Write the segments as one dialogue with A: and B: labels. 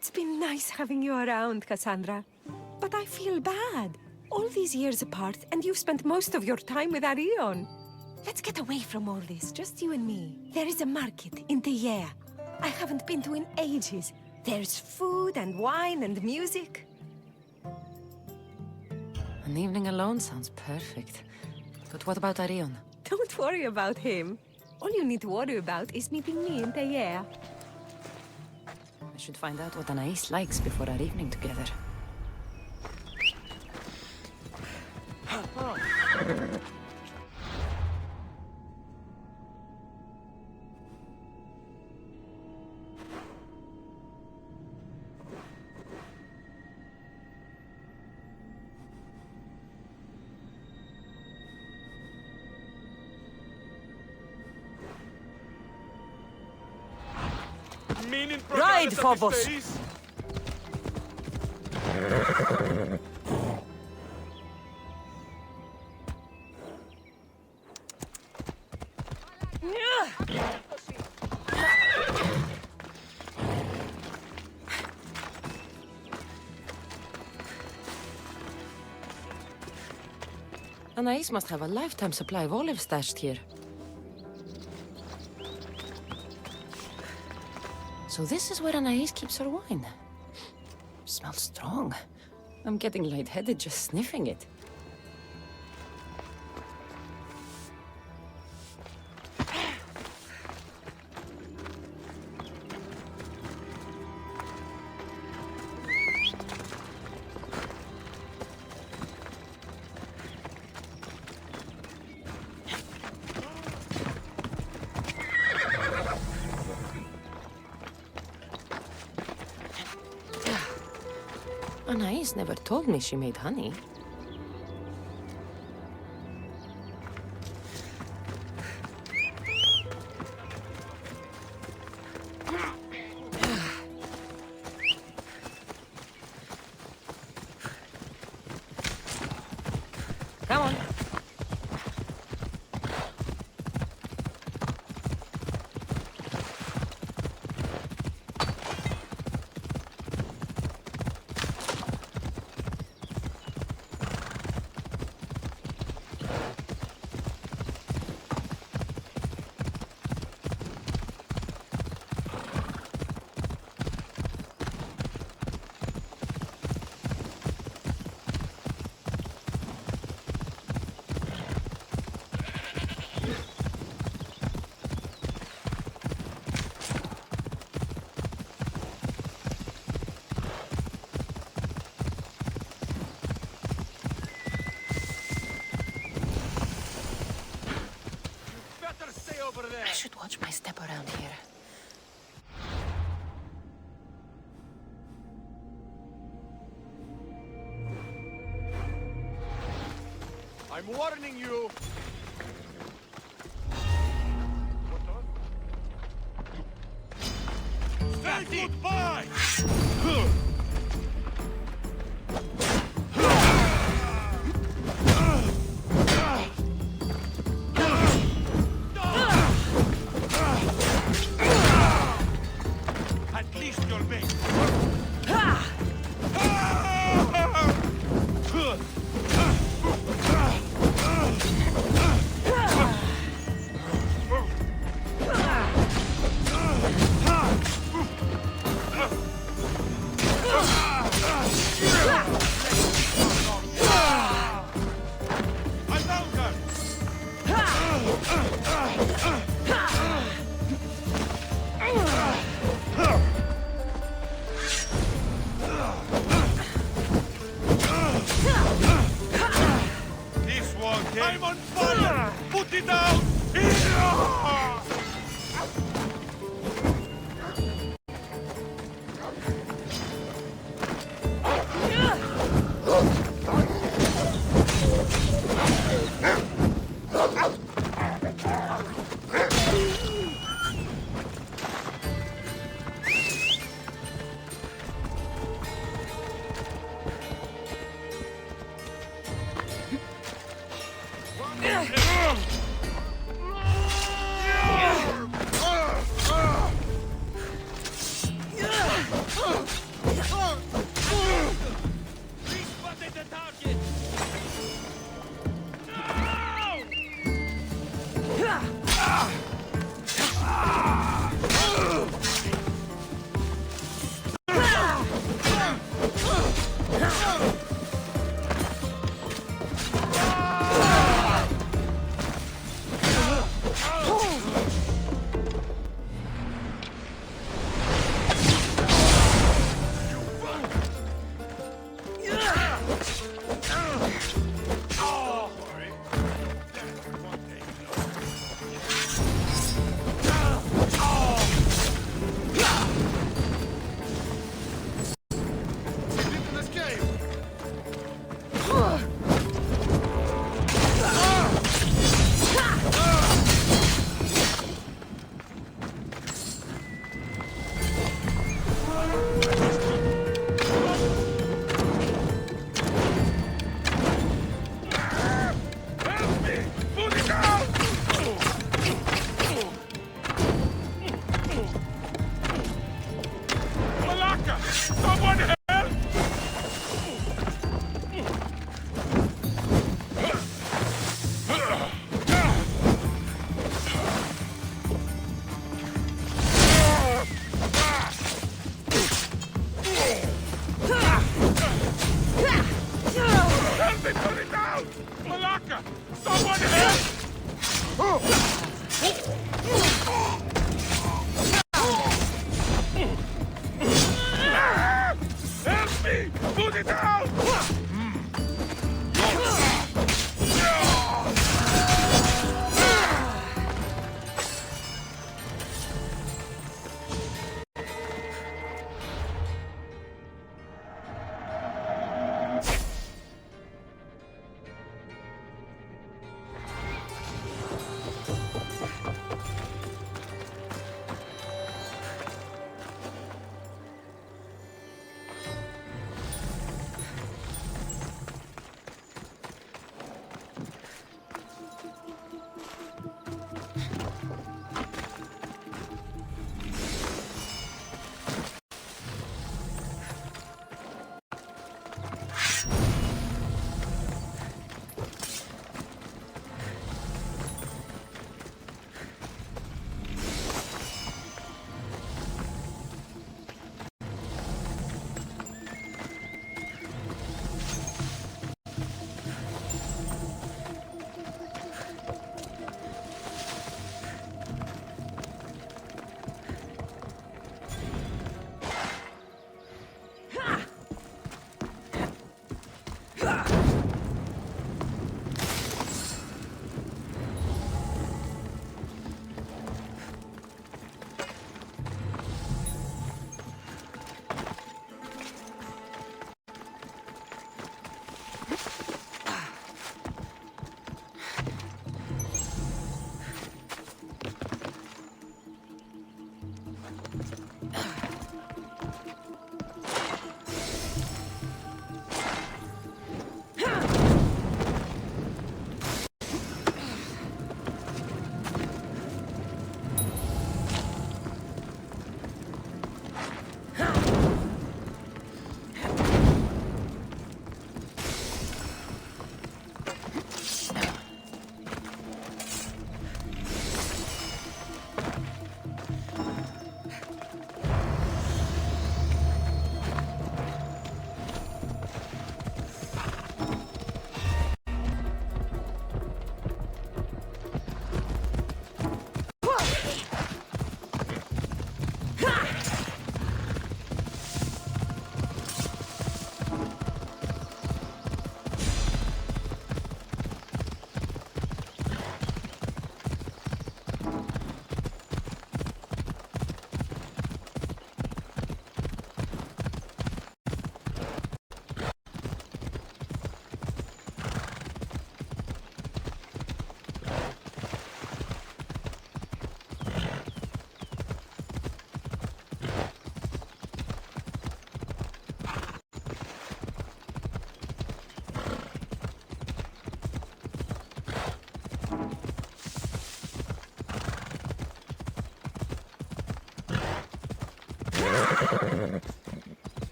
A: It's been nice having you around, Cassandra. But I feel bad. All these years apart, and you've spent most of your time with Arion. Let's get away from all this, just you and me. There is a market in Teyea. I haven't been to in ages. There's food and wine and music.
B: An evening alone sounds perfect. But what about Arion?
A: Don't worry about him. All you need to worry about is meeting me in Teyea.
B: I should find out what Anais likes before our evening together.
C: Ride, Phobos!
B: Anais must have a lifetime supply of olives stashed here. So this is where Anais keeps her wine. Smells strong. I'm getting lightheaded just sniffing it. Anais never told me she made honey. Come on. I should watch my step around here.
C: I'm warning you! Say goodbye! At least you're big.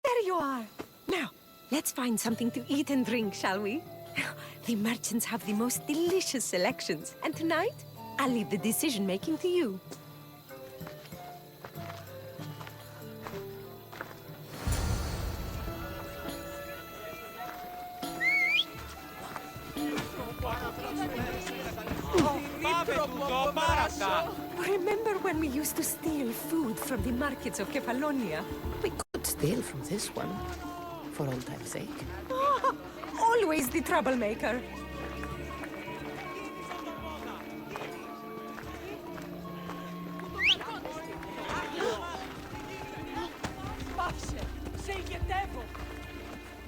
A: There you are. Now, let's find something to eat and drink, shall we? The merchants have the most delicious selections, and tonight, I'll leave the decision-making to you. Remember when we used to steal food from the markets of Kefalonia?
B: We could steal from this one, for old time's sake.
A: Ah, always the troublemaker.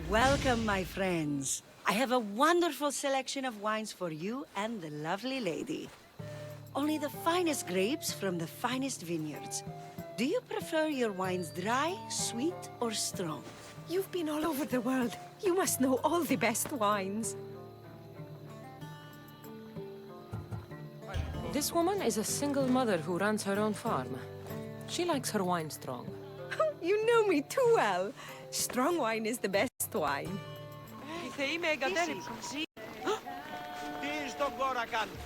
D: Welcome, my friends. I have a wonderful selection of wines for you and the lovely lady. Only the finest grapes from the finest vineyards. Do you prefer your wines dry, sweet, or strong?
A: You've been all over the world. You must know all the best wines.
B: This woman is a single mother who runs her own farm. She likes her wine strong.
A: You know me too well. Strong wine is the best wine.
C: Τι στον κόρα κάνει.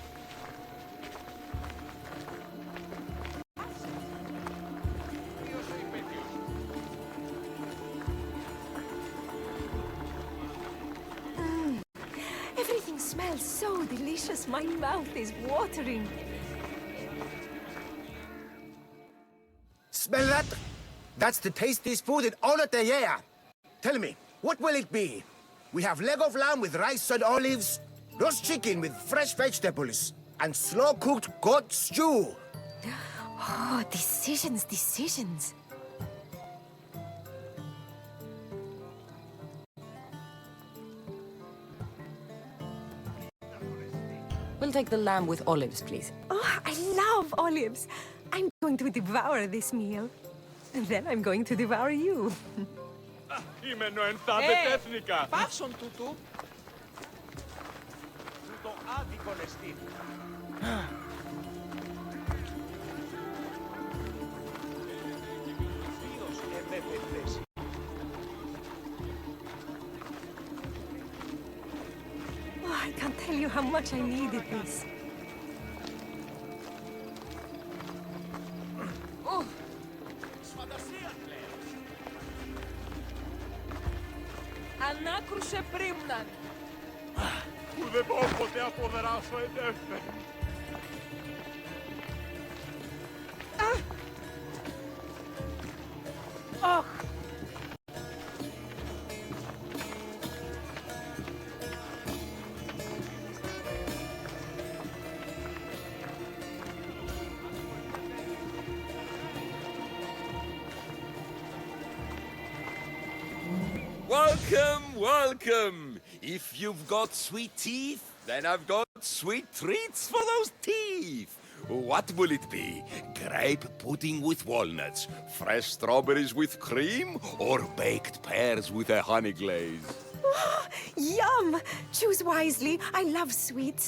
A: Everything smells so delicious. My mouth is watering.
E: Smell that? That's the tastiest food in all of the year. Tell me, what will it be? We have leg of lamb with rice and olives, roast chicken with fresh vegetables, and slow-cooked goat stew.
A: Oh, decisions.
B: We'll take the lamb with olives, please.
A: Oh, I love olives. I'm going to devour this meal. And then I'm going to devour you.
C: Είμαι νοενθάδε τέθνικα. Πάψον τούτου. Τούτο άδικον εστίν. Βίος ευέφερτες.
A: Oh, I can't tell you how much I needed this.
F: Ανάκρουσε πρίμναν.
C: Που δεν μπορώ ποτέ αποδράσω εντέφε.
G: Welcome! If you've got sweet teeth, then I've got sweet treats for those teeth. What will it be? Grape pudding with walnuts, fresh strawberries with cream, or baked pears with a honey glaze?
A: Yum! Choose wisely. I love sweets.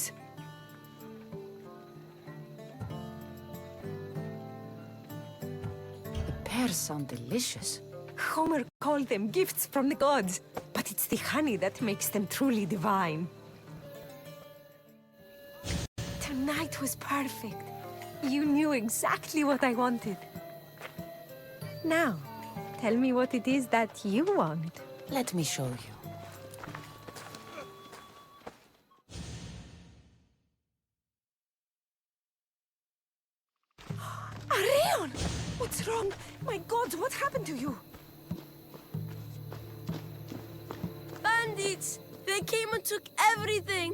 B: The pears sound delicious.
A: Homer called them gifts from the gods, but it's the honey that makes them truly divine. Tonight was perfect. You knew exactly what I wanted. Now, tell me what it is that you want.
B: Let me show you.
A: Arion! What's wrong? My gods, what happened to you?
F: Bandits! They came and took everything.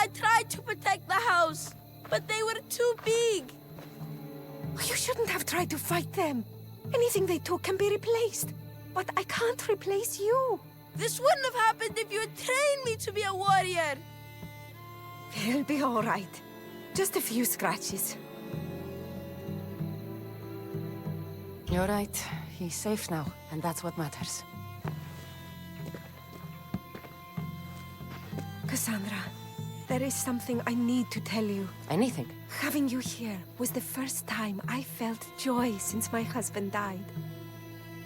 F: I tried to protect the house, but they were too big.
A: You shouldn't have tried to fight them. Anything they took can be replaced. But I can't replace you.
F: This wouldn't have happened if you had trained me to be a warrior.
A: They'll be all right. Just a few scratches.
B: You're right. He's safe now, and that's what matters.
A: Cassandra, there is something I need to tell you.
B: Anything.
A: Having you here was the first time I felt joy since my husband died.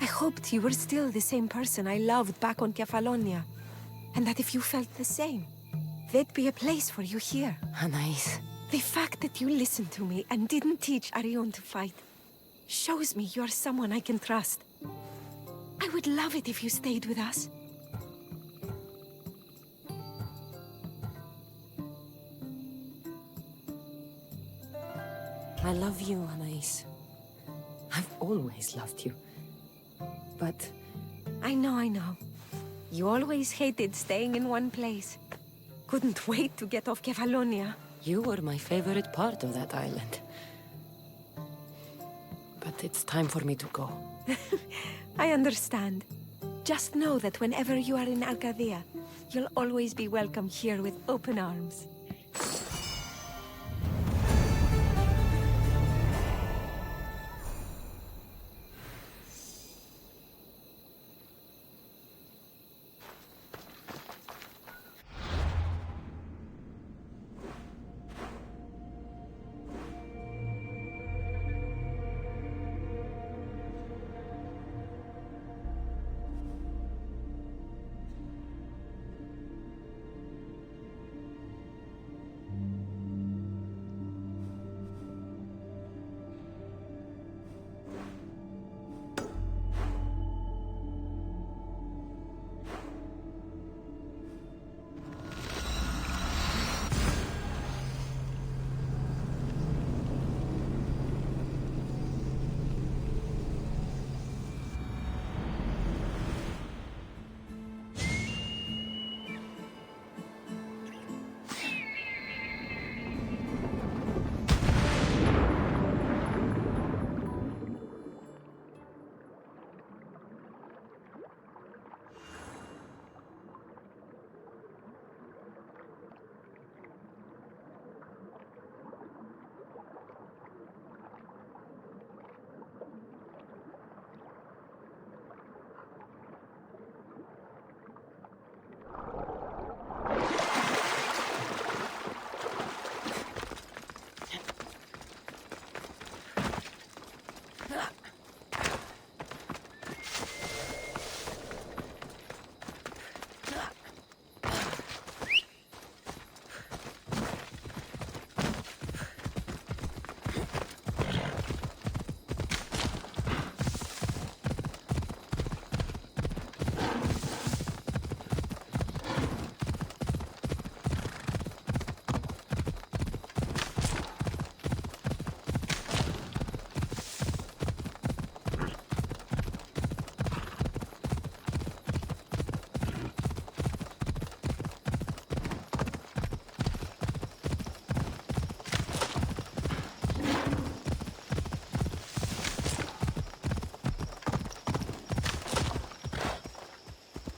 A: I hoped you were still the same person I loved back on Kefalonia, and that if you felt the same, there'd be a place for you here.
B: Anais.
A: The fact that you listened to me and didn't teach Arion to fight shows me you're someone I can trust. I would love it if you stayed with us.
B: I love you, Anais. I've always loved you. But
A: I know. You always hated staying in one place. Couldn't wait to get off Kefalonia.
B: you were my favorite part of that island. But it's time for me to go.
A: I understand. Just know that whenever you are in Arcadia, you'll always be welcome here with open arms.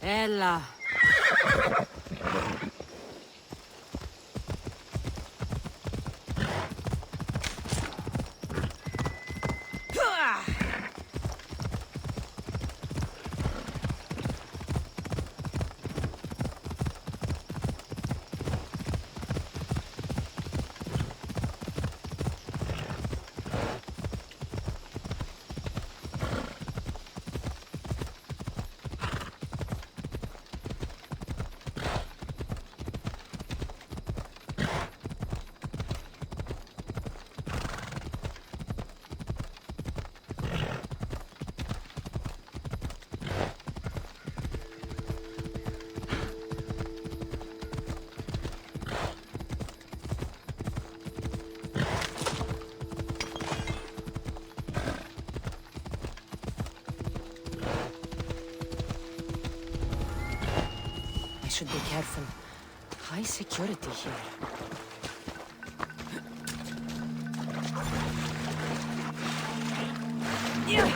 B: Ella. I should be careful. High security here.
A: Yeah.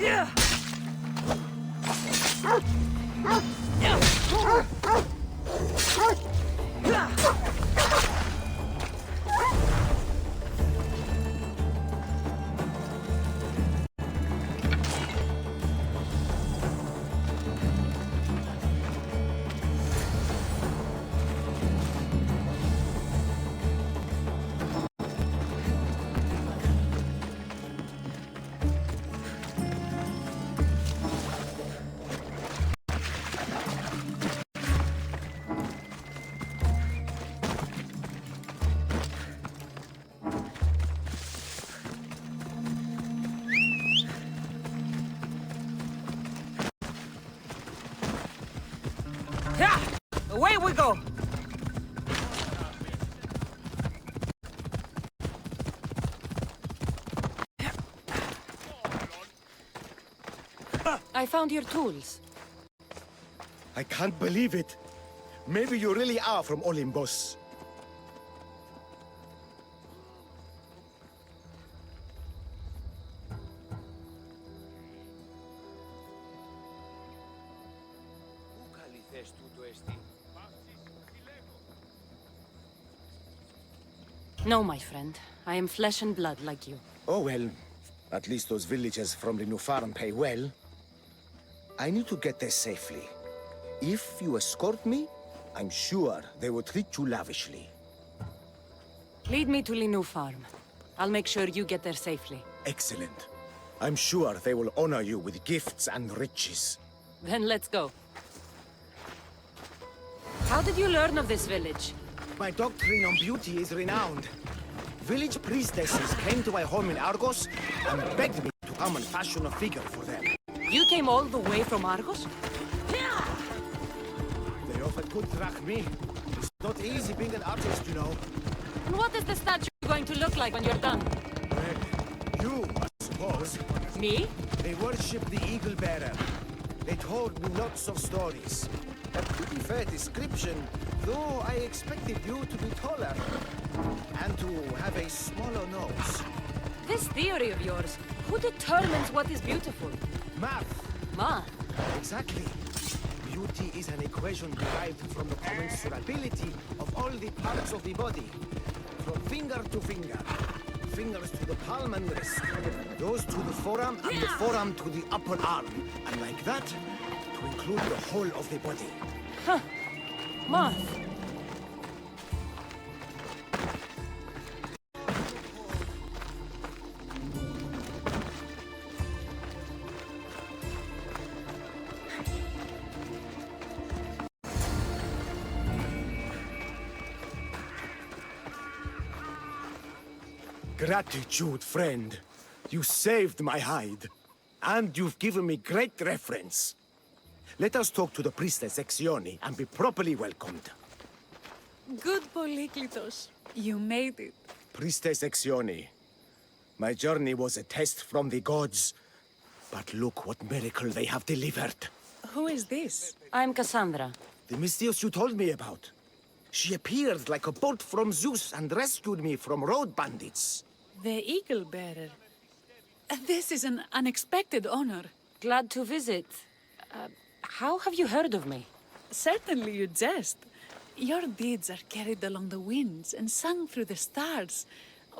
D: Yeah! Away we go!
B: I found your tools.
E: I can't believe it. Maybe you really are from Olympus.
B: No, my friend. I am flesh and blood like you.
E: Oh well, at least those villagers from the new farm pay well. I need to get there safely. If you escort me, I'm sure they will treat you lavishly.
B: Lead me to Linu Farm. I'll make sure you get there safely.
E: Excellent. I'm sure they will honor you with gifts and riches.
B: Then let's go. How did you learn of this village?
E: My doctrine on beauty is renowned. Village priestesses came to my home in Argos and begged me to come and fashion a figure for them.
B: You came all the way from Argos?
E: They offered good drachmi. It's not easy being an artist, you know.
B: And what is the statue going to look like when you're done?
E: Well, you, I suppose.
B: Me?
E: They worship the Eagle Bearer. They told me lots of stories. A pretty fair description, though I expected you to be taller. And to have a smaller nose.
B: This theory of yours, who determines what is beautiful?
E: Math.
B: Math?
E: Exactly. Beauty is an equation derived from the commensurability of all the parts of the body. From finger to finger. Fingers to the palm and wrist. Those to the forearm and the forearm to the upper arm. And like that, to include the whole of the body.
B: Huh. Math.
E: Gratitude, friend. You saved my hide. And you've given me great reference. Let us talk to the priestess Exioni and be properly welcomed.
H: Good Polyklitos. You made it.
E: Priestess Exioni, my journey was a test from the gods. But look what miracle they have delivered.
H: Who is this?
B: I'm Cassandra.
E: The Mystios you told me about. She appeared like a bolt from Zeus and rescued me from road bandits.
H: The Eagle Bearer. This is an unexpected honor.
B: Glad to visit. How have you heard of me?
H: Certainly you jest. Your deeds are carried along the winds and sung through the stars.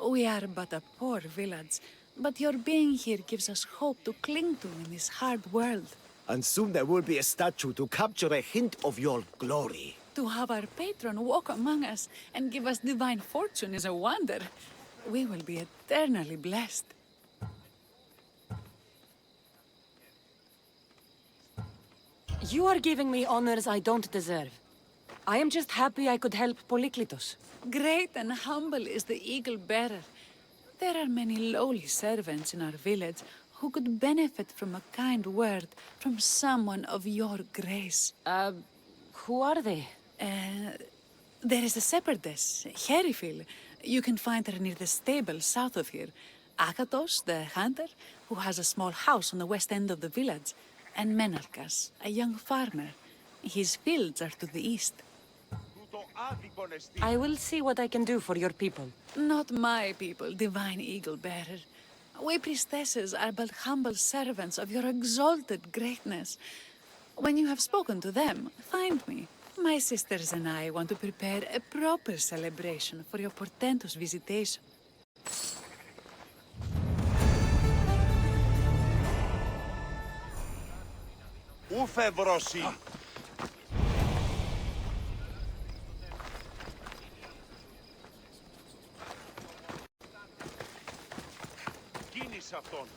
H: We are but a poor village, but your being here gives us hope to cling to in this hard world.
E: And soon there will be a statue to capture a hint of your glory.
H: To have our patron walk among us and give us divine fortune is a wonder. We will be eternally blessed.
B: You are giving me honors I don't deserve. I am just happy I could help Polyklitos.
H: Great and humble is the Eagle Bearer. There are many lowly servants in our village who could benefit from a kind word from someone of your grace.
B: Who are they?
H: There is a shepherdess, Herifil. You can find her near the stable south of here. Akatos, the hunter, who has a small house on the west end of the village. And Menarkas, a young farmer. His fields are to the east.
B: I will see what I can do for your people.
H: Not my people, divine Eagle Bearer. We priestesses are but humble servants of your exalted greatness. When you have spoken to them, find me. My sisters and I want to prepare a proper celebration for your portentous visitation.
C: Ούφε βροσί. Κίνησε αυτόν.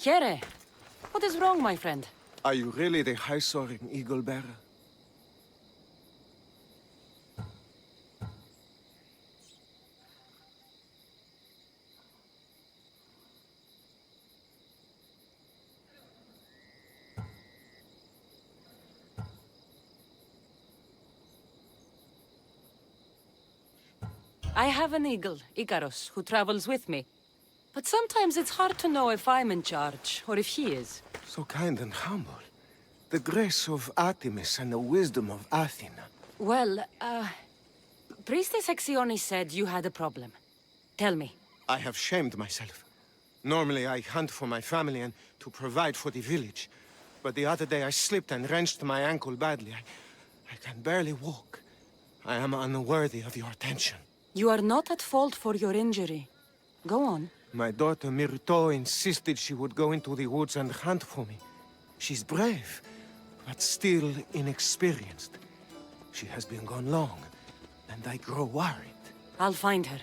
B: Here, what is wrong, my friend?
I: Are you really the high-soaring eagle bearer?
B: I have an eagle, Icarus, who travels with me. But sometimes it's hard to know if I'm in charge, or if he is.
I: So kind and humble. The grace of Artemis and the wisdom of Athena.
B: Well, Priestess Exione said you had a problem. Tell me.
I: I have shamed myself. Normally I hunt for my family and to provide for the village. But the other day I slipped and wrenched my ankle badly. I can barely walk. I am unworthy of your attention.
B: You are not at fault for your injury. Go on.
I: My daughter Myrto insisted she would go into the woods and hunt for me. She's brave, but still inexperienced. She has been gone long, and I grow worried.
B: I'll find her.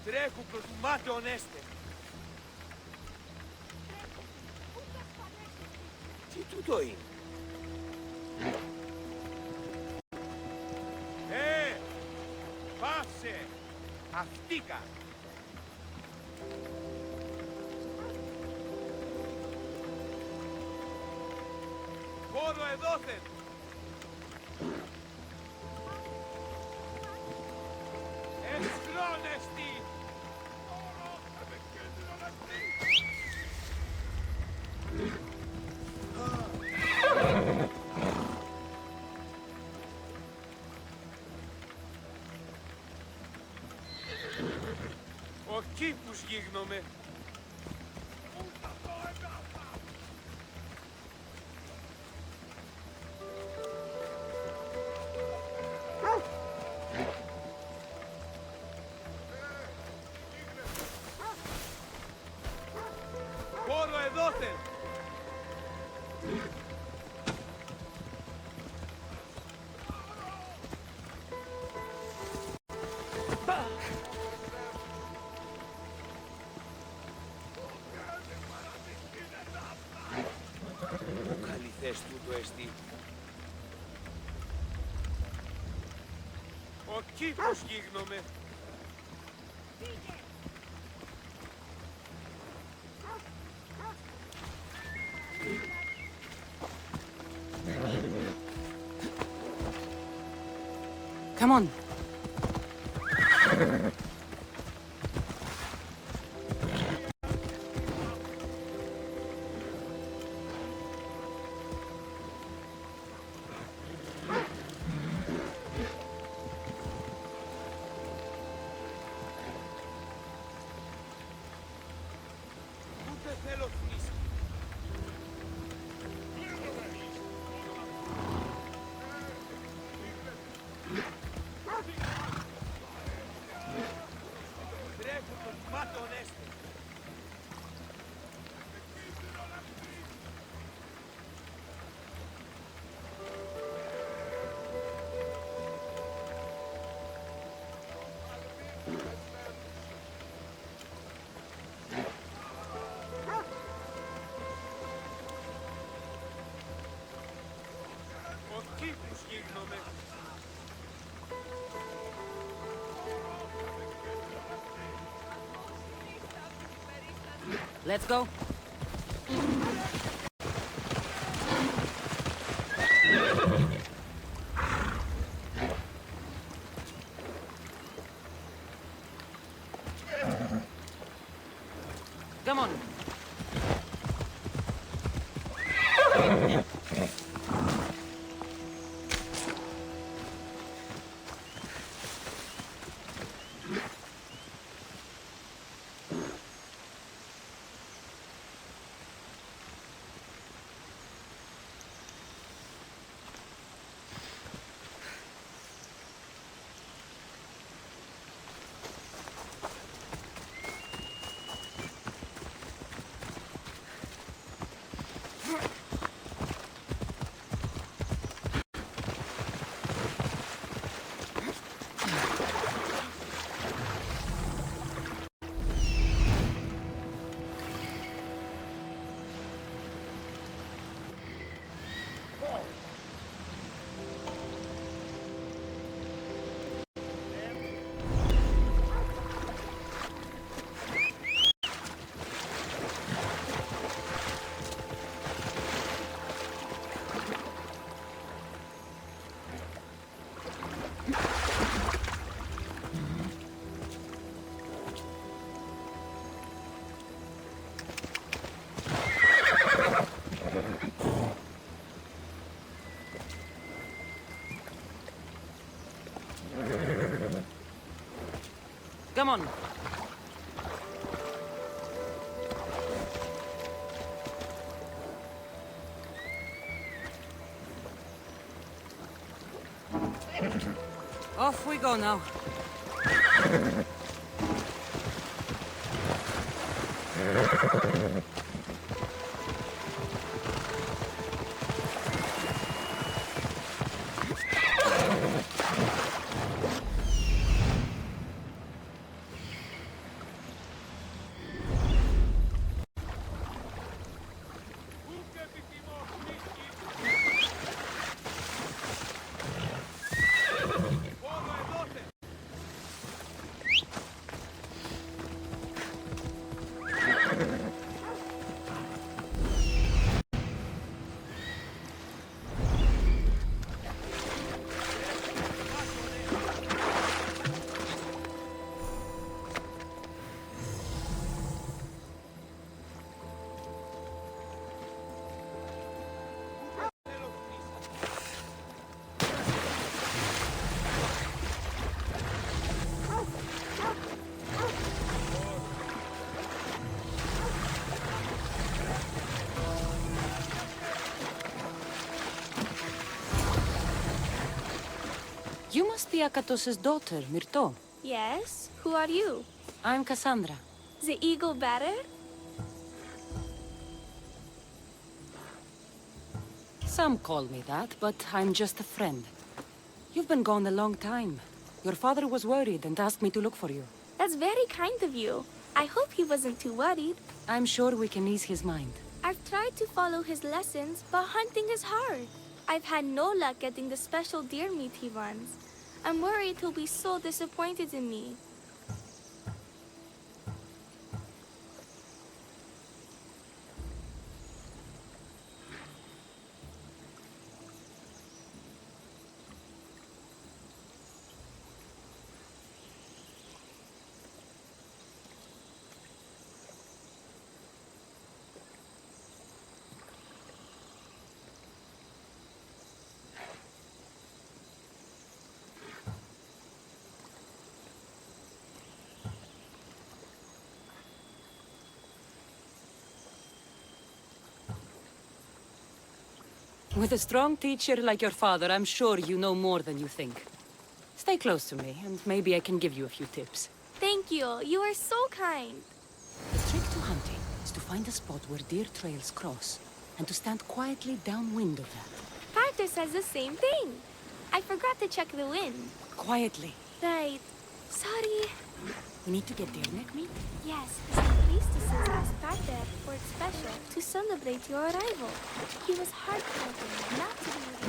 C: Τρέχου προς του μάταιον έστε. Τι τούτο είναι? Πάυσε! Αυτήκα! Χώρο εδώθεν! Εσχρόνεστη! Ο κήπους γίγνομαι.
J: Καλή θέση τούτο εστί. Ο κήπος γίγνομαι.
B: Come on.
J: Ούτε θέλω θνίσκη. Τρέχουν τον μάτων έστε. Ο κήπος γίγνομαι.
B: Let's go. Come on. Come on. Off we go now. You must be Akatos's daughter, Myrto.
F: Yes? Who are you?
B: I'm Cassandra.
F: The eagle bearer?
B: Some call me that, but I'm just a friend. You've been gone a long time. Your father was worried and asked me to look for you.
F: That's very kind of you. I hope he wasn't too worried.
B: I'm sure we can ease his mind.
F: I've tried to follow his lessons, but hunting is hard. I've had no luck getting the special deer meat he runs. I'm worried he'll be so disappointed in me.
B: With a strong teacher like your father, I'm sure you know more than you think. Stay close to me, and maybe I can give you a few tips.
F: Thank you. You are so kind.
B: The trick to hunting is to find a spot where deer trails cross, and to stand quietly downwind of that.
F: Parker says the same thing. I forgot to check the wind.
B: Quietly.
F: Right. Sorry.
B: We need to get deer neck meat?
F: Yes, the priestesses asked Parker for it special to celebrate your arrival. He was heartbroken not to be with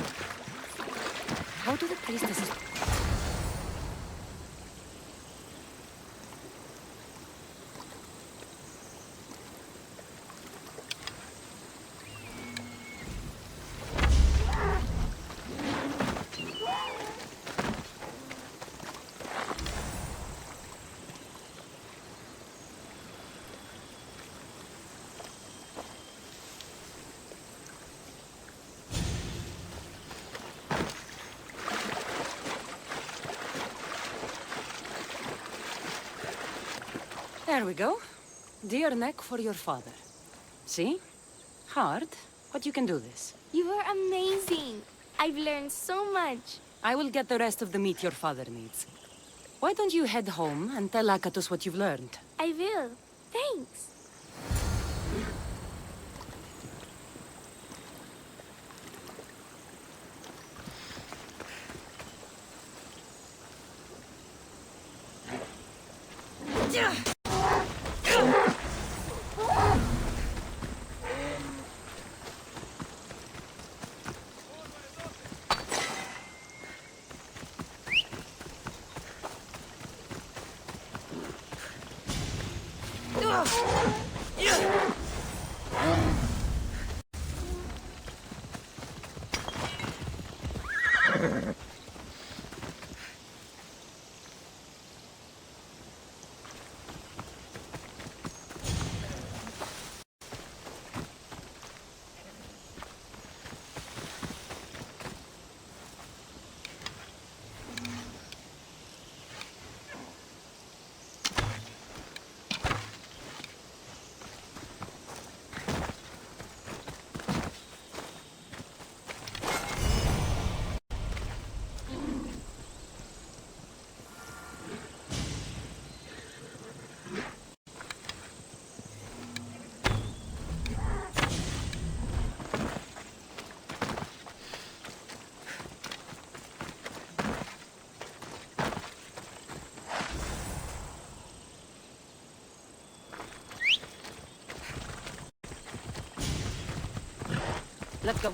F: you.
B: How do the priestesses... There we go. Deer neck for your father. See? Hard, but you can do this.
F: You are amazing. I've learned so much.
B: I will get the rest of the meat your father needs. Why don't you head home and tell Akatos what you've learned?
F: I will. Thanks.
B: Let's go.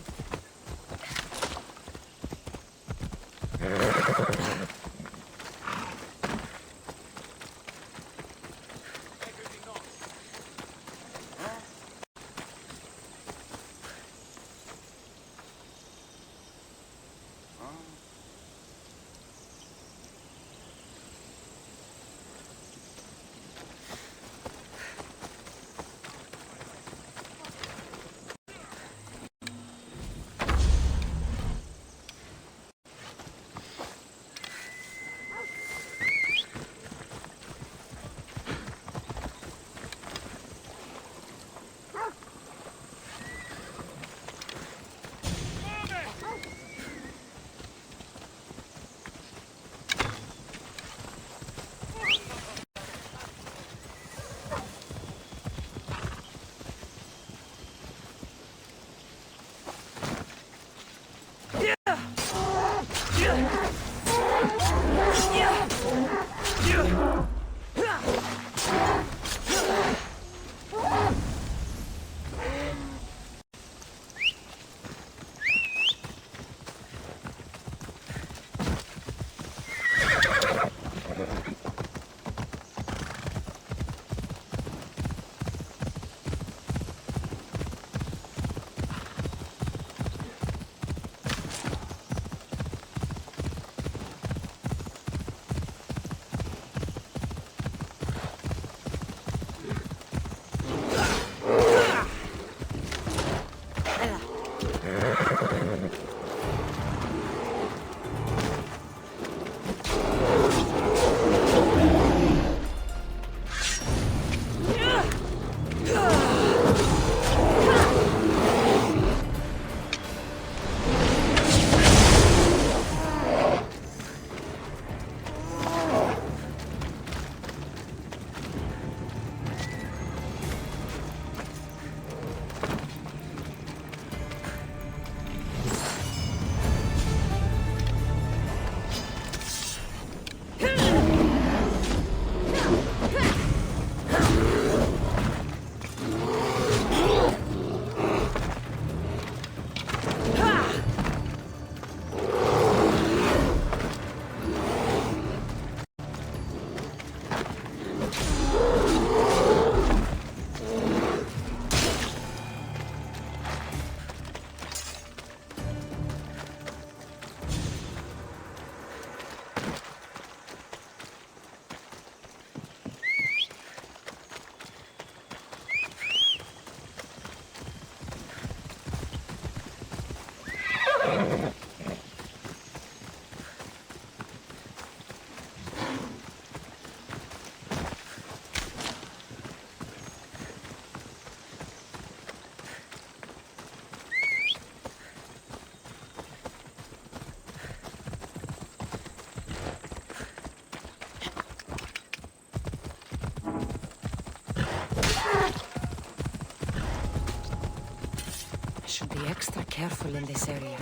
B: should be extra careful in this area.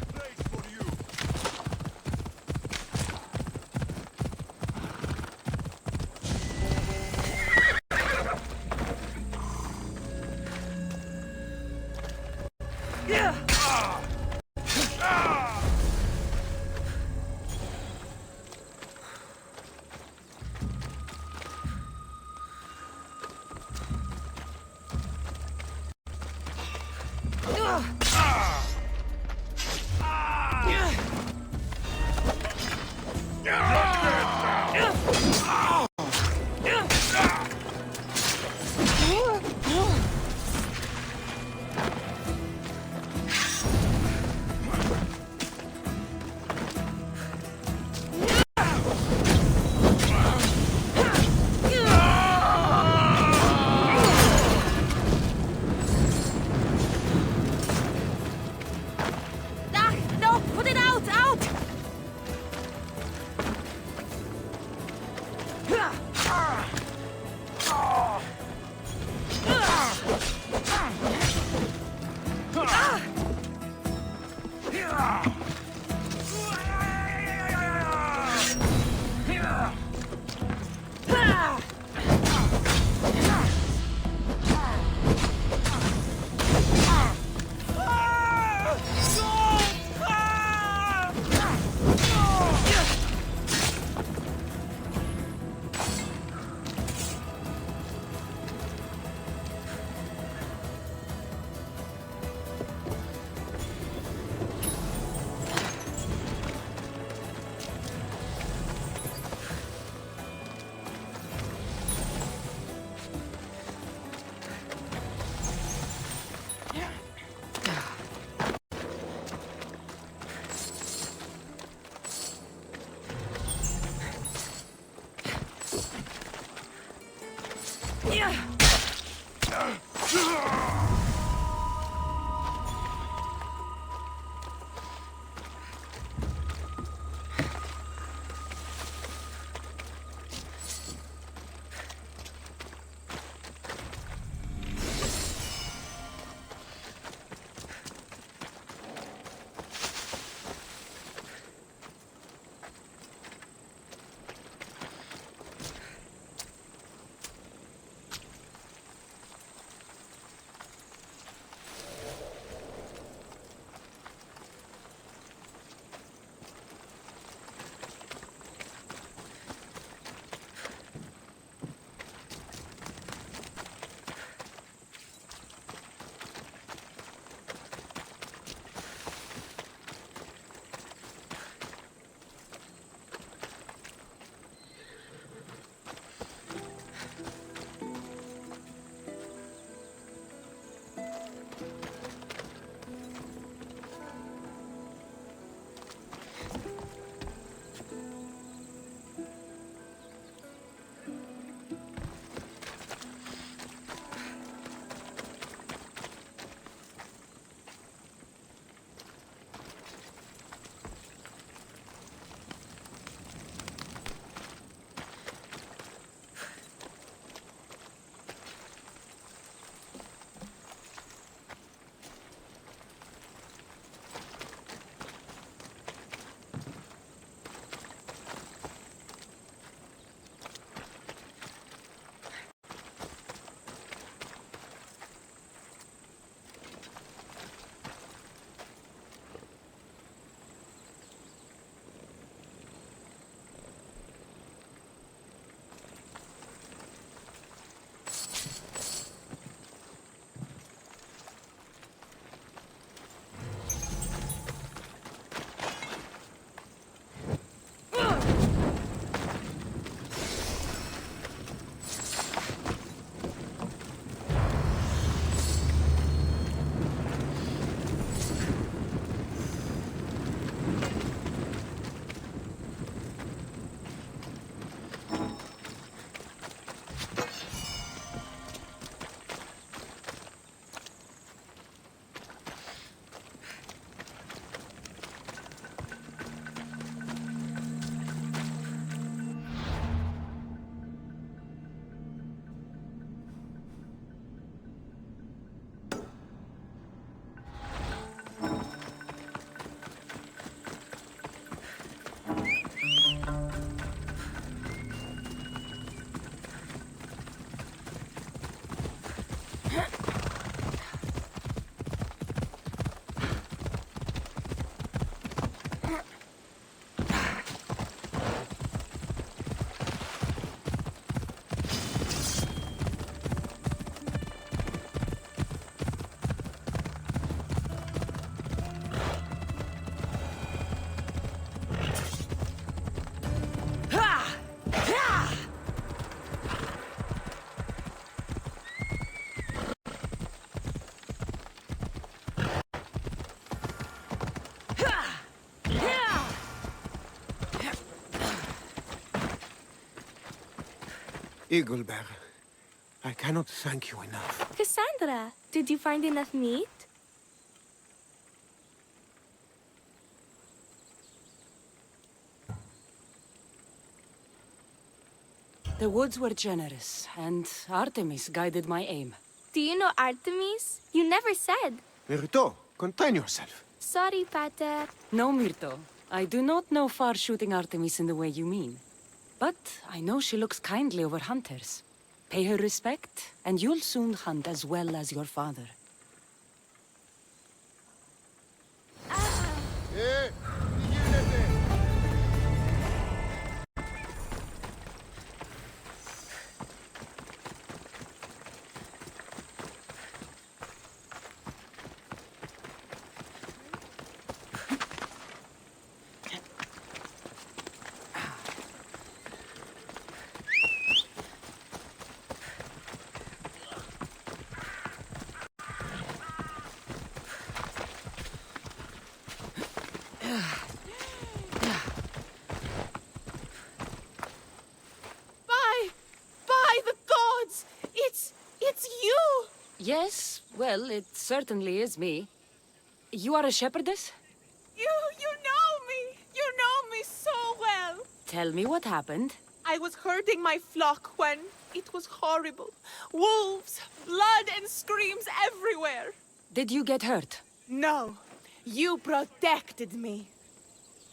F: No! Put it out! Out!
I: Eaglebearer, I cannot thank you enough.
F: Cassandra, did you find enough meat?
B: The woods were generous, and Artemis guided my aim.
F: Do you know Artemis? You never said.
I: Myrto, contain yourself.
F: Sorry, Pater.
B: No, Myrto. I do not know far-shooting Artemis in the way you mean. But I know she looks kindly over hunters. Pay her respect, and you'll soon hunt as well as your father.
K: By the gods! It's you!
B: Yes, well, it certainly is me. You are a shepherdess?
K: You know me! You know me so well!
B: Tell me what happened.
K: I was herding my flock when it was horrible. Wolves, blood and screams everywhere.
B: Did you get hurt?
K: No, you protected me.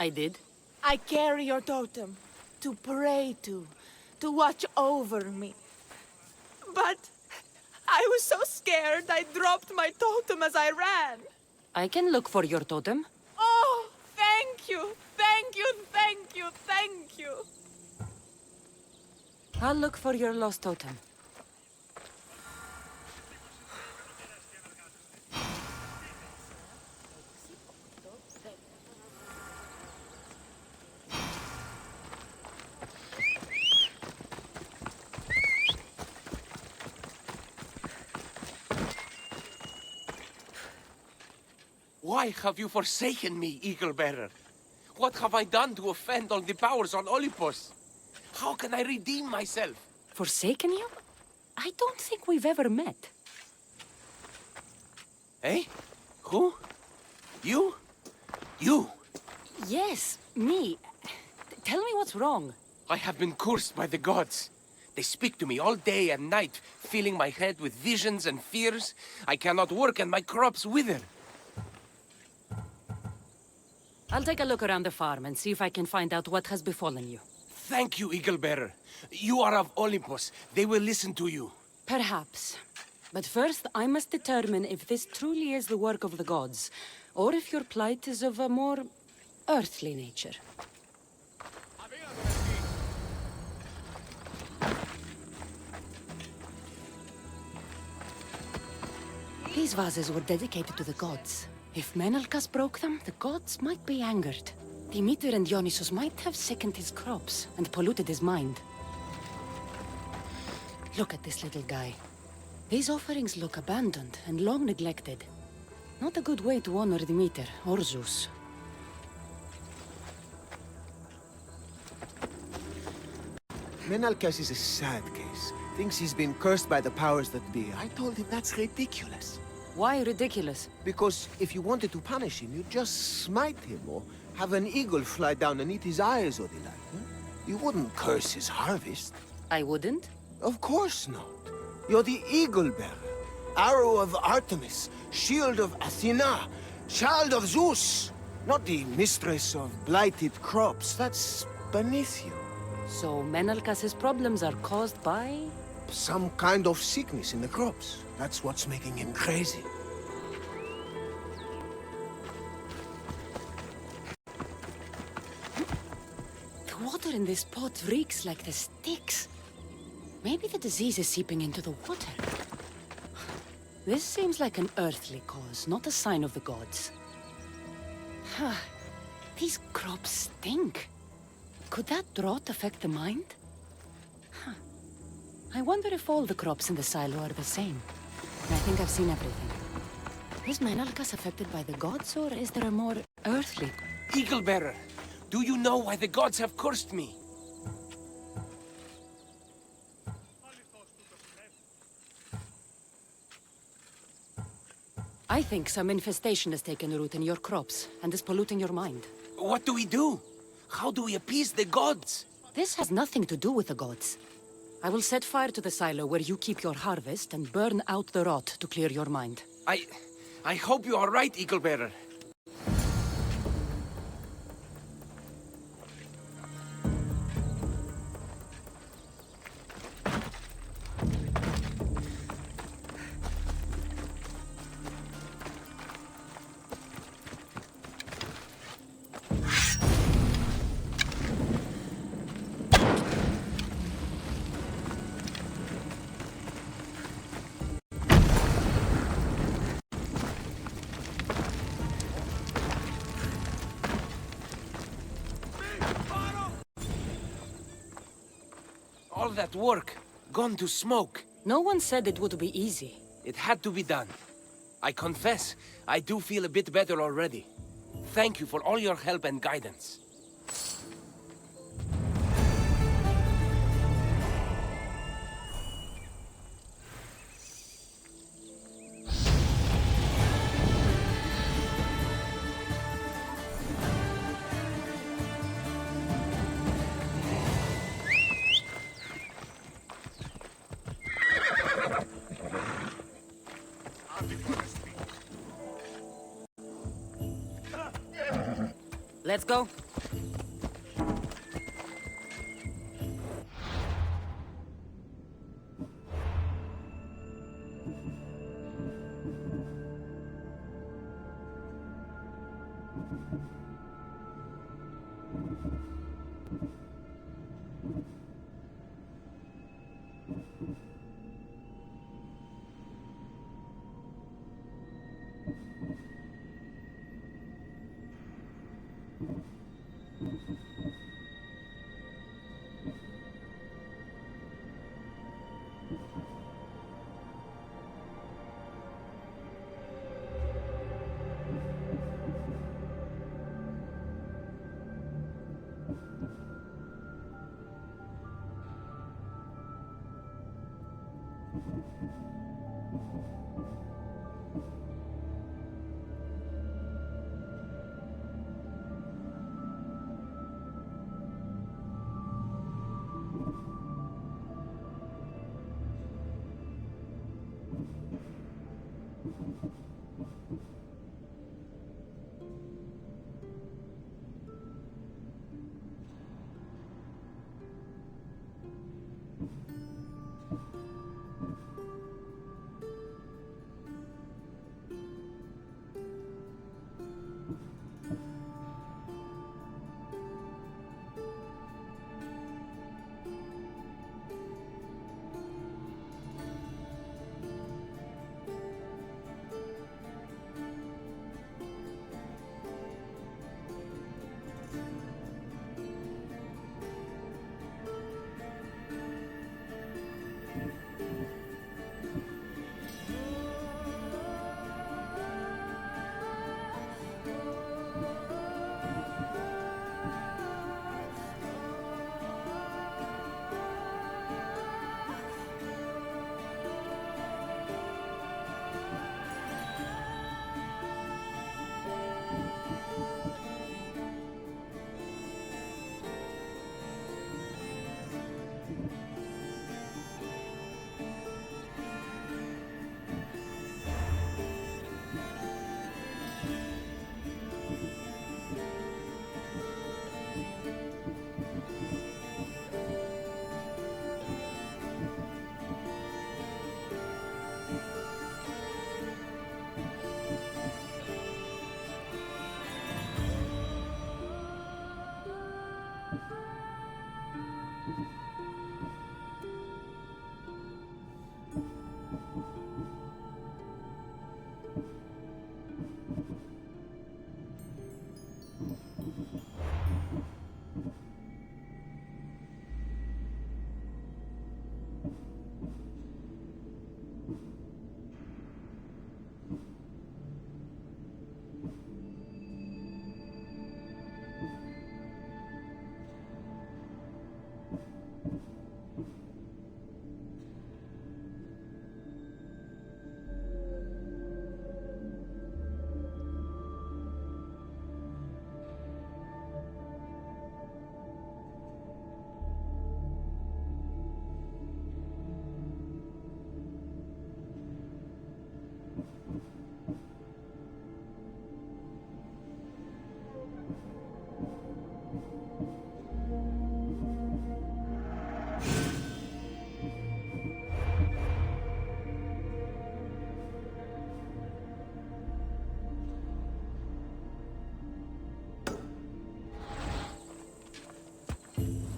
B: I did.
K: I carry your totem to pray to watch over me. But I was so scared I dropped my totem as I ran.
B: I can look for your totem.
K: Oh, thank you, thank you, thank you, thank you.
B: I'll look for your lost totem.
J: Why have you forsaken me, Eagle-bearer? What have I done to offend all the powers on Olympus? How can I redeem myself?
B: Forsaken you? I don't think we've ever met.
J: Eh? Who? You? You?
B: Yes, me. Tell me what's wrong.
J: I have been cursed by the gods. They speak to me all day and night, filling my head with visions and fears. I cannot work and my crops wither.
B: I'll take a look around the farm and see if I can find out what has befallen you.
J: Thank you, Eagle-bearer. You are of Olympus. They will listen to you.
B: Perhaps. But first, I must determine if this truly is the work of the gods, or if your plight is of a more earthly nature. These vases were dedicated to the gods. If Menalcas broke them, the gods might be angered. Demeter and Dionysus might have sickened his crops and polluted his mind. Look at this little guy. These offerings look abandoned and long neglected. Not a good way to honor Demeter or Zeus.
I: Menalcas is a sad case. Thinks he's been cursed by the powers that be. I told him that's ridiculous.
B: Why ridiculous?
I: Because if you wanted to punish him, you'd just smite him or have an eagle fly down and eat his eyes or the like. Huh? You wouldn't curse his harvest.
B: I wouldn't?
I: Of course not. You're the eagle-bearer. Arrow of Artemis, shield of Athena, child of Zeus. Not the mistress of blighted crops. That's beneath you.
B: So Menalcas's problems are caused by...
I: Some kind of sickness in the crops. That's what's making him crazy.
B: The water in this pot reeks like the Styx. Maybe the disease is seeping into the water. This seems like an earthly cause, not a sign of the gods. These crops stink. Could that drought affect the mind? I wonder if all the crops in the silo are the same. I think I've seen everything. Is Menalcas affected by the gods, or is there a more earthly...
J: Eagle-bearer, do you know why the gods have cursed me?
B: I think some infestation has taken root in your crops and is polluting your mind.
J: What do we do? How do we appease the gods?
B: This has nothing to do with the gods. I will set fire to the silo where you keep your harvest and burn out the rot to clear your mind.
J: I hope you are right, Eagle Bearer. All that work, gone to smoke.
B: No one said it would be easy.
J: It had to be done. I confess, I do feel a bit better already. Thank you for all your help and guidance.
B: Let's go.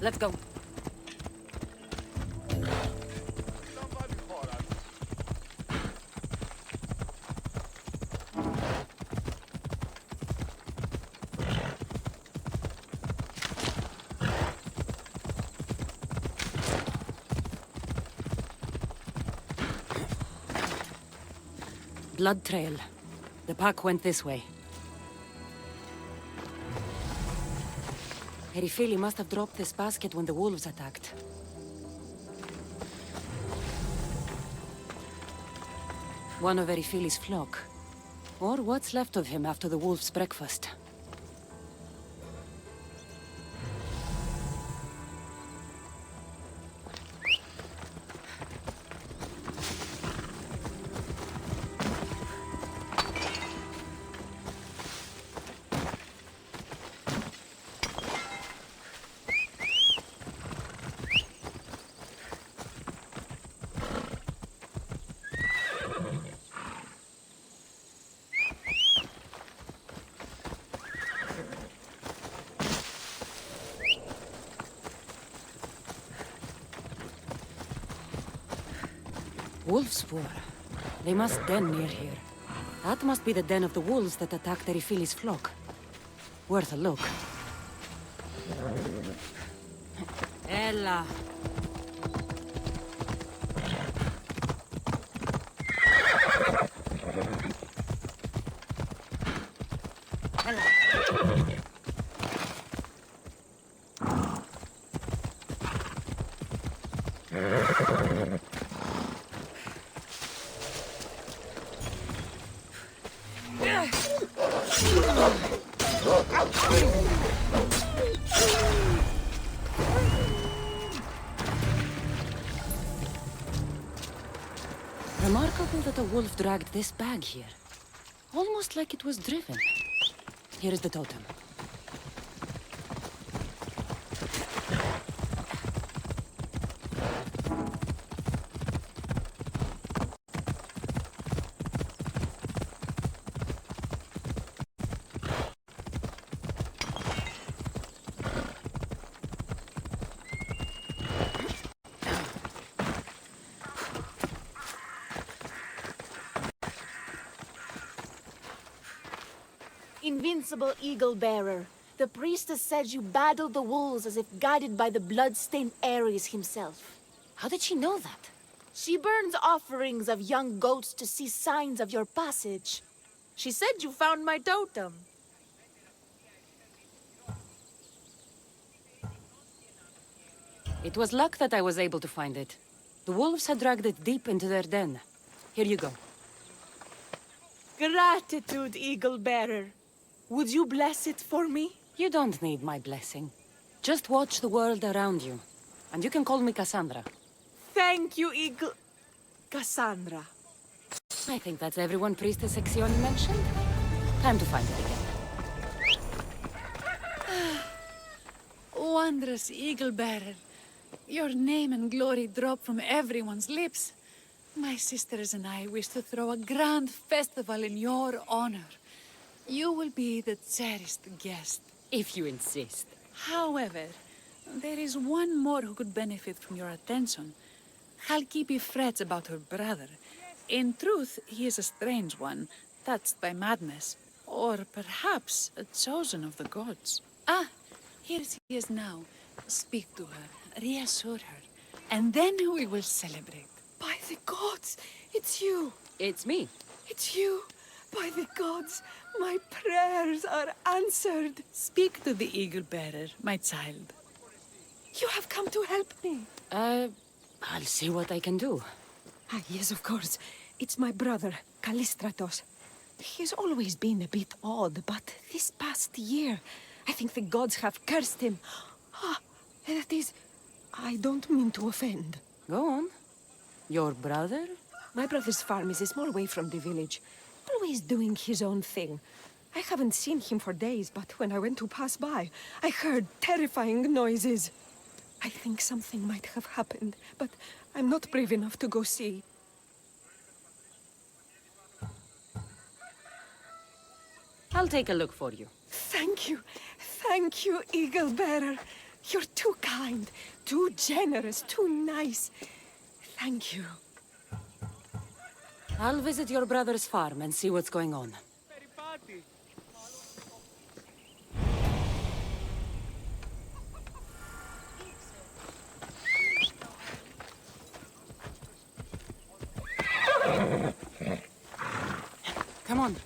B: Let's go.
C: Somebody call us.
B: Blood trail. The pack went this way. Herifili must have dropped this basket when the wolves attacked. One of Erifili's flock. Or what's left of him after the wolves' breakfast. Wolf spoor. They must den near here. That must be the den of the wolves that attacked Erifili's flock. Worth a look. Ella. Remarkable that a wolf dragged this bag here. Almost like it was driven. Here is the totem.
K: Invincible Eagle Bearer, the priestess said you battled the wolves as if guided by the blood-stained Ares himself.
B: How did she know that?
K: She burns offerings of young goats to see signs of your passage. She said you found my totem.
B: It was luck that I was able to find it. The wolves had dragged it deep into their den. Here you go.
K: Gratitude, Eagle Bearer. Would you bless it for me?
B: You don't need my blessing. Just watch the world around you. And you can call me Cassandra.
K: Thank you, Eagle... Cassandra.
B: I think that's everyone Priestess Exioni mentioned. Time to find it again.
H: Wondrous Eagle Bearer. Your name and glory drop from everyone's lips. My sisters and I wish to throw a grand festival in your honor. You will be the cherished guest.
B: If you insist.
H: However, there is one more who could benefit from your attention. Halkipi frets about her brother. In truth, he is a strange one, touched by madness. Or perhaps a chosen of the gods. Ah, here she is now. Speak to her, reassure her, and then we will celebrate.
A: By the gods, it's you.
B: It's me.
A: It's you. By the gods, my prayers are answered.
H: Speak to the Eagle Bearer, my child.
A: You have come to help me.
B: I'll see what I can do.
A: Ah, yes, of course. It's my brother, Callistratos. He's always been a bit odd, but this past year, I think the gods have cursed him. Ah, that is... I don't mean to offend.
B: Go on. Your brother?
A: My brother's farm is a small way from the village. Always doing his own thing. I haven't seen him for days, but when I went to pass by, I heard terrifying noises. I think something might have happened, but I'm not brave enough to go see.
B: I'll take a look for you.
A: Thank you. Thank you, Eagle Bearer. You're too kind, too generous, too nice. Thank you.
B: I'll visit your brother's farm and see what's going on. Come on.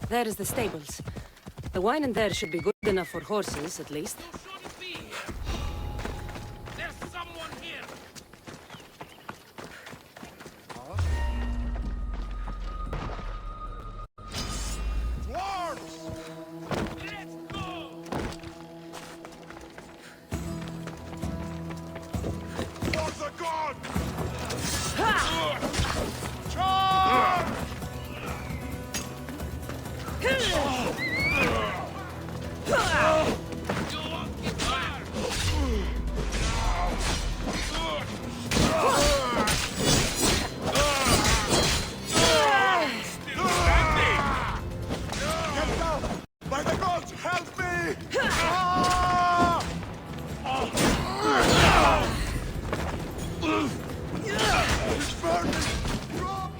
B: There is the stables. The wine in there should be good enough for horses, at least.
C: There's someone here! Dwarves! Let's go! For the god! Charge! By the gods, help me! It's burning! Drop!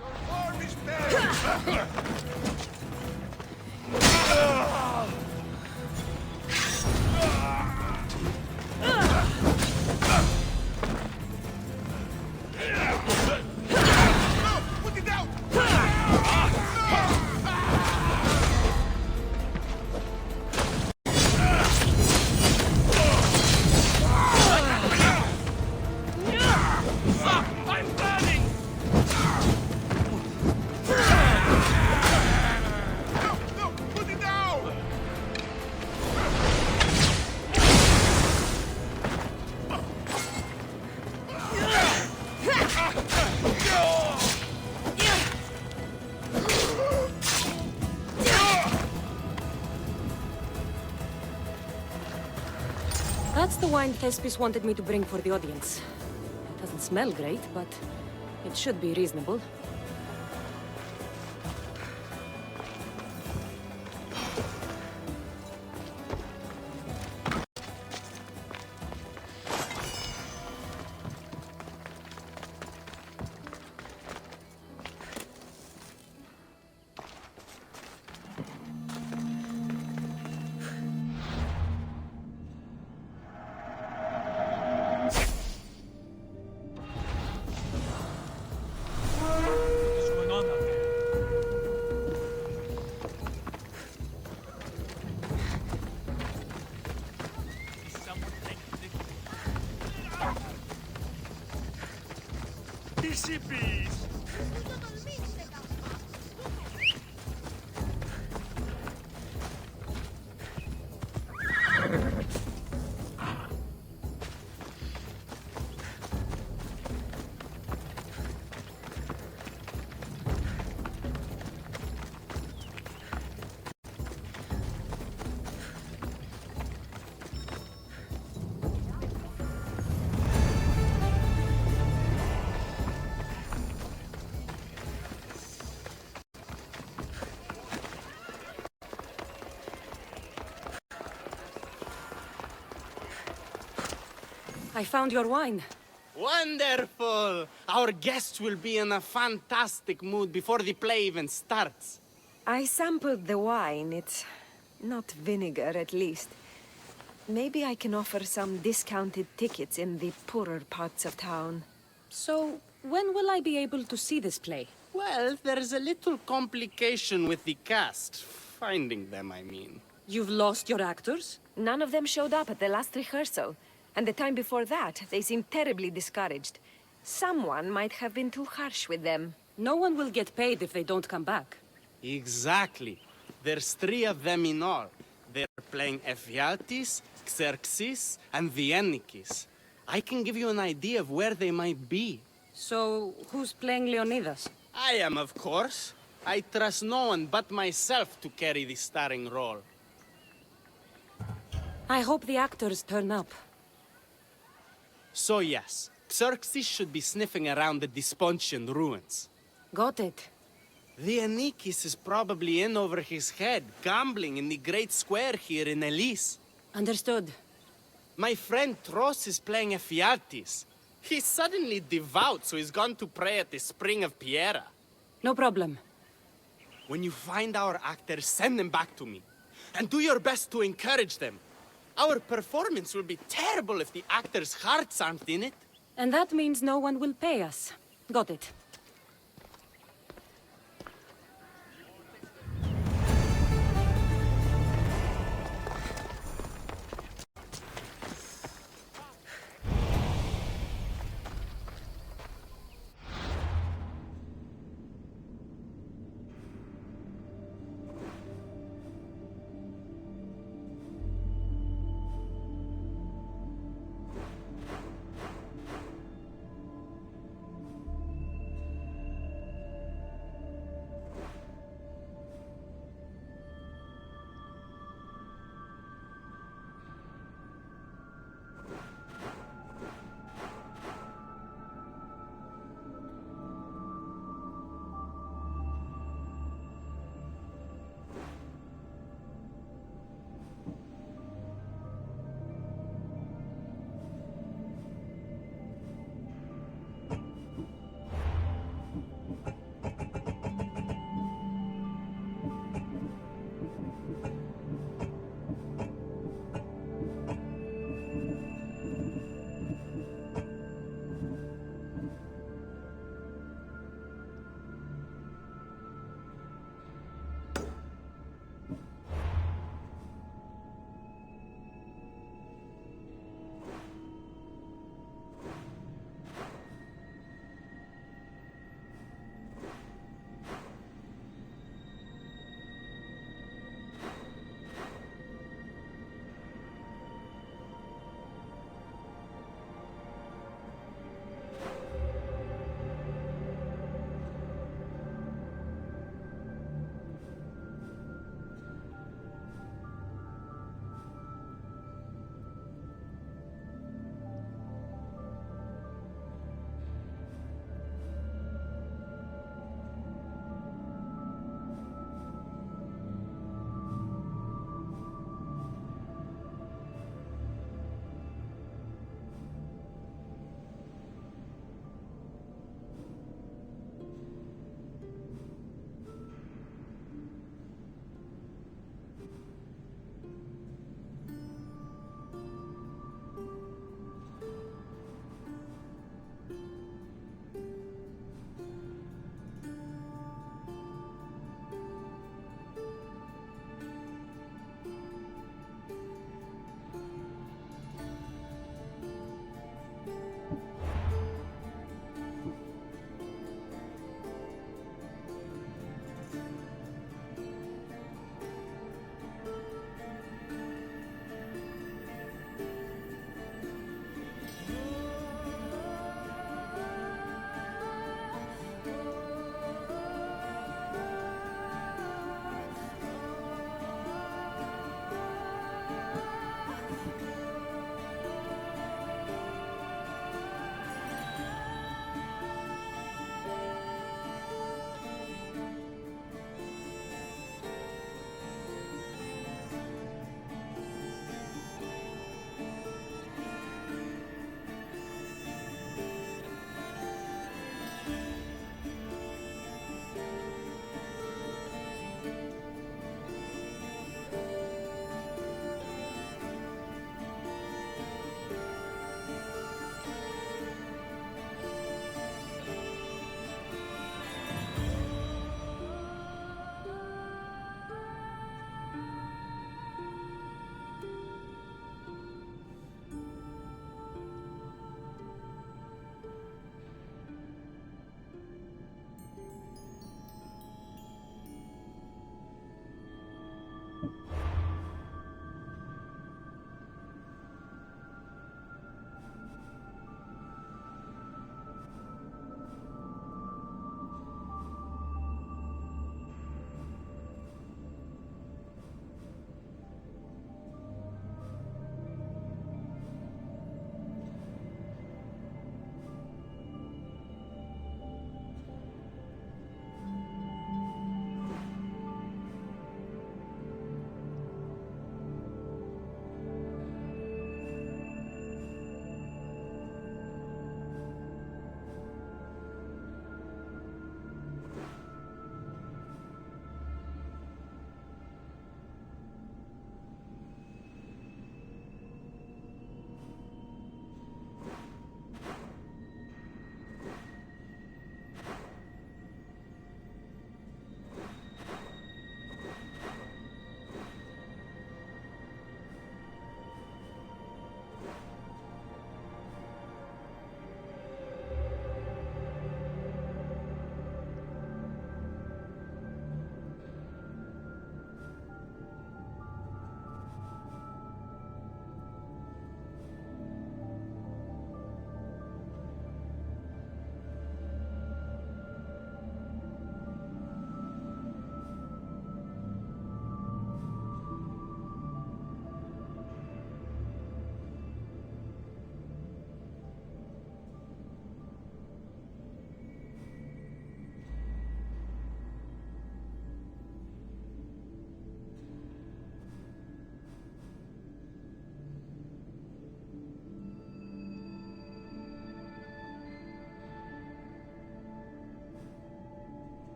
C: Your farm is dead! Put it down! I'm burning! No, put it down!
B: That's the wine Thespis wanted me to bring for the audience. It doesn't smell great, but it should be reasonable.
C: What's going on out there? Is someone taking the... DCPs!
B: I found your wine.
L: Wonderful! Our guests will be in a fantastic mood before the play even starts.
A: I sampled the wine. It's not vinegar, at least. Maybe I can offer some discounted tickets in the poorer parts of town.
B: So, when will I be able to see this play?
L: Well, there's a little complication with the cast. Finding them, I mean.
B: You've lost your actors?
A: None of them showed up at the last rehearsal. And the time before that, they seemed terribly discouraged. Someone might have been too harsh with them.
B: No one will get paid if they don't come back.
L: Exactly. There's 3 of them in all. They're playing Ephialtes, Xerxes, and the Ennikis. I can give you an idea of where they might be.
B: So, who's playing Leonidas?
L: I am, of course. I trust no one but myself to carry the starring role.
B: I hope the actors turn up.
L: So yes, Xerxes should be sniffing around the Despontian ruins.
B: Got it.
L: The Ennikis is probably in over his head, gambling in the great square here in Elise.
B: Understood.
L: My friend Tros is playing Ephialtes. He's suddenly devout, so he's gone to pray at the spring of Piera.
B: No problem.
L: When you find our actors, send them back to me. And do your best to encourage them. Our performance will be terrible if the actors' hearts aren't in it.
B: And that means no one will pay us. Got it.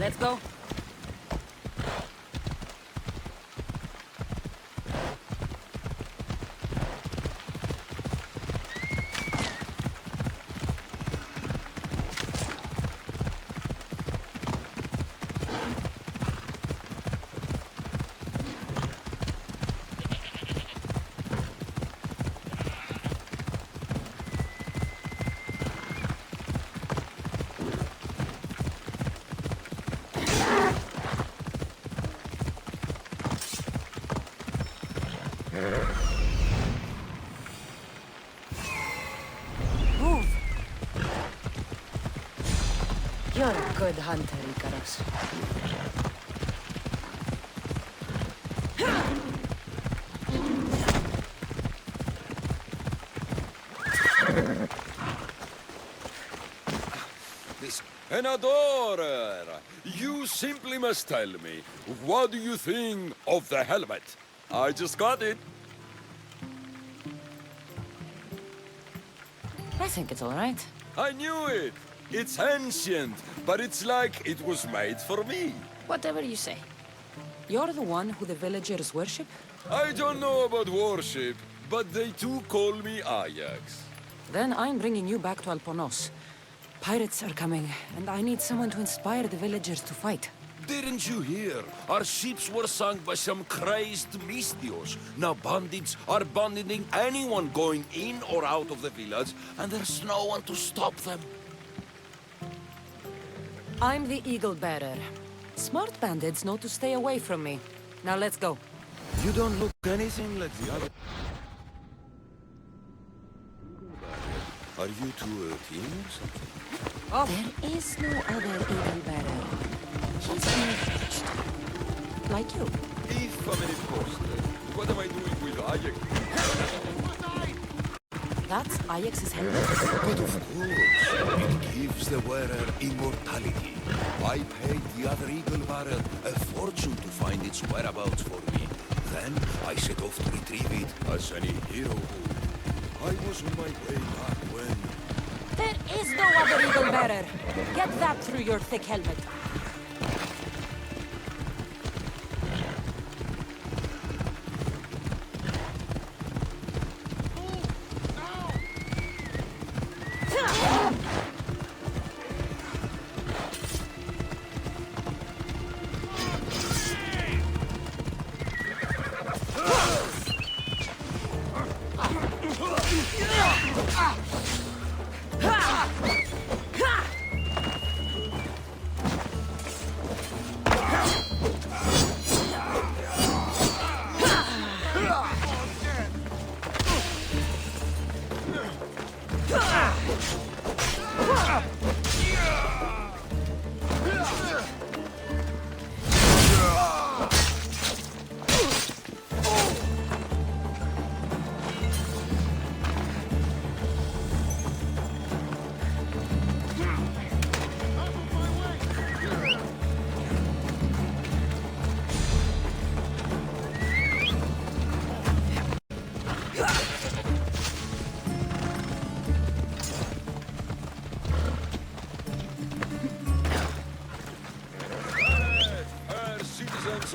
B: Let's go. Move. You're a good hunter, Icarus.
G: This an adorer. You simply must tell me, what do you think of the helmet? I just got it.
B: I think it's all right.
G: I knew it. It's ancient, but it's like it was made for me.
B: Whatever you say. You're the one who the villagers worship?
G: I don't know about worship, but they too call me Ajax.
B: Then I'm bringing you back to Alponos. Pirates are coming, and I need someone to inspire the villagers to fight.
G: Didn't you hear? Our ships were sunk by some crazed Mystios. Now bandits are banditing anyone going in or out of the village, and there's no one to stop them.
B: I'm the Eagle Bearer. Smart bandits know to stay away from me. Now let's go.
G: You don't look anything like the other. Are you two a team or something?
B: Oh. There is no other Eagle Bearer. He's untouched. Like you.
G: If I'm an imposter, what am I doing with Ajax?
B: That's Ajax's helmet?
G: But of course, it gives the wearer immortality. I paid the other Eagle Bearer a fortune to find its whereabouts for me. Then I set off to retrieve it as any hero would. I was on my way back when...
B: There is no other Eagle Bearer. Get that through your thick helmet.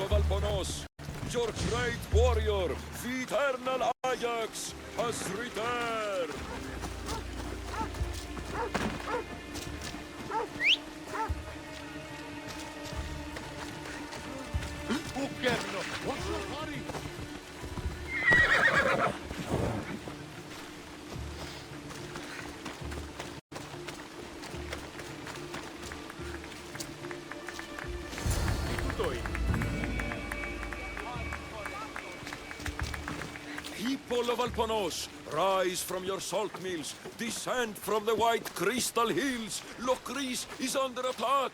G: Of Alponos, your great warrior, the eternal Ajax, has returned!
C: What's the hurry?
G: People of Alponos, rise from your salt mills, descend from the white crystal hills. Lokris is under attack.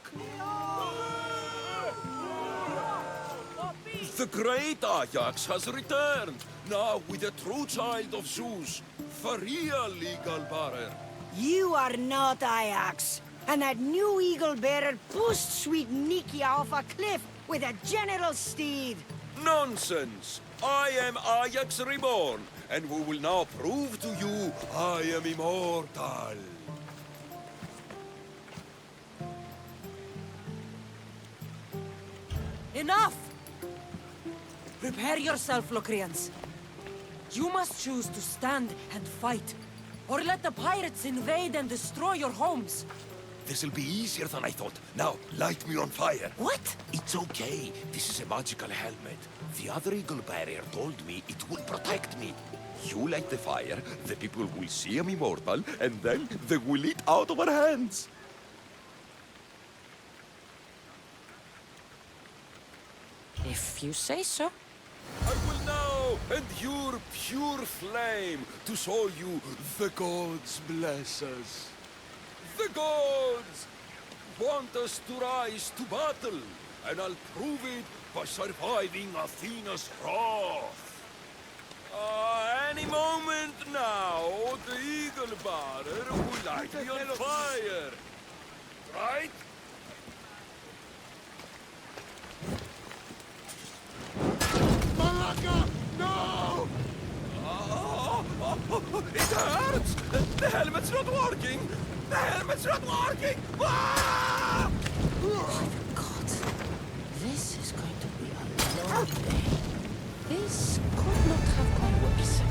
G: The great Ajax has returned, now with a true child of Zeus, the real Eagle Bearer.
D: You are not Ajax. And that new Eagle Bearer pushed sweet Nikia off a cliff with a general steed.
G: Nonsense! I am Ajax Reborn, and we will now prove to you I am immortal.
D: Enough! Prepare yourself, Locrians. You must choose to stand and fight, or let the pirates invade and destroy your homes.
G: This'll be easier than I thought. Now, light me on fire.
D: What?
G: It's okay. This is a magical helmet. The other eagle barrier told me it will protect me. You light the fire, the people will see I'm immortal, and then they will eat out of our hands.
B: If you say so.
G: I will now endure pure flame to show you the gods bless us. The gods want us to rise to battle, and I'll prove it by surviving Athena's wrath. Any moment now, the eagle bearer will light me on fire. Right?
C: Malaka! No!
G: It hurts! The helmet's not working! The helmet's not working! Ah!
B: God, this is going to be a long day. This could not have gone worse.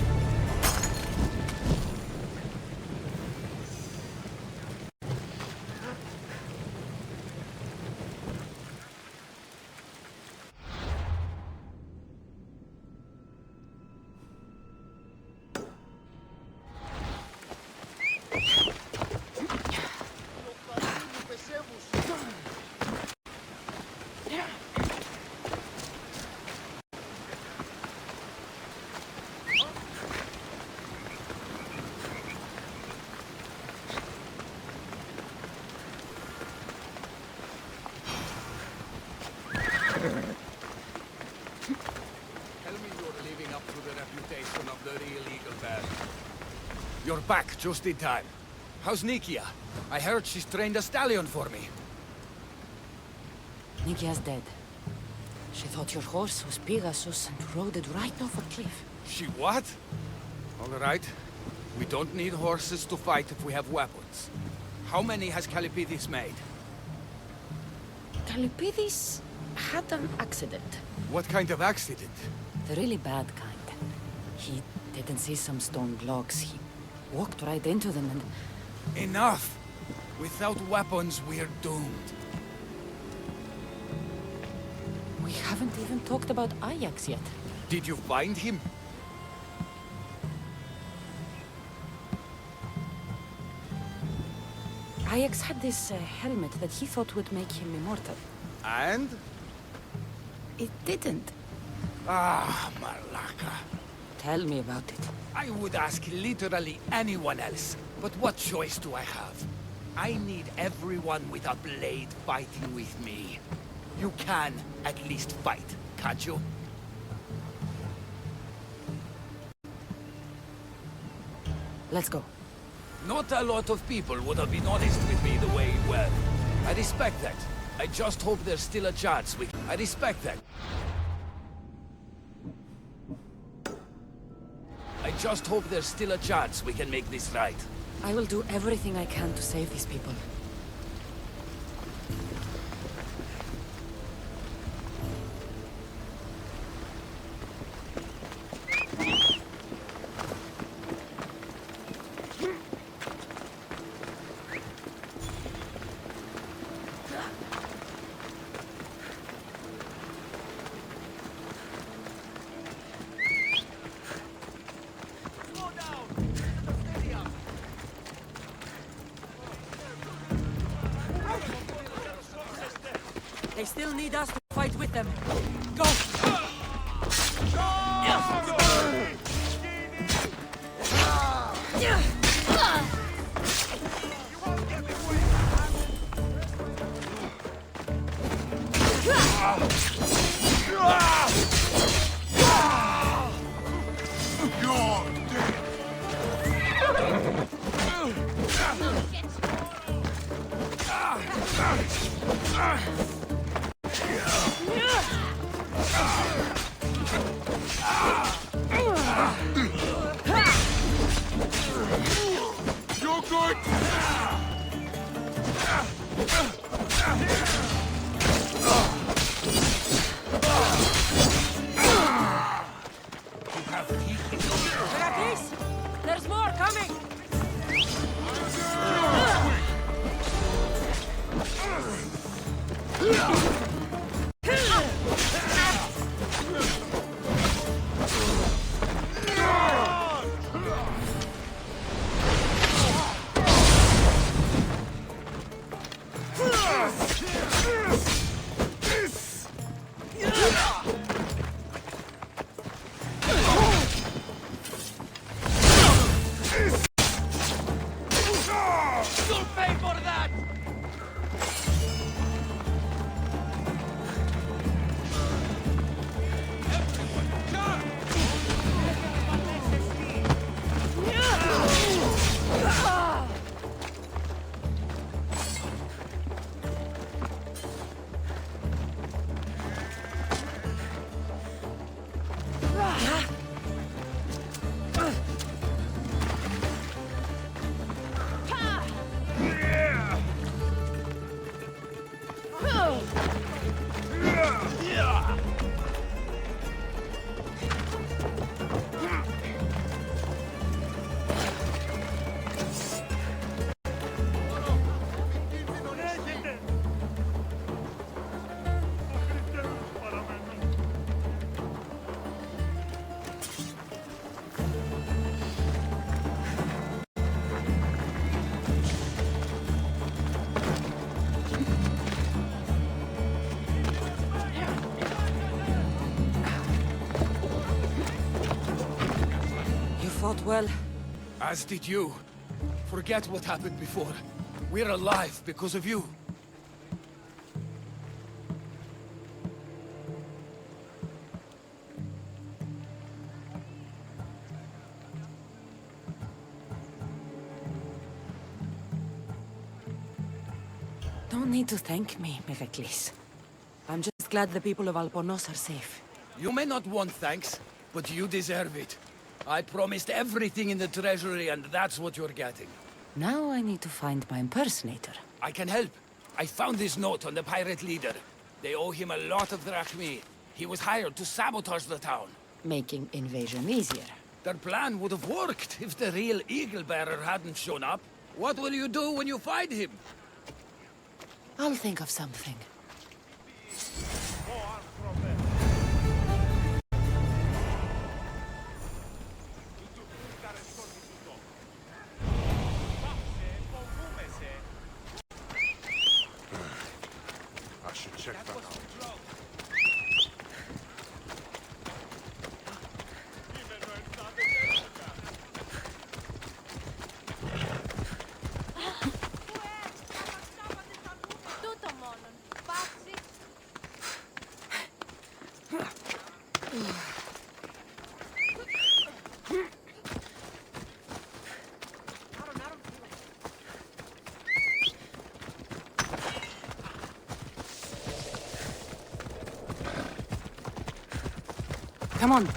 C: You're back just in time. How's Nikia? I heard she's trained a stallion for me.
B: Nikia's dead. She thought your horse was Pegasus and rode it right off a cliff.
C: She what? All right. We don't need horses to fight if we have weapons. How many has Calipidis made?
B: Calipidis had an accident.
C: What kind of accident?
B: The really bad kind. He didn't see some stone blocks. He walked right into them and...
C: Enough! Without weapons, we're doomed.
B: We haven't even talked about Ajax yet.
C: Did you find him?
B: Ajax had this helmet that he thought would make him immortal.
C: And?
B: It didn't.
C: Ah, Malaka.
B: Tell me about it.
C: I would ask literally anyone else, but what choice do I have? I need everyone with a blade fighting with me. You can at least fight, can't you?
B: Let's go.
C: Not a lot of people would have been honest with me the way you were. I respect that. I just hope there's still a chance we... I respect that. I just hope there's still a chance we can make this right.
B: I will do everything I can to save these people.
D: They still need us to fight with them. Go!
C: You're good! for that!
B: Fought well.
C: As did you. Forget what happened before. We're alive because of you.
B: Don't need to thank me, Megacles. I'm just glad the people of Albornoz are safe.
C: You may not want thanks, but you deserve it. I promised everything in the treasury, and that's what you're getting.
B: Now I need to find my impersonator.
C: I can help. I found this note on the pirate leader. They owe him a lot of drachmi. He was hired to sabotage the town.
B: Making invasion easier.
C: Their plan would have worked if the real Eagle-bearer hadn't shown up. What will you do when you find him?
B: I'll think of something. Come on.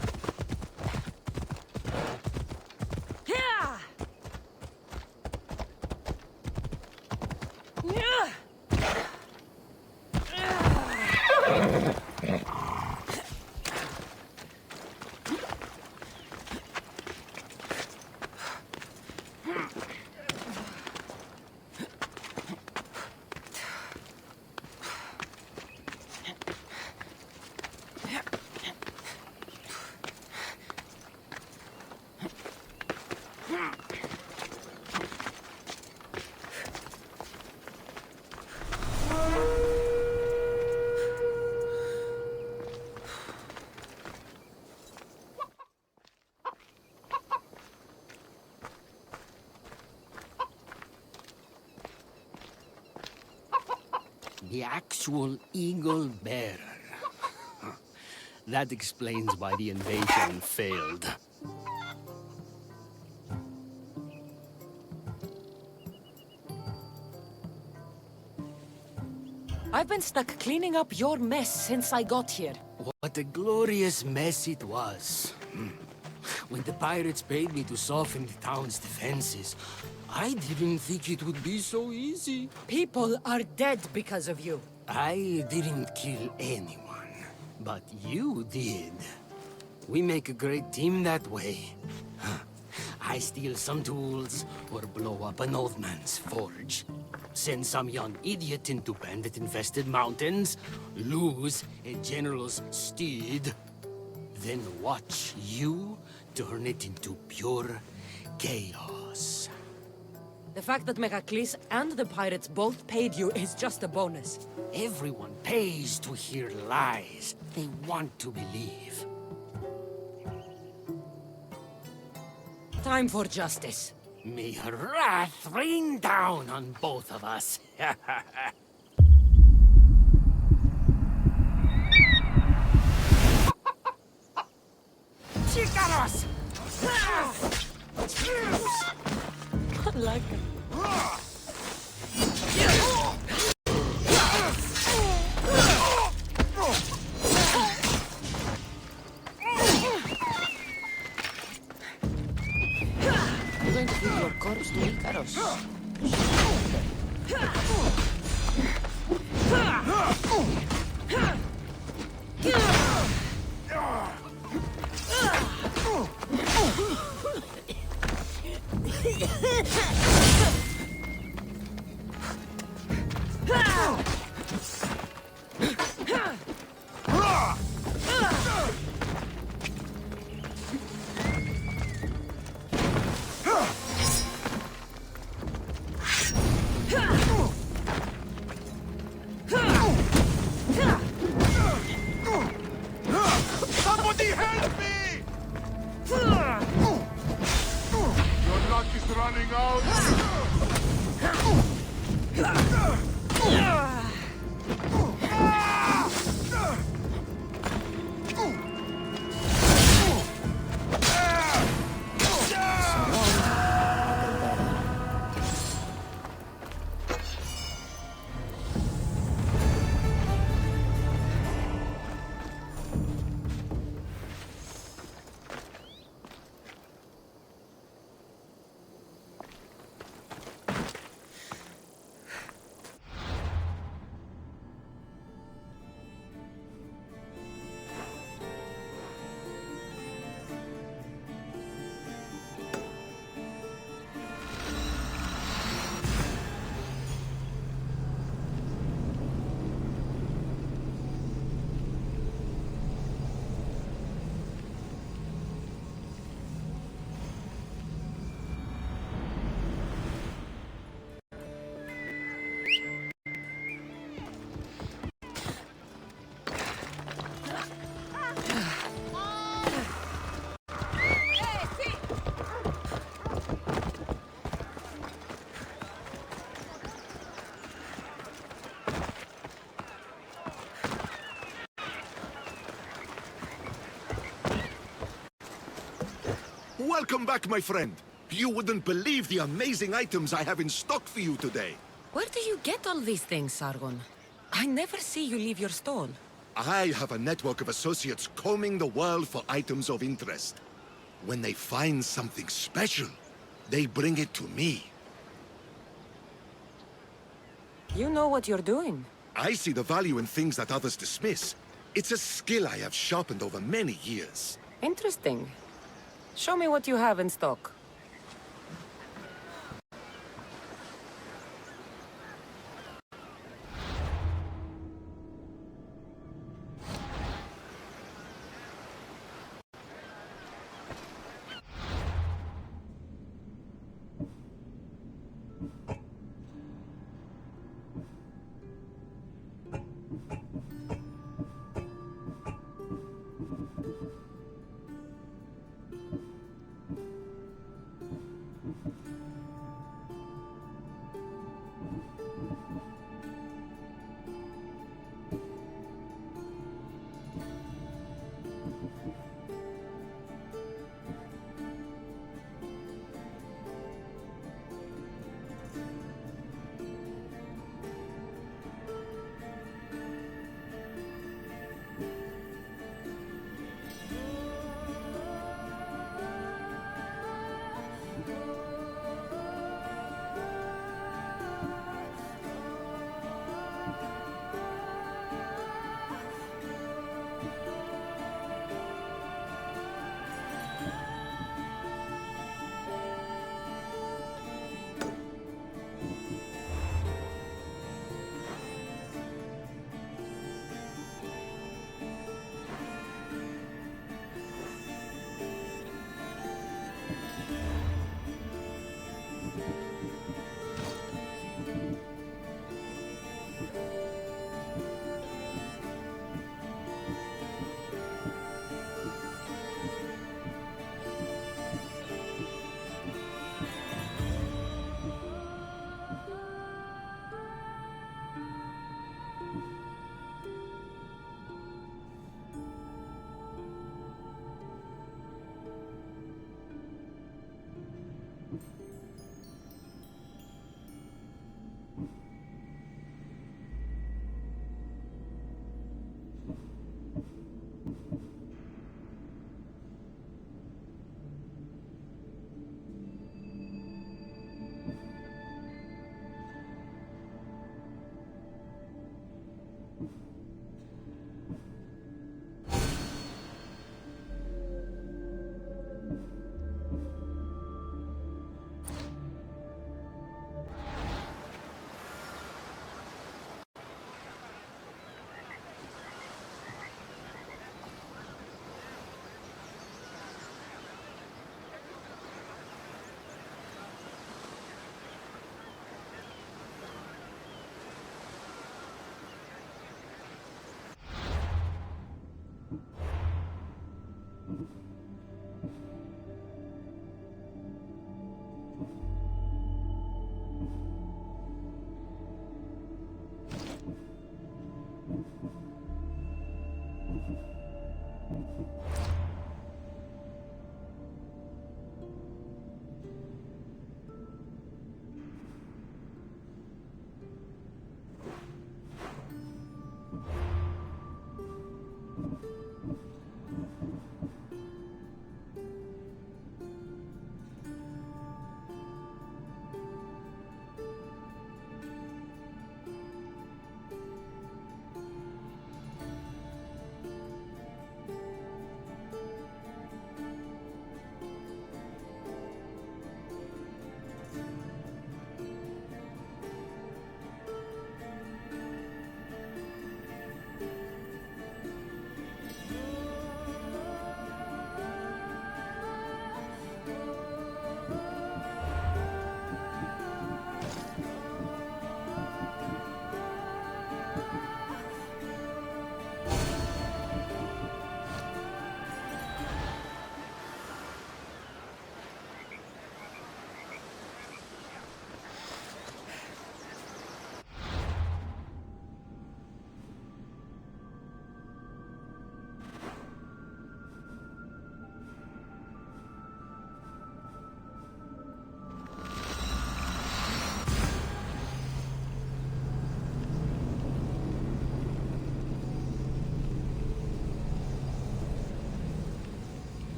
M: The actual Eagle-bearer. That explains why the invasion failed.
B: I've been stuck cleaning up your mess since I got here.
M: What a glorious mess it was. When the pirates paid me to soften the town's defenses, I didn't think it would be so easy.
B: People are dead because of you.
M: I didn't kill anyone, but you did. We make a great team that way. I steal some tools, or blow up an old man's forge. Send some young idiot into bandit-infested mountains, lose a general's steed, then watch you turn it into pure chaos.
B: The fact that Megacles and the pirates both paid you is just a bonus.
M: Everyone pays to hear lies they want to believe.
B: Time for justice.
M: May her wrath rain down on both of us. Chicaros!
A: Like
B: I'm going to give your corpse to Icaros.
C: Somebody help me! Your luck is running out.
N: Welcome back, my friend. You wouldn't believe the amazing items I have in stock for you today.
B: Where do you get all these things, Sargon? I never see you leave your stall.
N: I have a network of associates combing the world for items of interest. When they find something special, they bring it to me.
B: You know what you're doing.
N: I see the value in things that others dismiss. It's a skill I have sharpened over many years.
B: Interesting. Show me what you have in stock.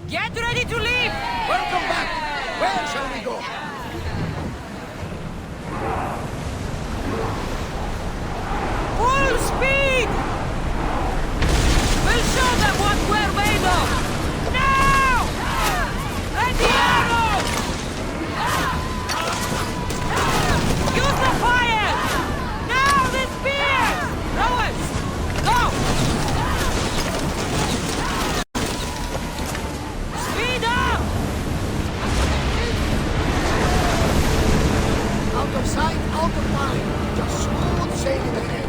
A: Get ready to leave!
E: Welcome back! Where shall we go?
A: Full speed! We'll show them what we're made of! Now! Let the arrow! Use the fire! Now the spear! Rowers! Go! Speed up!
E: Out of sight, out of mind. Just smooth sailing ahead.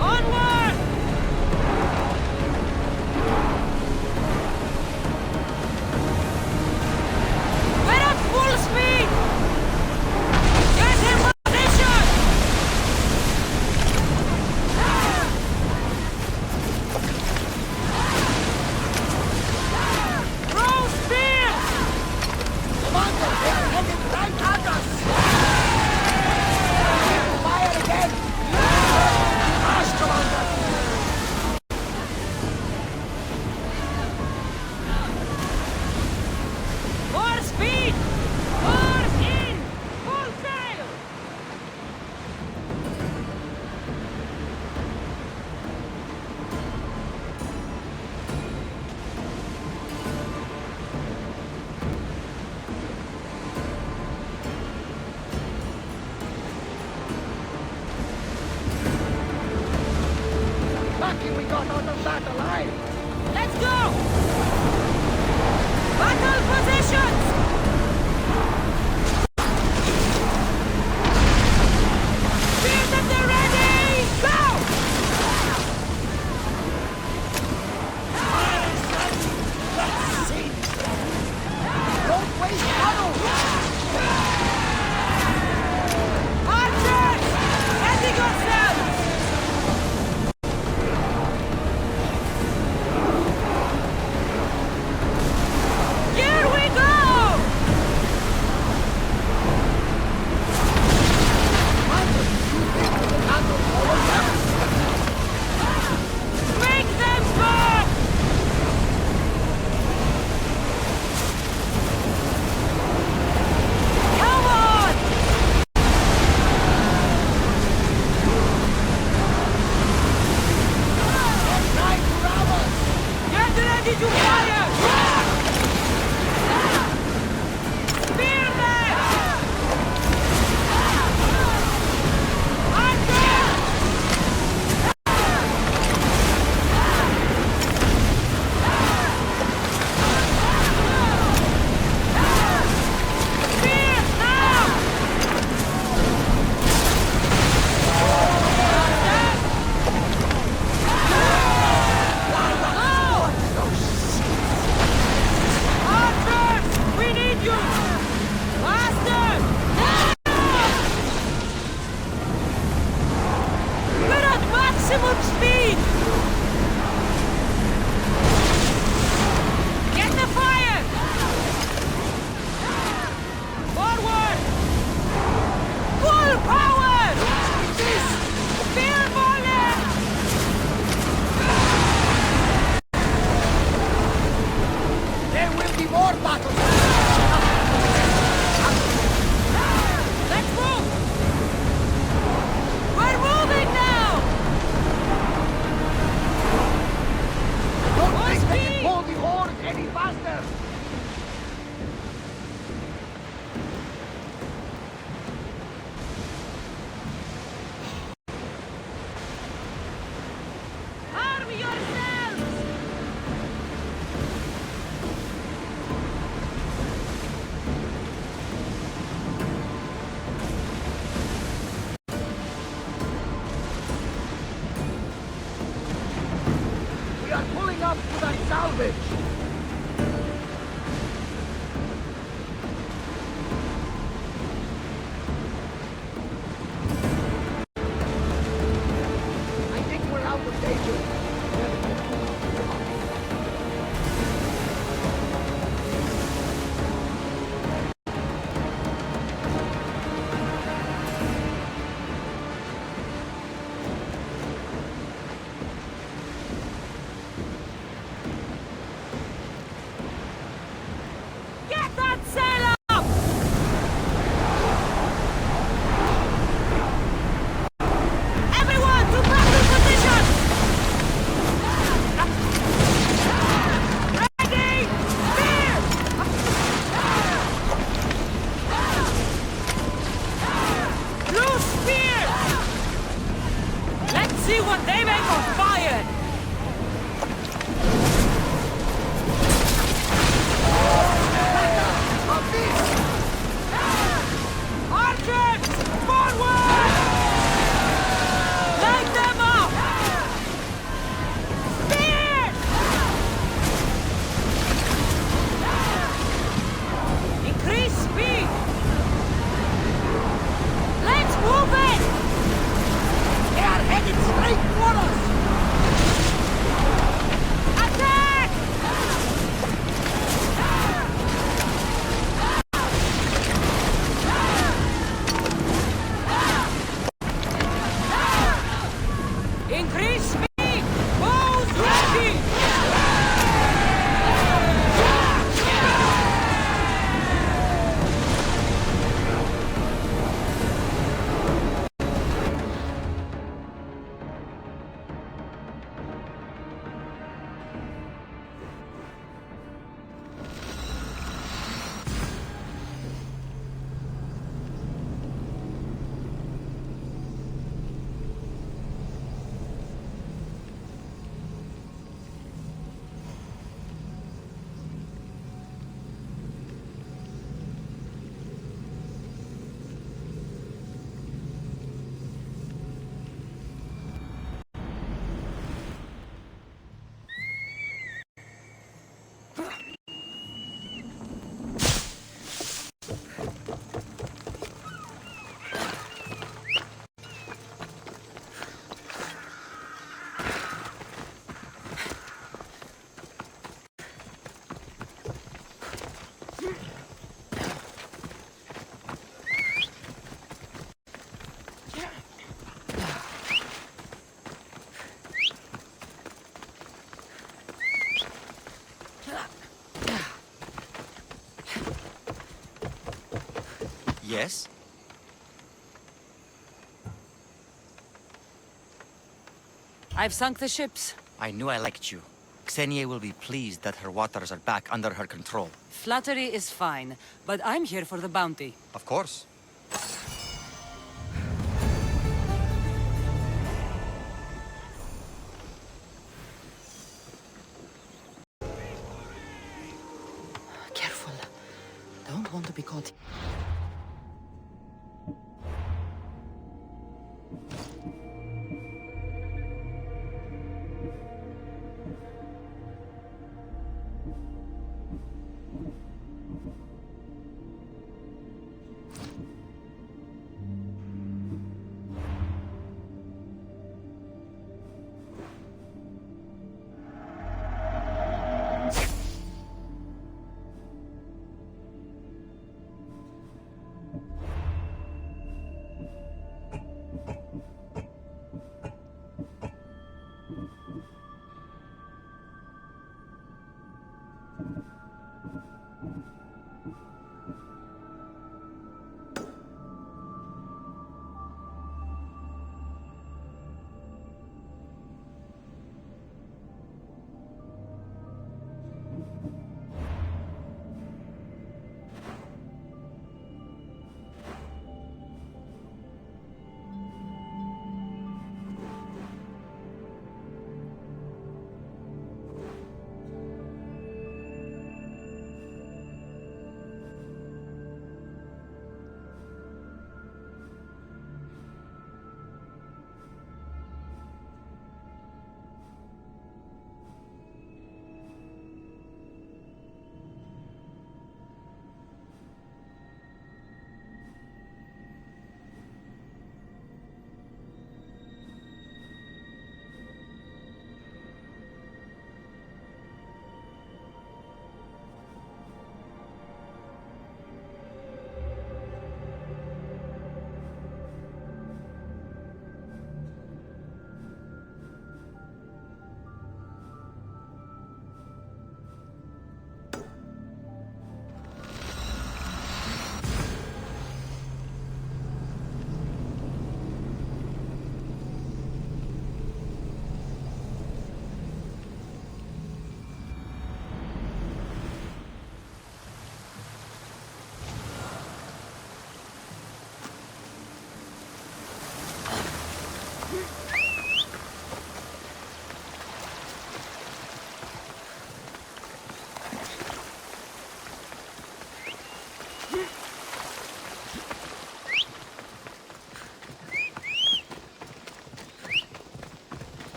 A: Onward! We're at full speed! Get in position! Throw spears!
E: Commander, they are heading right at us! Fire again! Fast, Commander!
A: More speed! Oars in! Full sail!
E: Lucky we got out of that alive!
A: Let's go! Battle positions! Spears at the ready! Go!
E: Let's see! Don't waste ammo!
A: Archers! Ready yourselves!
O: Yes?
B: I've sunk the ships.
O: I knew I liked you. Xenia will be pleased that her waters are back under her control.
B: Flattery is fine, but I'm here for the bounty.
O: Of course.
B: Careful. Don't want to be caught.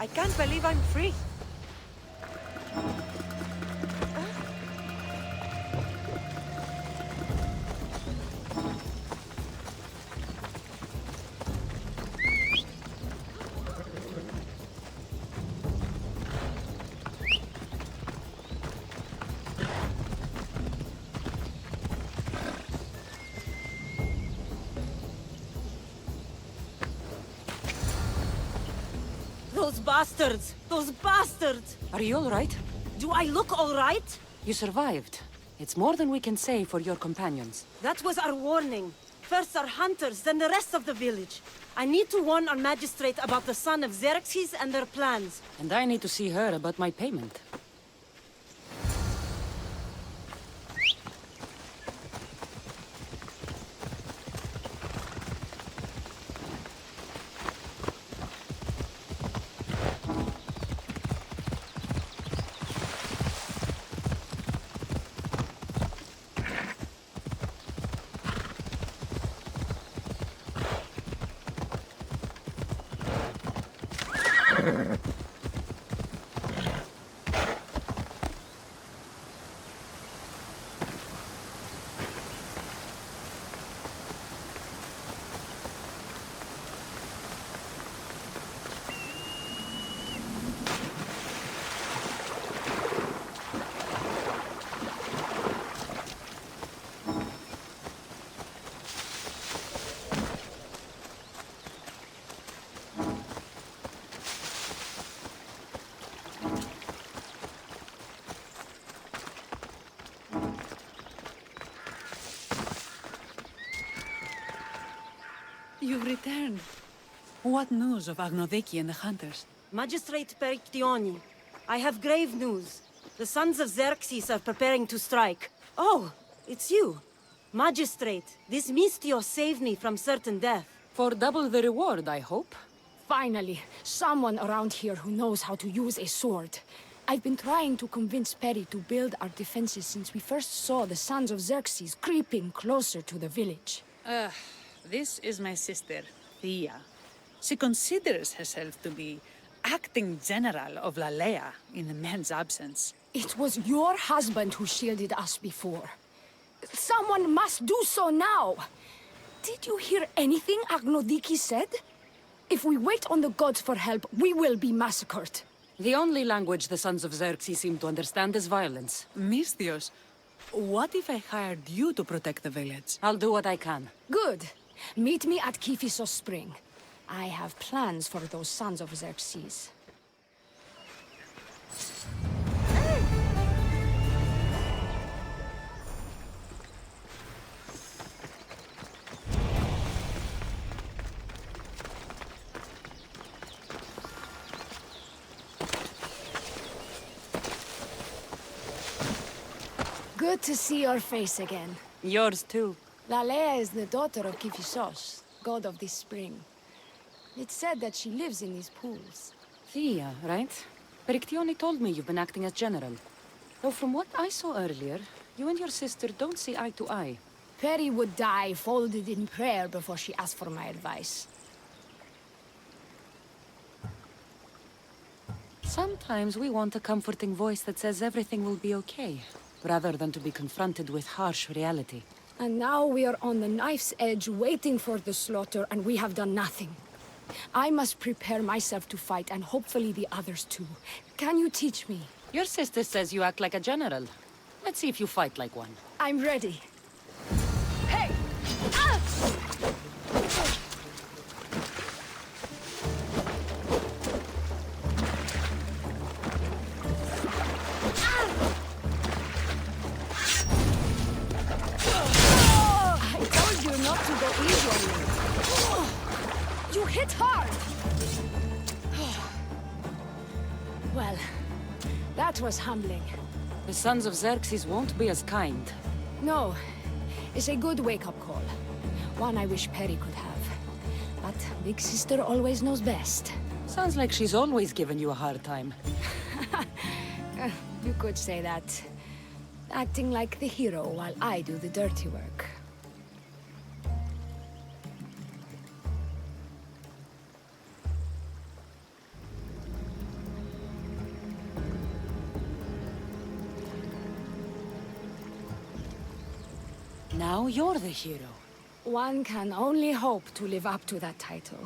D: I can't believe I'm free. Those bastards! Those bastards!
B: Are you all right?
D: Do I look all right?
B: You survived. It's more than we can say for your companions.
D: That was our warning. First our hunters, then the rest of the village. I need to warn our magistrate about the son of Xerxes and their plans.
B: And I need to see her about my payment.
H: You've returned. What news of Agnodiki and the hunters?
D: Magistrate Perictioni, I have grave news. The sons of Xerxes are preparing to strike. Oh, it's you. Magistrate, this Mistio saved me from certain death.
B: For double the reward, I hope.
P: Finally, someone around here who knows how to use a sword. I've been trying to convince Peri to build our defenses since we first saw the sons of Xerxes creeping closer to the village.
H: This is my sister, Thea. She considers herself to be acting general of Lalea in the man's absence.
P: It was your husband who shielded us before. Someone must do so now! Did you hear anything Agnodiki said? If we wait on the gods for help, we will be massacred.
B: The only language the sons of Xerxes seem to understand is violence.
H: Mistios, what if I hired you to protect the village?
B: I'll do what I can.
P: Good. Meet me at Kiphisos Spring. I have plans for those sons of Xerxes. Good to see your face again.
B: Yours too.
P: Lalea is the daughter of Kiphisos, god of this spring. It's said that she lives in these pools.
B: Thea, right? Perictioni told me you've been acting as general. Though from what I saw earlier, you and your sister don't see eye to eye.
P: Peri would die folded in prayer before she asked for my advice.
B: Sometimes we want a comforting voice that says everything will be okay, rather than to be confronted with harsh reality.
P: And now we are on the knife's edge waiting for the slaughter, and we have done nothing. I must prepare myself to fight, and hopefully the others too. Can you teach me?
B: Your sister says you act like a general. Let's see if you fight like one.
P: I'm ready. Hey! Ah! You hit hard! Well, that was humbling.
B: The sons of Xerxes won't be as kind.
P: No, it's a good wake-up call. One I wish Peri could have. But Big Sister always knows best.
B: Sounds like she's always given you a hard time.
P: You could say that. Acting like the hero while I do the dirty work.
B: Now you're the hero.
P: One can only hope to live up to that title.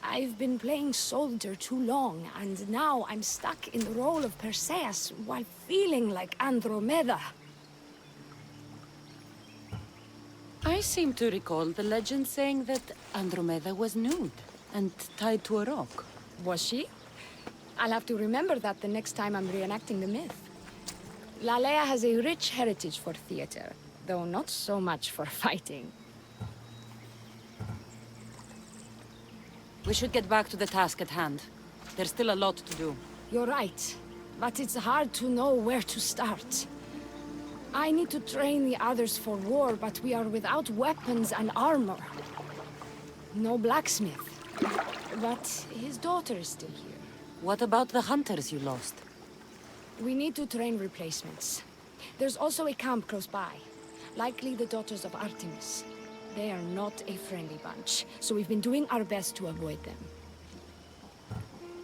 P: I've been playing soldier too long, and now I'm stuck in the role of Perseus while feeling like Andromeda.
B: I seem to recall the legend saying that Andromeda was nude and tied to a rock.
P: Was she? I'll have to remember that the next time I'm reenacting the myth. Lalea has a rich heritage for theater, though not so much for fighting.
B: We should get back to the task at hand. There's still a lot to do.
P: You're right, but it's hard to know where to start. I need to train the others for war, but we are without weapons and armor. No blacksmith. But his daughter is still here.
B: What about the hunters you lost?
P: We need to train replacements. There's also a camp close by. Likely the daughters of Artemis. They are not a friendly bunch, so we've been doing our best to avoid them.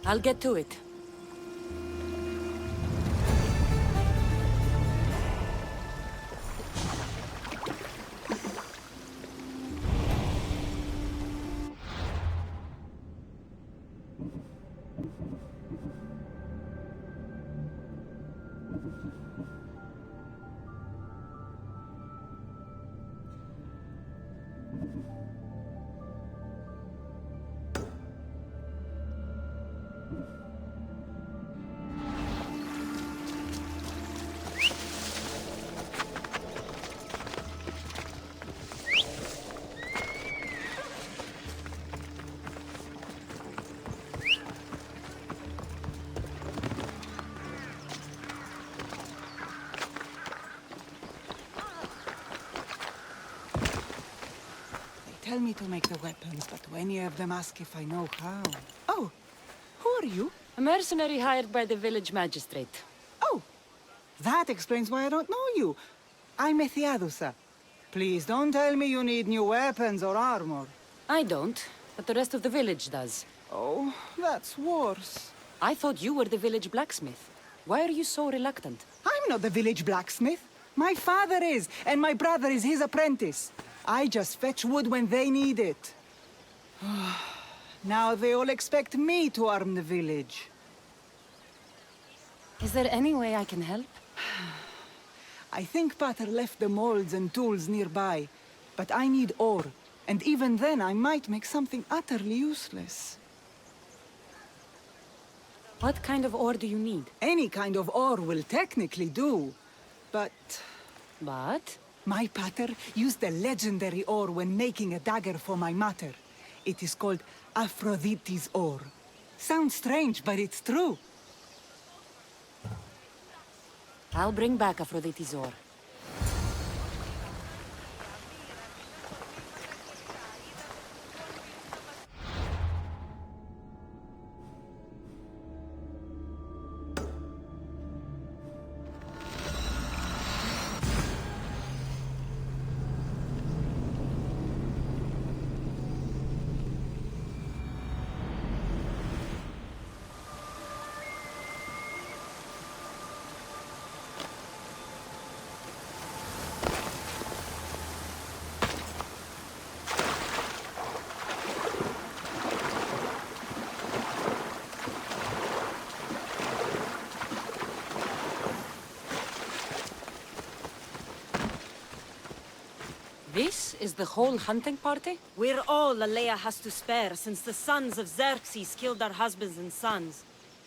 B: I'll get to it.
Q: Tell me to make the weapons, but many of them ask if I know how. Oh, who are you?
B: A mercenary hired by the village magistrate.
Q: Oh, that explains why I don't know you. I'm Ethiadusa. Please don't tell me you need new weapons or armor.
B: I don't, but the rest of the village does.
Q: Oh, that's worse.
B: I thought you were the village blacksmith. Why are you so reluctant?
Q: I'm not the village blacksmith. My father is, and my brother is his apprentice. I just fetch wood when they need it. Now they all expect me to arm the village.
B: Is there any way I can help?
Q: I think Pater left the molds and tools nearby, but I need ore, and even then I might make something utterly useless.
B: What kind of ore do you need?
Q: Any kind of ore will technically do, but...
B: But?
Q: My pater used the legendary ore when making a dagger for my mater. It is called Aphrodite's ore. Sounds strange, but it's true.
B: I'll bring back Aphrodite's ore. This is the whole hunting party?
D: We're all Lalea has to spare since the sons of Xerxes killed our husbands and sons.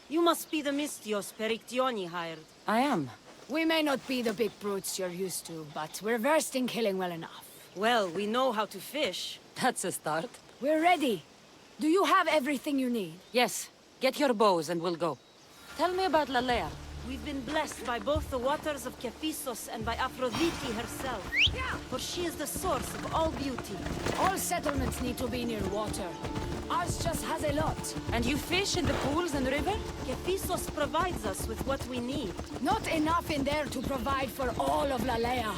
D: You must be the Mystios Perictioni hired.
B: I am.
P: We may not be the big brutes you're used to, but we're versed in killing well enough.
D: Well, we know how to fish.
B: That's a start.
P: We're ready. Do you have everything you need?
B: Yes. Get your bows and we'll go. Tell me about Lalea.
D: We've been blessed by both the waters of Kephisos and by Aphrodite herself. For she is the source of all beauty.
P: All settlements need to be near water. Ours just has a lot.
B: And you fish in the pools and river?
D: Kephisos provides us with what we need.
P: Not enough in there to provide for all of Lalea.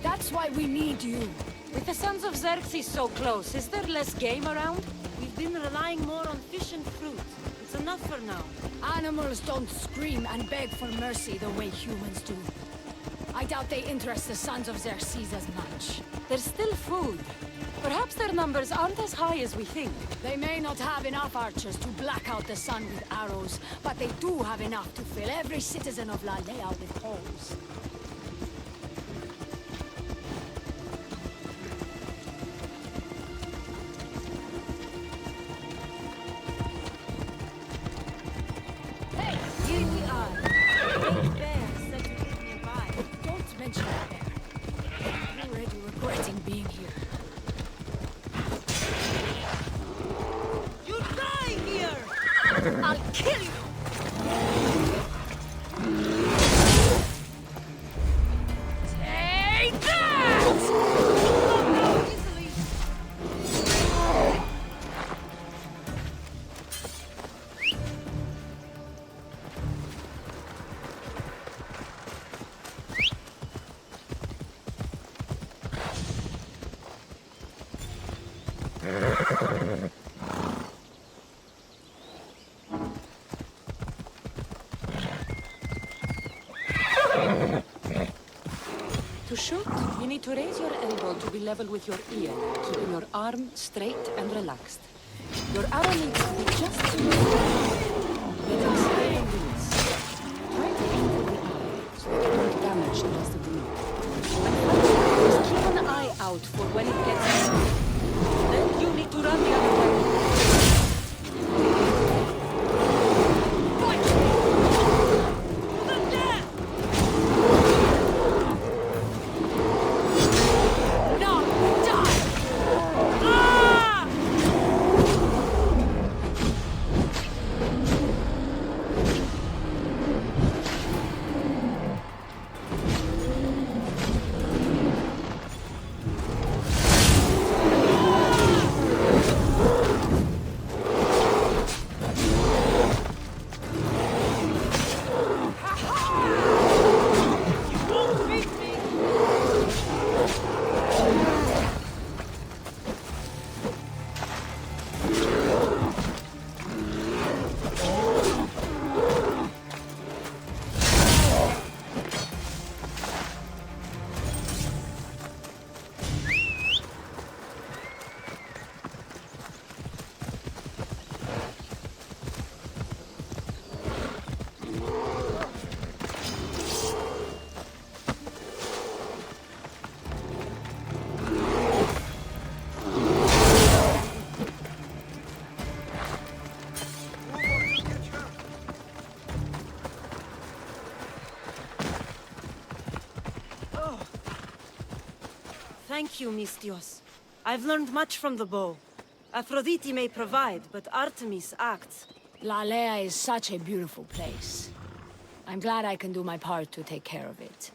P: That's why we need you.
B: With the sons of Xerxes so close, is there less game around?
D: We've been relying more on fish and fruit. It's enough for now.
P: Animals don't scream and beg for mercy the way humans do. I doubt they interest the sons of Xerxes as much.
B: There's still food. Perhaps their numbers aren't as high as we think.
P: They may not have enough archers to black out the sun with arrows, but they do have enough to fill every citizen of Lalea with holes.
H: being here.
D: You die here! I'll kill you!
P: Take that!
B: To shoot, you need to raise your elbow to be level with your ear, keeping your arm straight and relaxed. Your arrow needs to be just to the side, letting slide and release. Try to aim for the eye, so that you don't damage the rest of the meat. And finally, just keep an eye out for when it gets angry. Then you need to run the other way.
D: Thank you, Mistios. I've learned much from the bow. Aphrodite may provide, but Artemis acts.
P: Lalea is such a beautiful place. I'm glad I can do my part to take care of it.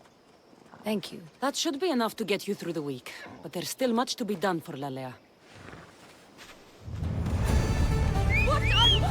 P: Thank you.
B: That should be enough to get you through the week, but there's still much to be done for Lalea.
P: What are you...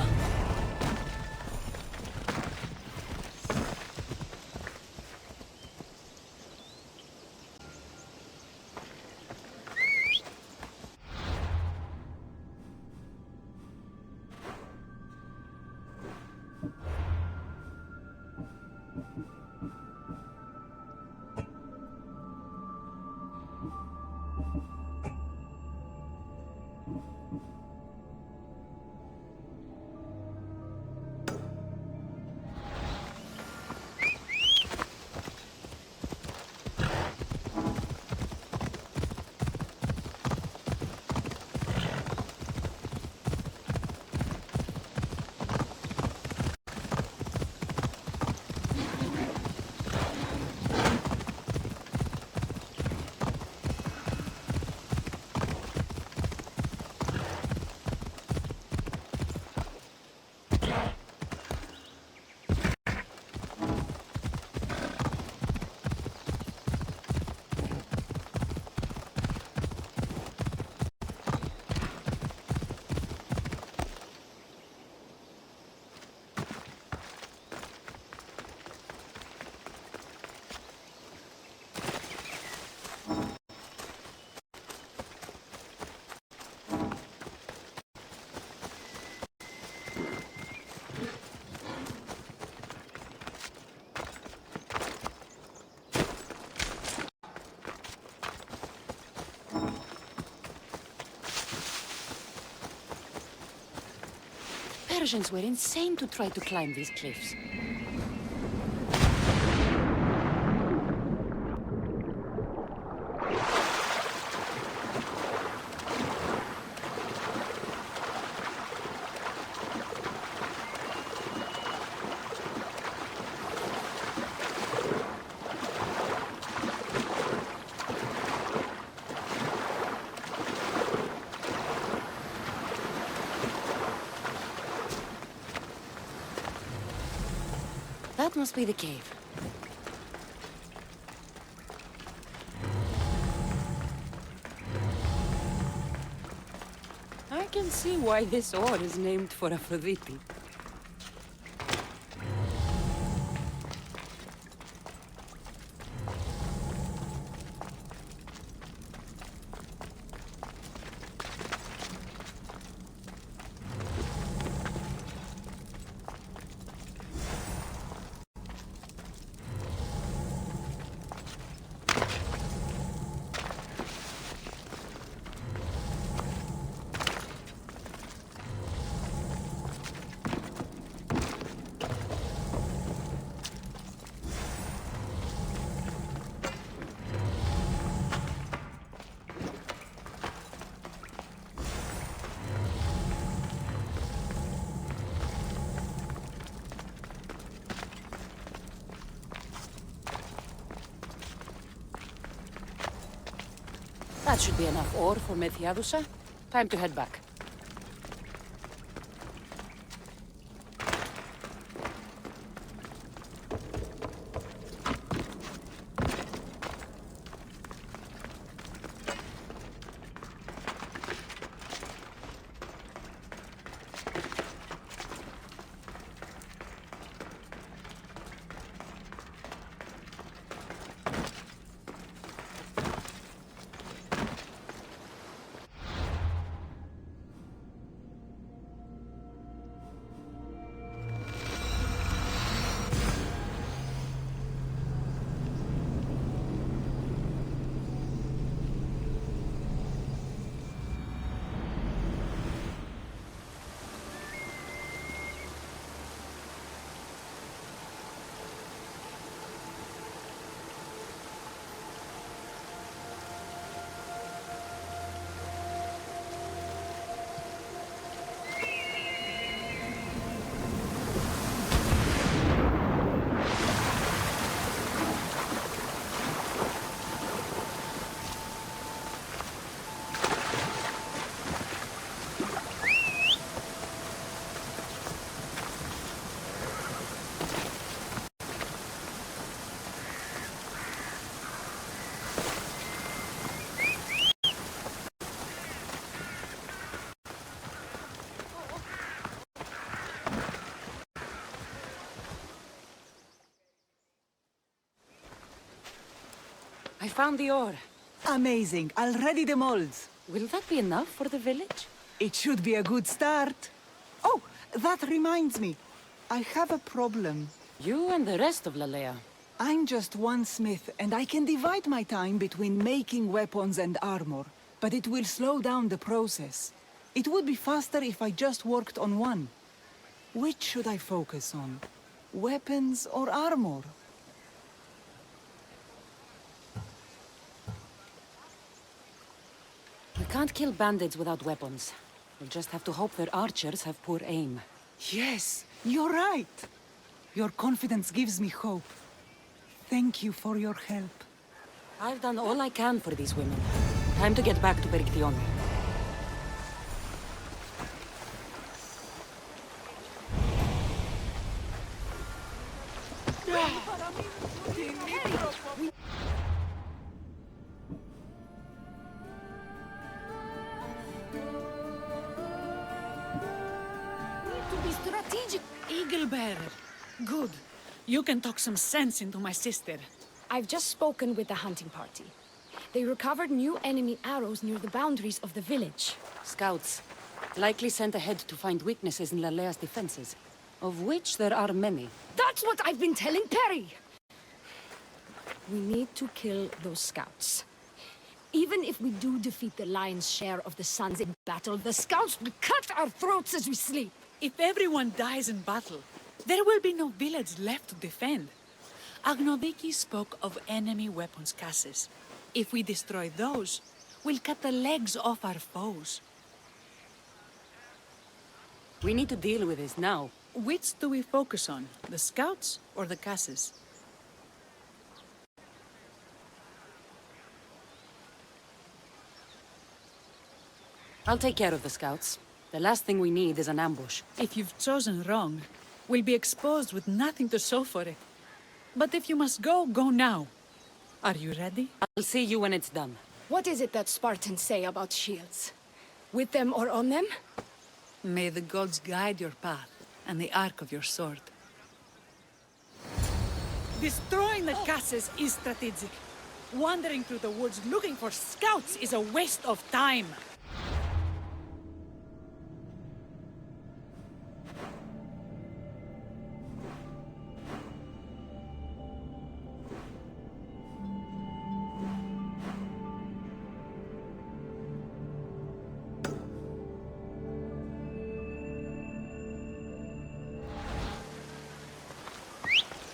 B: Persians were insane to try to climb these cliffs. That must be the cave. I can see why this ore is named for Aphrodite. That should be enough ore for Methiadusa. Time to head back. I found the ore.
Q: Amazing. I'll ready the molds.
B: Will that be enough for the village?
Q: It should be a good start. Oh, that reminds me. I have a problem.
B: You and the rest of Lalea.
Q: I'm just one smith, and I can divide my time between making weapons and armor, but it will slow down the process. It would be faster if I just worked on one. Which should I focus on? Weapons or armor?
B: We can't kill bandits without weapons. We'll just have to hope their archers have poor aim.
Q: Yes, you're right. Your confidence gives me hope. Thank you for your help.
B: I've done all I can for these women. Time to get back to Perictione.
P: To be strategic.
H: Eaglebearer. Good. You can talk some sense into my sister.
P: I've just spoken with the hunting party. They recovered new enemy arrows near the boundaries of the village.
B: Scouts. Likely sent ahead to find weaknesses in Lalea's defenses. Of which there are many.
P: That's what I've been telling Perry! We need to kill those scouts. Even if we do defeat the lion's share of the sons in battle, the scouts will cut our throats as we sleep.
H: If everyone dies in battle, there will be no village left to defend. Agnodiki spoke of enemy weapons caches. If we destroy those, we'll cut the legs off our foes.
B: We need to deal with this now.
H: Which do we focus on? The scouts or the caches?
B: I'll take care of the scouts. The last thing we need is an ambush.
H: If you've chosen wrong, will be exposed with nothing to show for it. But if you must go, go now. Are you ready?
B: I'll see you when it's done.
P: What is it that Spartans say about shields? With them or on them?
H: May the gods guide your path and the arc of your sword. Destroying the castles is strategic. Wandering through the woods looking for scouts is a waste of time.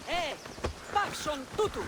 B: Hey! Bakshon tutu!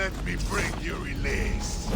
N: Let me bring you release.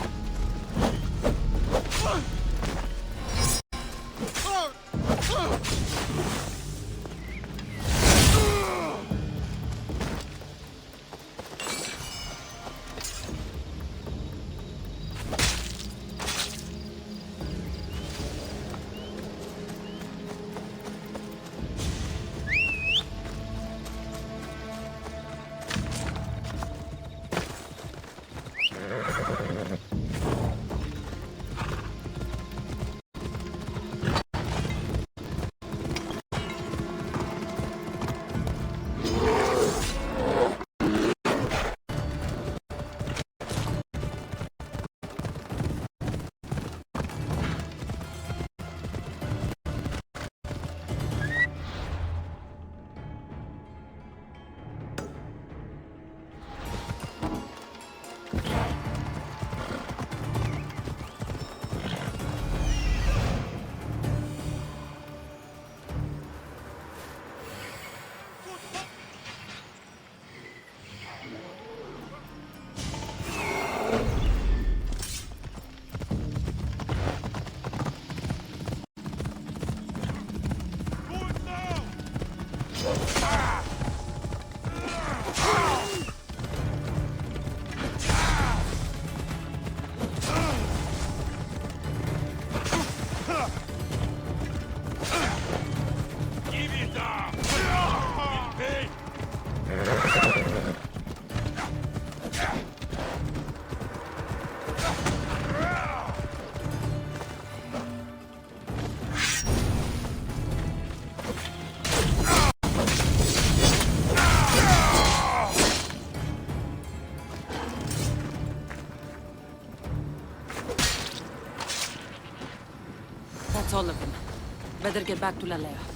B: Better get back to Lalea.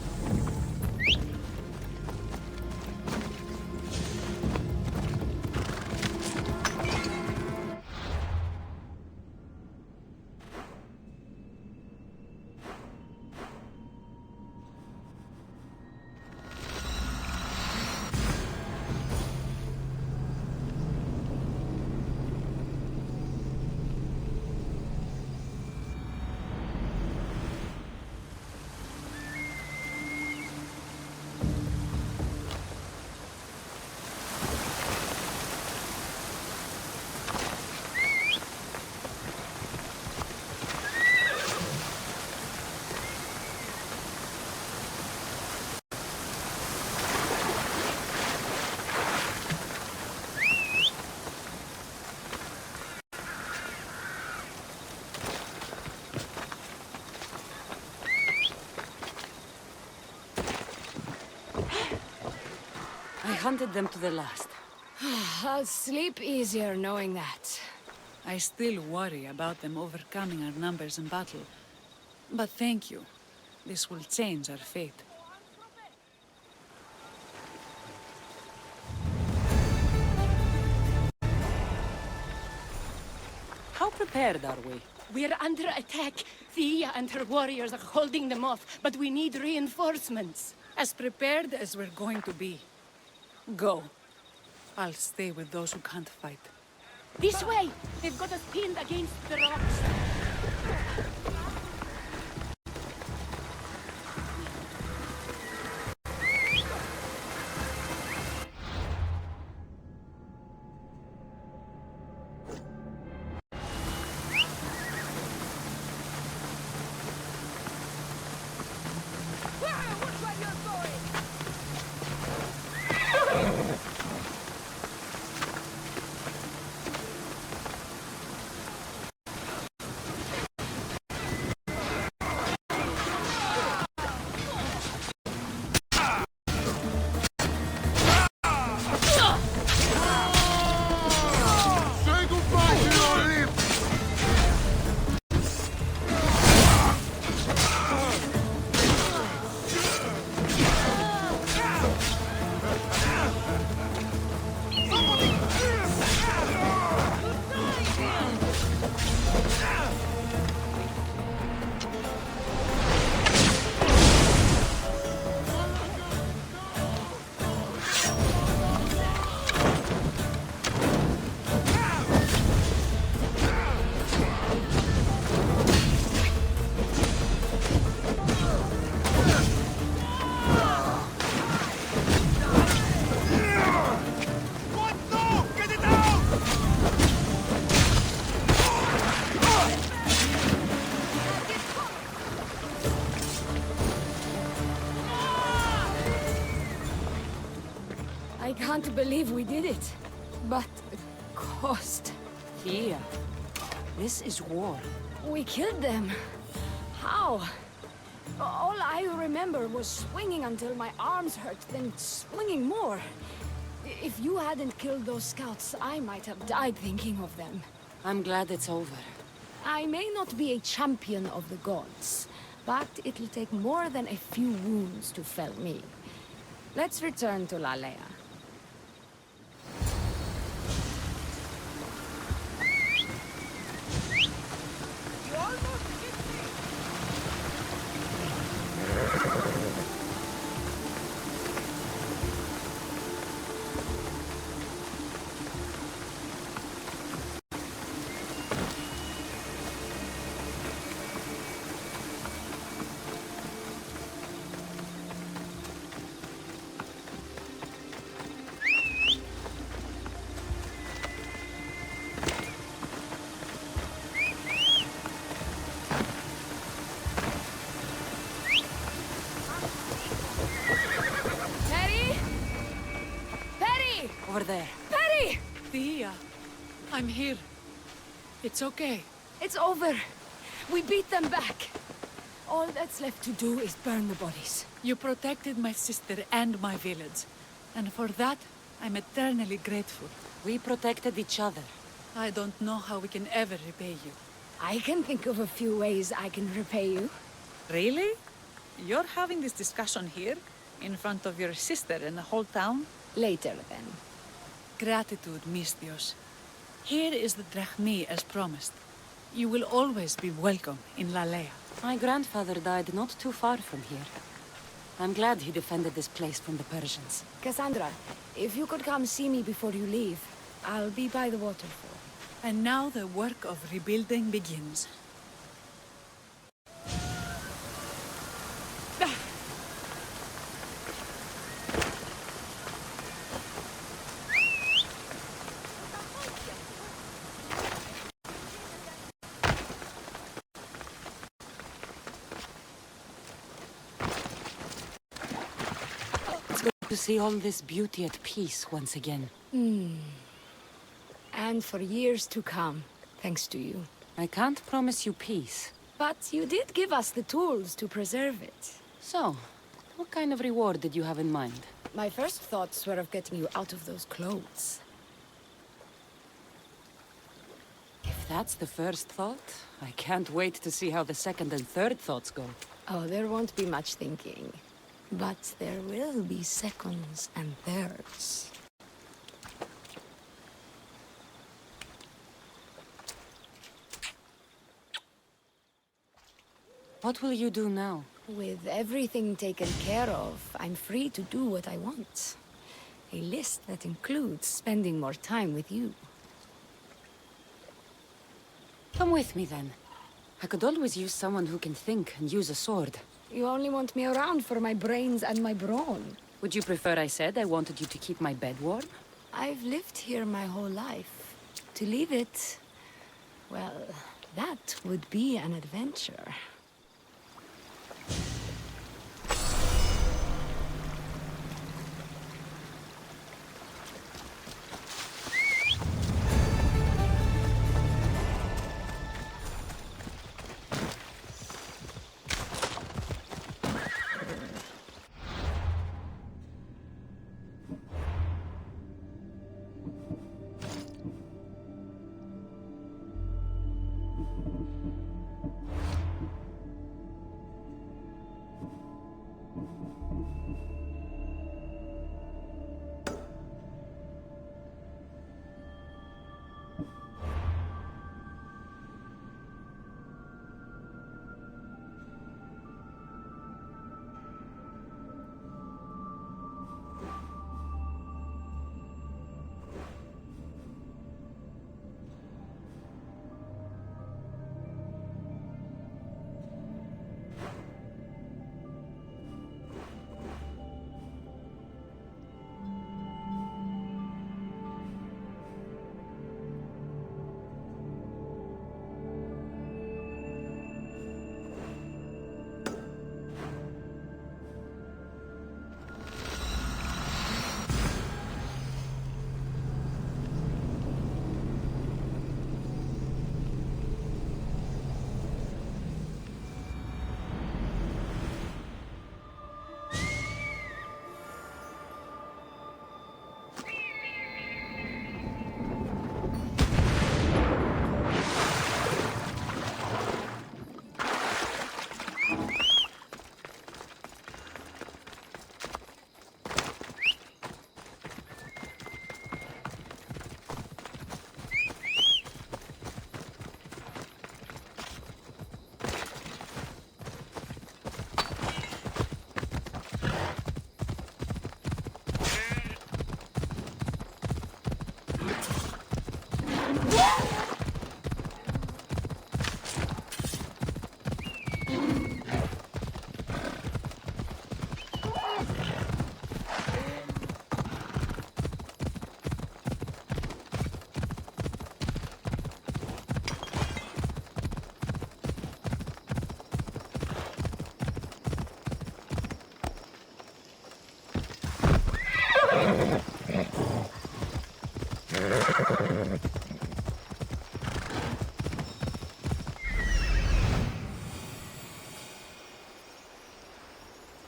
B: I hunted them to the last.
P: I'll sleep easier knowing that.
H: I still worry about them overcoming our numbers in battle. But thank you. This will change our fate.
B: How prepared are we?
P: We're under attack. Thea and her warriors are holding them off, but we need reinforcements.
H: As prepared as we're going to be. Go. I'll stay with those who can't fight.
P: This way! They've got us pinned against the rocks. I can't believe we did it. But the cost.
B: Thea, this is war.
P: We killed them. How? All I remember was swinging until my arms hurt, then swinging more. If you hadn't killed those scouts, I might have died thinking of them.
B: I'm glad it's over.
P: I may not be a champion of the gods, but it'll take more than a few wounds to fell me. Let's return to Lalea.
B: Over there.
P: Perry!
H: Thea, I'm here. It's okay.
P: It's over. We beat them back. All that's left to do is burn the bodies.
H: You protected my sister and my village. And for that, I'm eternally grateful.
B: We protected each other.
H: I don't know how we can ever repay you.
P: I can think of a few ways I can repay you.
H: Really? You're having this discussion here, in front of your sister and the whole town?
P: Later, then.
H: Gratitude, Misthios. Here is the drachmi as promised. You will always be welcome in Lalea.
B: My grandfather died not too far from here. I'm glad he defended this place from the Persians.
P: Cassandra, if you could come see me before you leave, I'll be by the waterfall.
H: And now the work of rebuilding begins.
B: To see all this beauty at peace once again.
P: And for years to come, thanks to you.
B: I can't promise you peace.
P: But you did give us the tools to preserve it.
B: So, what kind of reward did you have in mind?
P: My first thoughts were of getting you out of those clothes.
B: If that's the first thought, I can't wait to see how the second and third thoughts go.
P: Oh, there won't be much thinking. But there will be seconds and thirds.
B: What will you do now?
P: With everything taken care of, I'm free to do what I want. A list that includes spending more time with you.
B: Come with me then. I could always use someone who can think and use a sword.
P: You only want me around for my brains and my brawn.
B: Would you prefer I said I wanted you to keep my bed warm?
P: I've lived here my whole life. To leave it, well, that would be an adventure.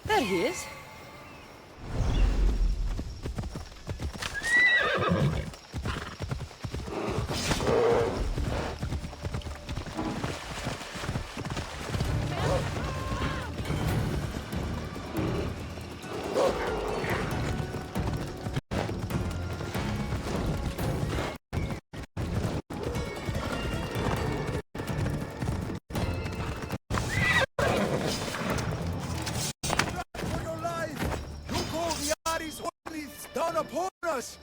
B: There he is.
C: down upon us!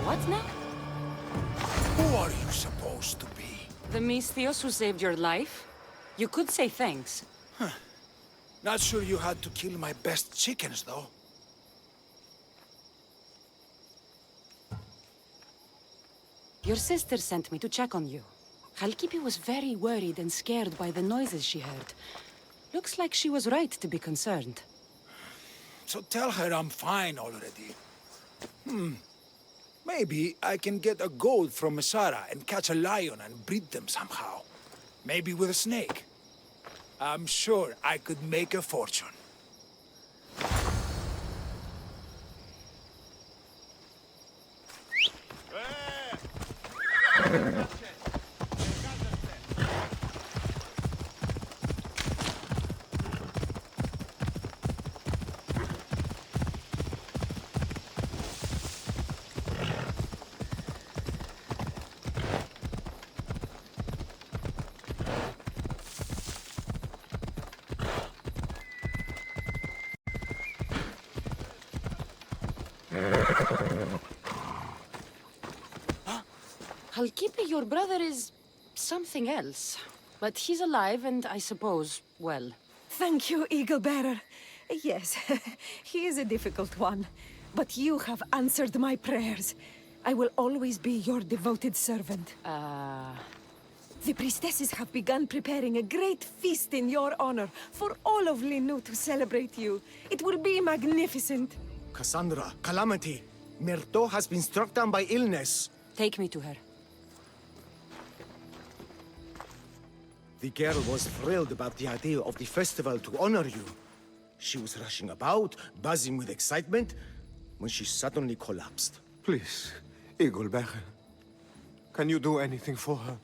B: What now?
C: Who are you supposed to be?
B: The Misthios who saved your life? You could say thanks.
C: Not sure you had to kill my best chickens, though.
B: Your sister sent me to check on you. Halkipi was very worried and scared by the noises she heard. Looks like she was right to be concerned.
C: So tell her I'm fine already. Maybe I can get a gold from Masara and catch a lion and breed them somehow. Maybe with a snake. I'm sure I could make a fortune.
B: Halkipi, your brother is something else. But he's alive and I suppose, well.
A: Thank you, Eagle Bearer. Yes, he is a difficult one. But you have answered my prayers. I will always be your devoted servant. The priestesses have begun preparing a great feast in your honor for all of Linu to celebrate you. It will be magnificent.
E: Cassandra, Calamity, Myrto has been struck down by illness.
B: Take me to her.
E: The girl was thrilled about the idea of the festival to honor you. She was rushing about, buzzing with excitement, when she suddenly collapsed.
I: Please, Eagle Bearer. Can you do anything for her?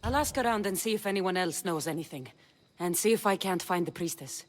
B: I'll ask around and see if anyone else knows anything. And see if I can't find the priestess.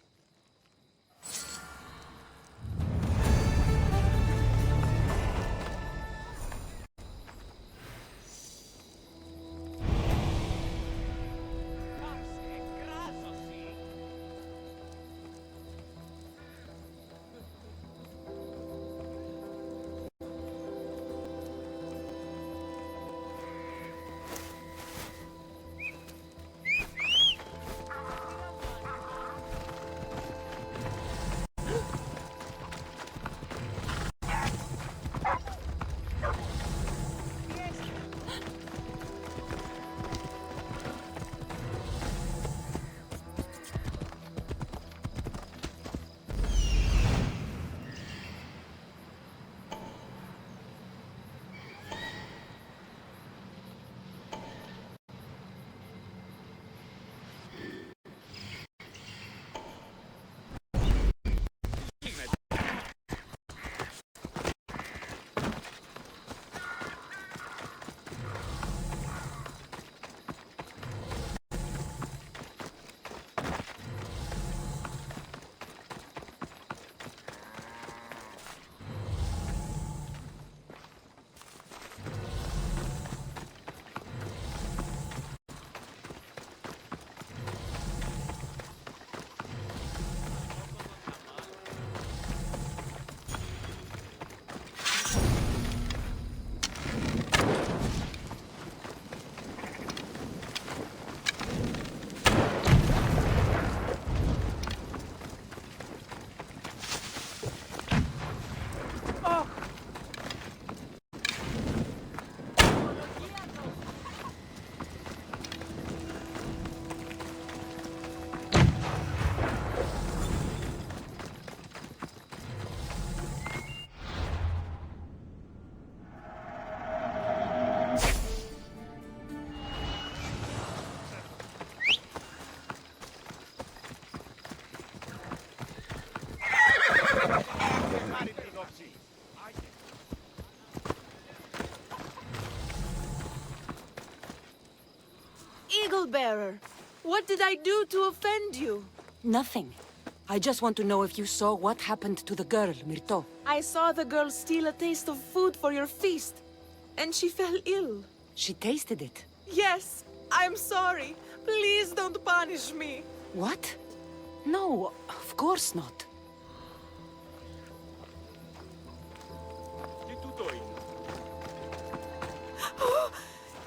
K: Eagle Bearer, what did I do to offend you?
B: Nothing. I just want to know if you saw what happened to the girl, Myrto.
K: I saw the girl steal a taste of food for your feast, and she fell ill.
B: She tasted it.
K: Yes, I'm sorry. Please don't punish me.
B: What? No, of course not.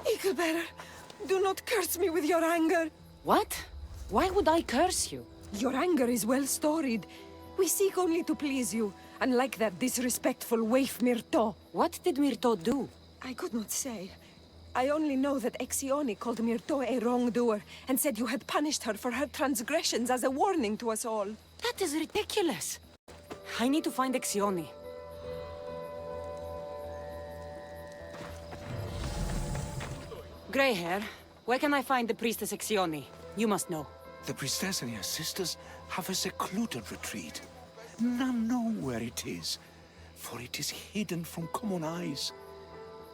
A: Eaglebearer, do not curse me with your anger.
B: What? Why would I curse you?
A: Your anger is well storied. We seek only to please you, unlike that disrespectful waif Myrto.
B: What did Myrto do?
A: I could not say. I only know that Exioni called Myrto a wrongdoer and said you had punished her for her transgressions as a warning to us all.
B: That is ridiculous. I need to find Exioni. Grey hair, where can I find the priestess Exioni? You must know.
C: The priestess and her sisters have a secluded retreat. None know where it is, for it is hidden from common eyes.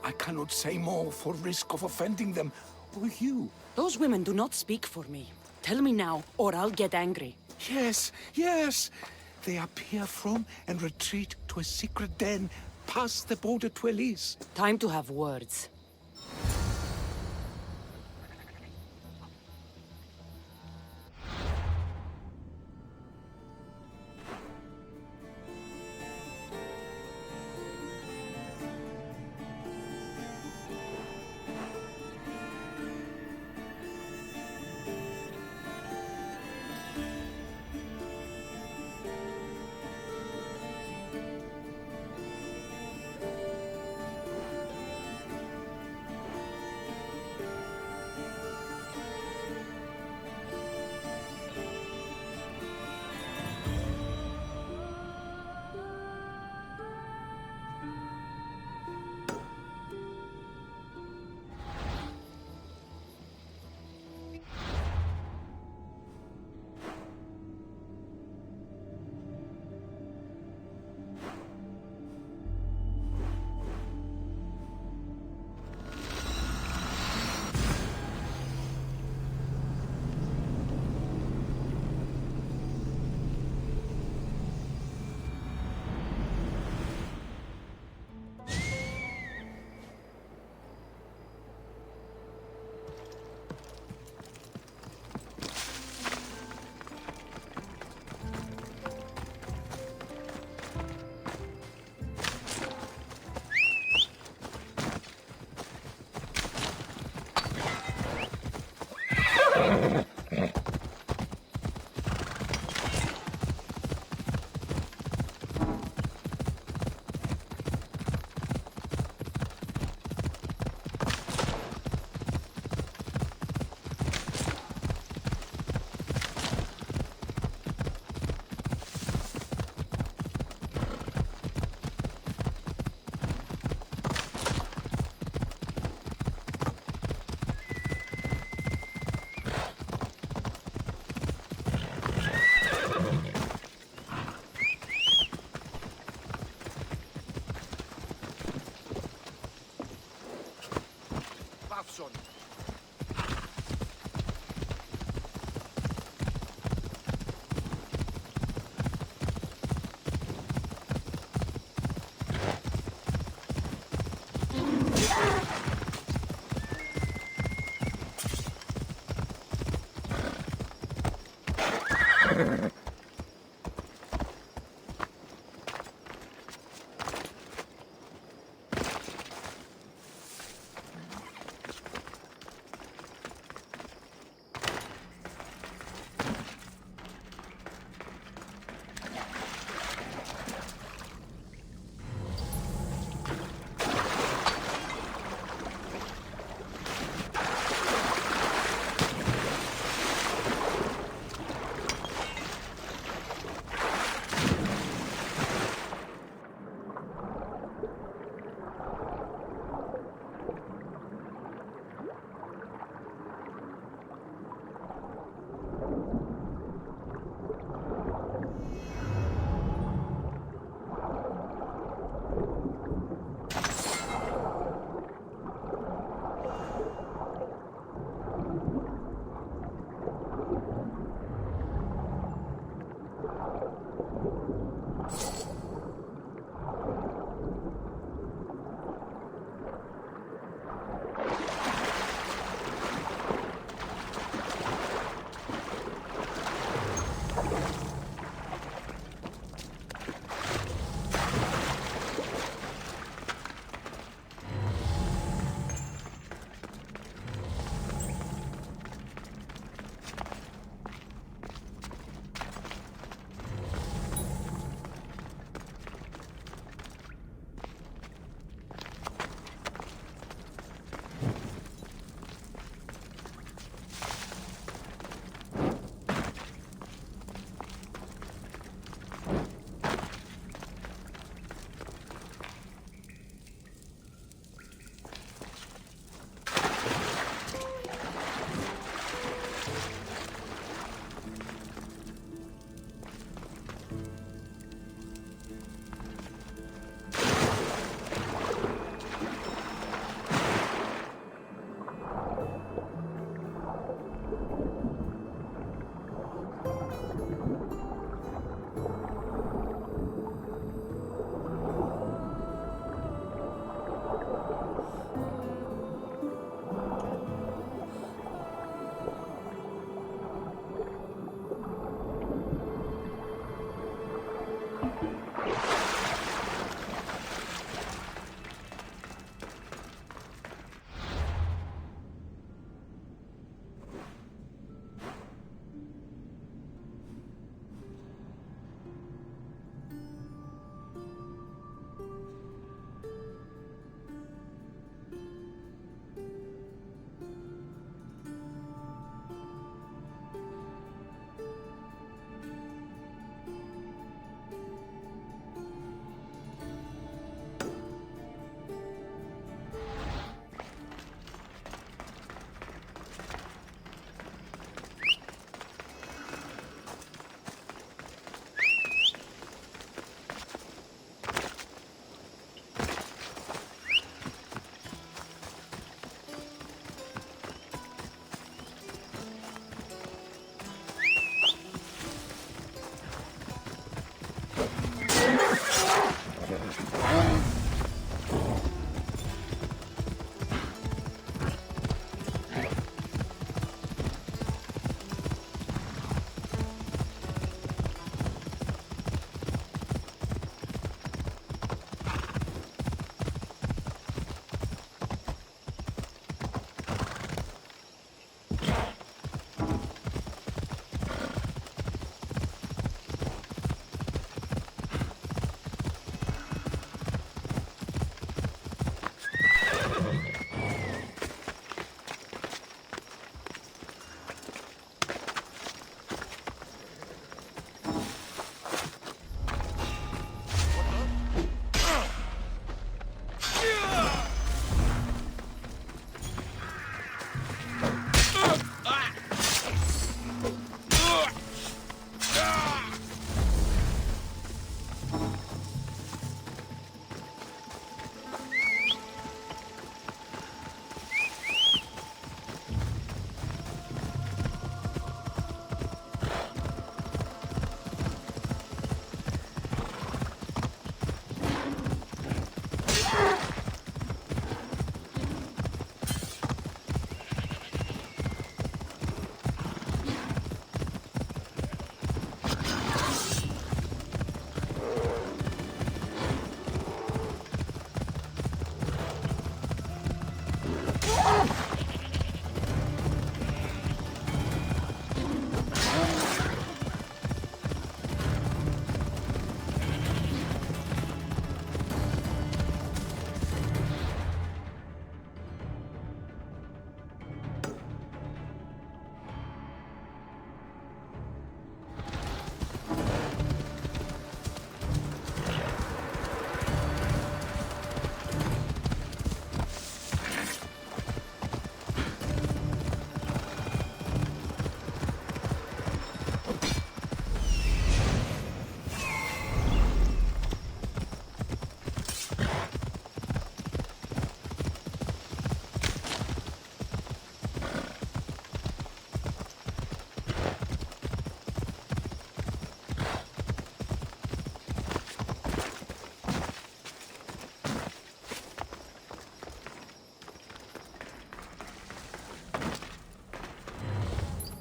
C: I cannot say more for risk of offending them, or you.
B: Those women do not speak for me. Tell me now, or I'll get angry.
C: Yes, yes. They appear from and retreat to a secret den past the border to Elise.
B: Time to have words.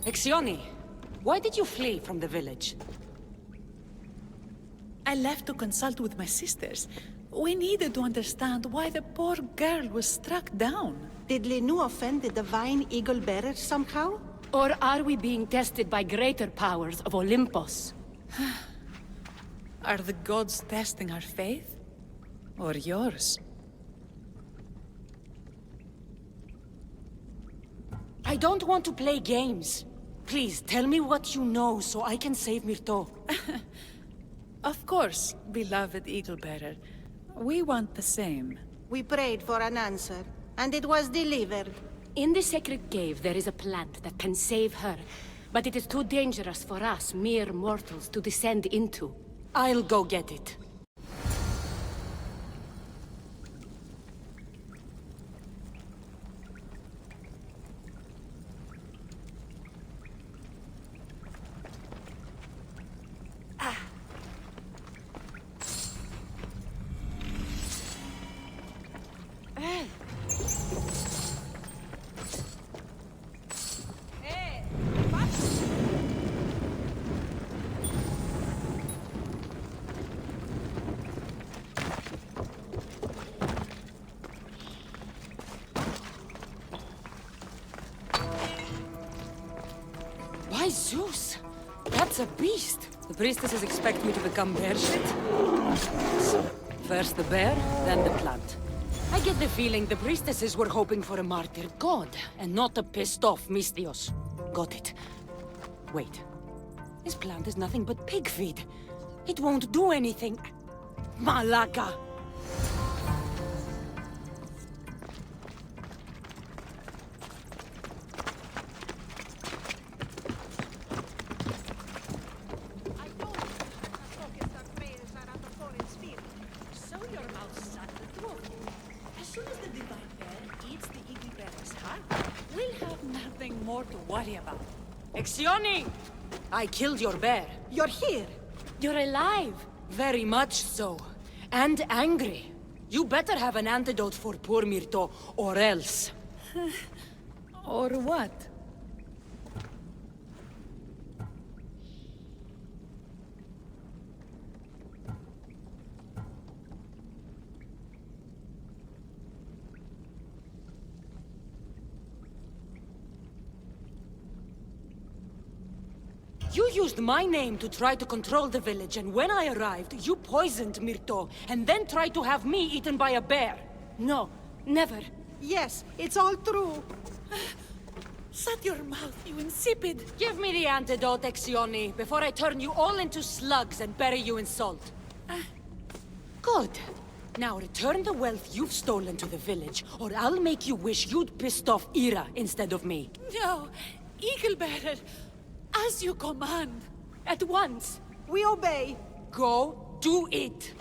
B: Exioni, why did you flee from the village?
H: I left to consult with my sisters. We needed to understand why the poor girl was struck down.
K: Did Lenu offend the divine eagle bearer somehow?
R: Or are we being tested by greater powers of Olympus?
H: Are the gods testing our faith? Or yours?
B: I don't want to play games. Please, tell me what you know so I can save Myrto.
H: Of course, beloved Eagle Bearer. We want the same.
K: We prayed for an answer, and it was delivered.
R: In the sacred cave, there is a plant that can save her. But it is too dangerous for us, mere mortals, to descend into.
B: I'll go get it. By Zeus! That's a beast! The priestesses expect me to become bear shit? First the bear, then the plant. I get the feeling the priestesses were hoping for a martyr god, and not a pissed-off Mystios. Got it. Wait. This plant is nothing but pig feed. It won't do anything. Malaka!
H: More to worry about.
B: Exioni! I killed your bear.
K: You're here.
B: You're alive. Very much so. And angry. You better have an antidote for poor Myrto, or else.
H: Or what?
B: You used my name to try to control the village, and when I arrived, you poisoned Myrto, and then tried to have me eaten by a bear.
R: No, never.
K: Yes, it's all true.
H: Shut your mouth, you insipid!
B: Give me the antidote, Exioni, before I turn you all into slugs and bury you in salt. Good. Now return the wealth you've stolen to the village, or I'll make you wish you'd pissed off Ira instead of me.
H: No! Eagle Bearer! As you command!
B: At once!
K: We obey!
B: Go, do it!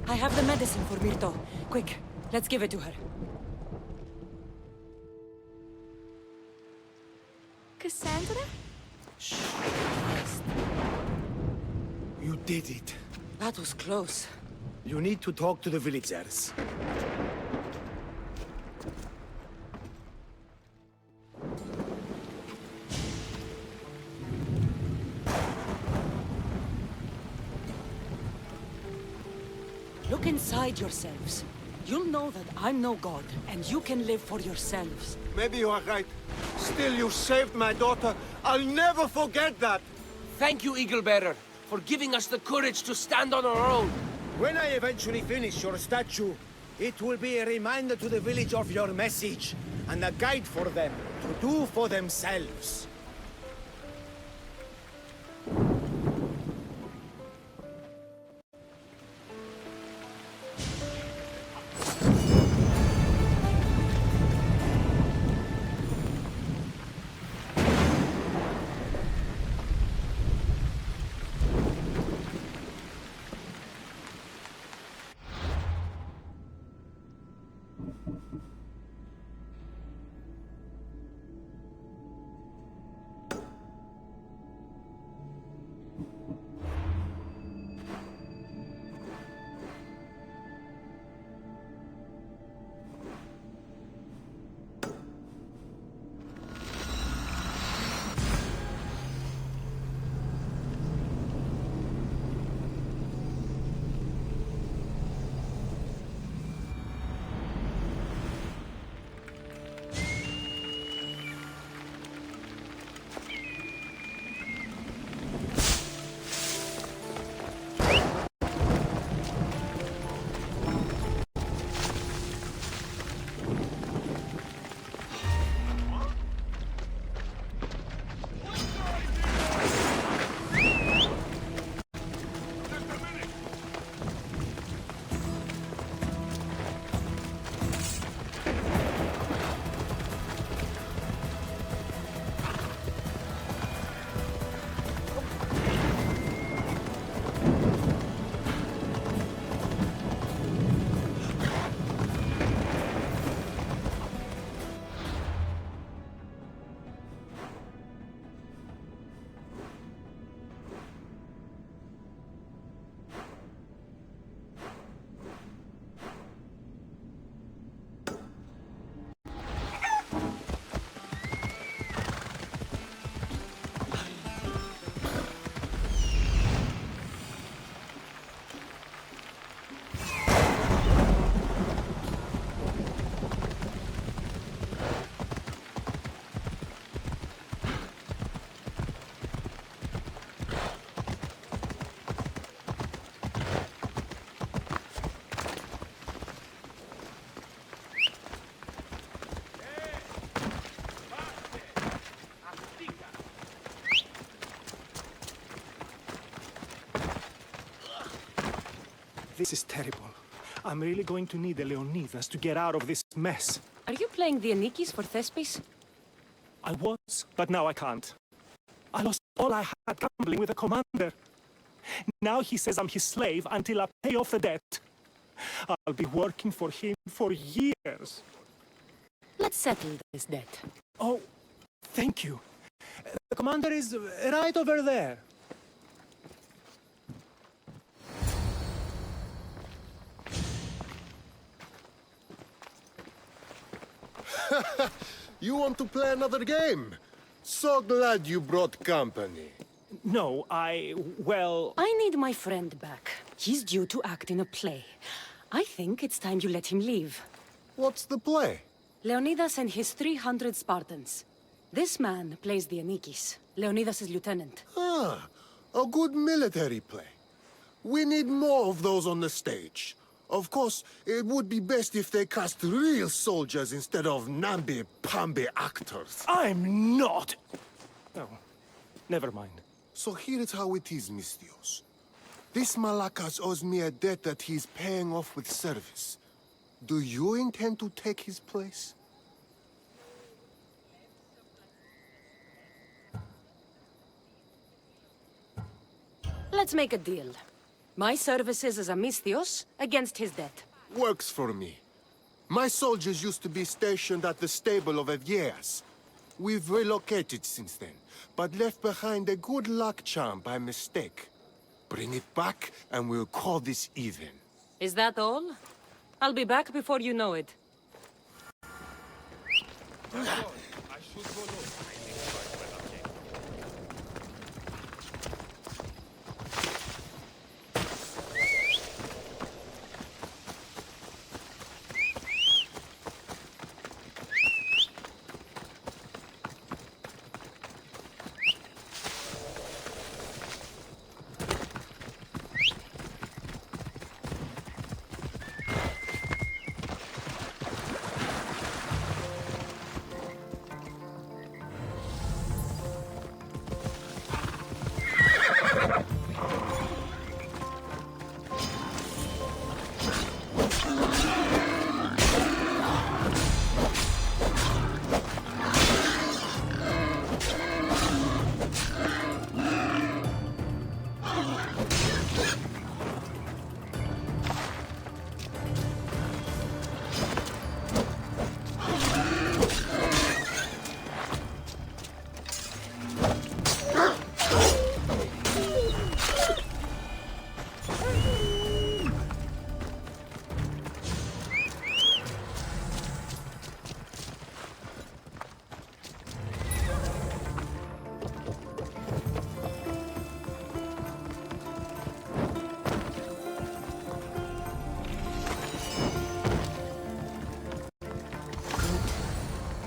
B: I have the medicine for Myrto. Quick, let's give it to her.
F: Cassandra?
E: You did it.
B: That was close.
E: You need to talk to the villagers.
B: Look inside yourselves. You'll know that I'm no god, and you can live for yourselves.
I: Maybe you are right. Still, you saved my daughter. I'll never forget that.
J: Thank you, Eagle Bearer, for giving us the courage to stand on our own.
E: When I eventually finish your statue, it will be a reminder to the village of your message, and a guide for them to do for themselves.
S: This is terrible. I'm really going to need the Leonidas to get out of this mess.
R: Are you playing the Anikis for Thespis?
S: I was, but now I can't. I lost all I had gambling with the commander. Now he says I'm his slave until I pay off the debt. I'll be working for him for years.
R: Let's settle this debt.
S: Oh, thank you. The commander is right over there.
N: You want to play another game? So glad you brought company.
S: No, well...
R: I need my friend back. He's due to act in a play. I think it's time you let him leave.
N: What's the play?
R: Leonidas and his 300 Spartans. This man plays the Anikis, Leonidas' lieutenant.
N: Ah, a good military play. We need more of those on the stage. Of course, it would be best if they cast real soldiers instead of namby-pamby actors.
S: I'm not! Oh, never mind.
N: So here is how it is, Mistios. This Malakas owes me a debt that he's paying off with service. Do you intend to take his place?
R: Let's make a deal.
B: My services as a Misthios against his debt.
N: Works for me. My soldiers used to be stationed at the stable of Evieas. We've relocated since then, but left behind a good luck charm by mistake. Bring it back, and we'll call this even.
B: Is that all? I'll be back before you know it.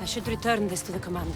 B: I should return this to the commander.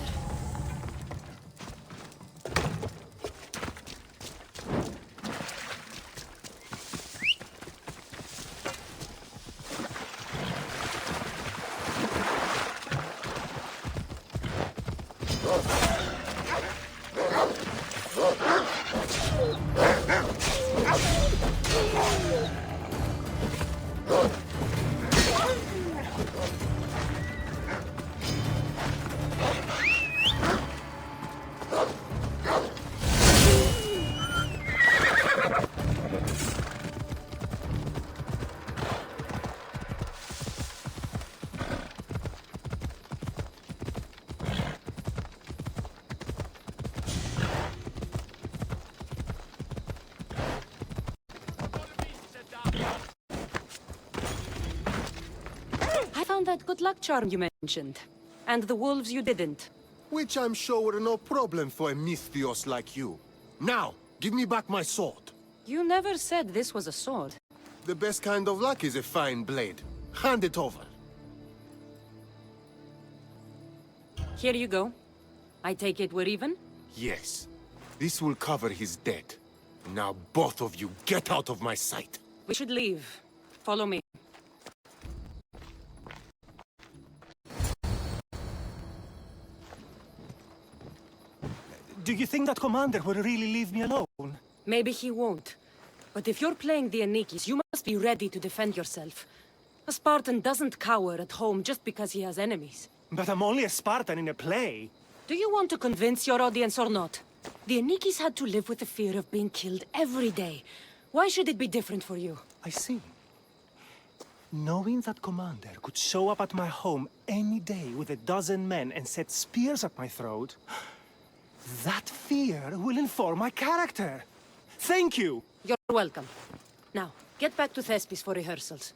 B: I found that good luck charm you mentioned. And the wolves you didn't.
N: Which I'm sure were no problem for a Misthios like you. Now, give me back my sword.
B: You never said this was a sword.
N: The best kind of luck is a fine blade. Hand it over.
B: Here you go. I take it we're even?
N: Yes. This will cover his debt. Now both of you get out of my sight.
B: We should leave. Follow me.
S: Do you think that commander will really leave me alone?
B: Maybe he won't. But if you're playing the Anikis, you must be ready to defend yourself. A Spartan doesn't cower at home just because he has enemies.
S: But I'm only a Spartan in a play.
B: Do you want to convince your audience or not? The Anikis had to live with the fear of being killed every day. Why should it be different for you?
S: I see. Knowing that commander could show up at my home any day with 12 men and set spears at my throat, that fear will inform my character. Thank you!
B: You're welcome. Now, get back to Thespis for rehearsals.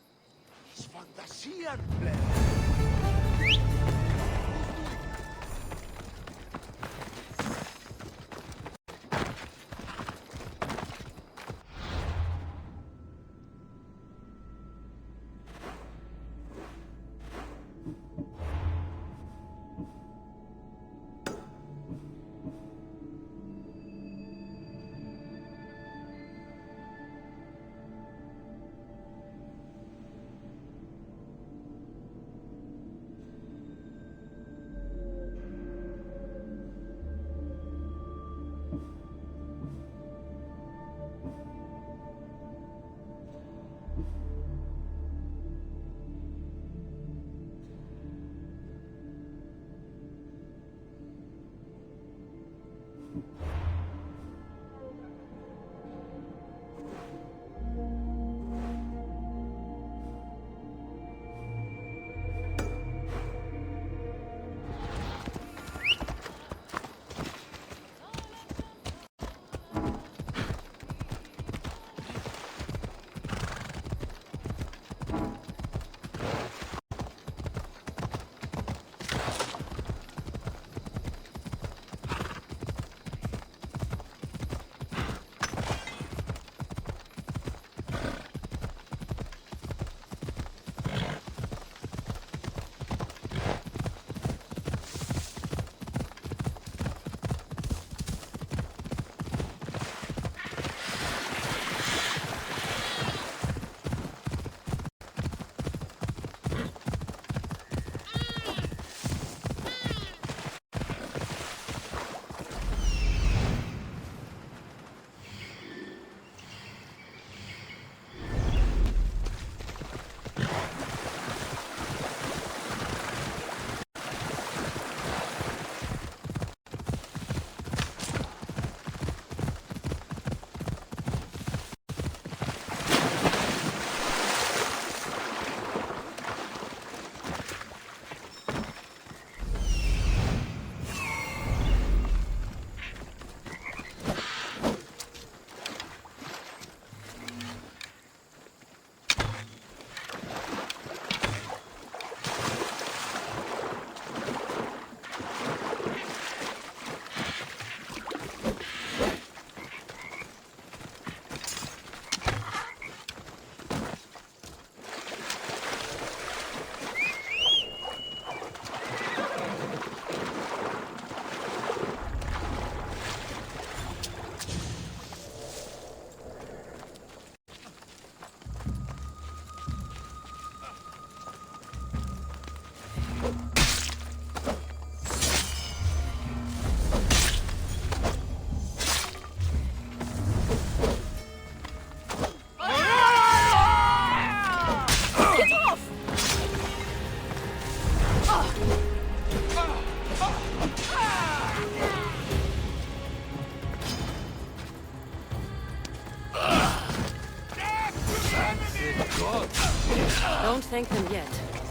R: Don't thank them yet.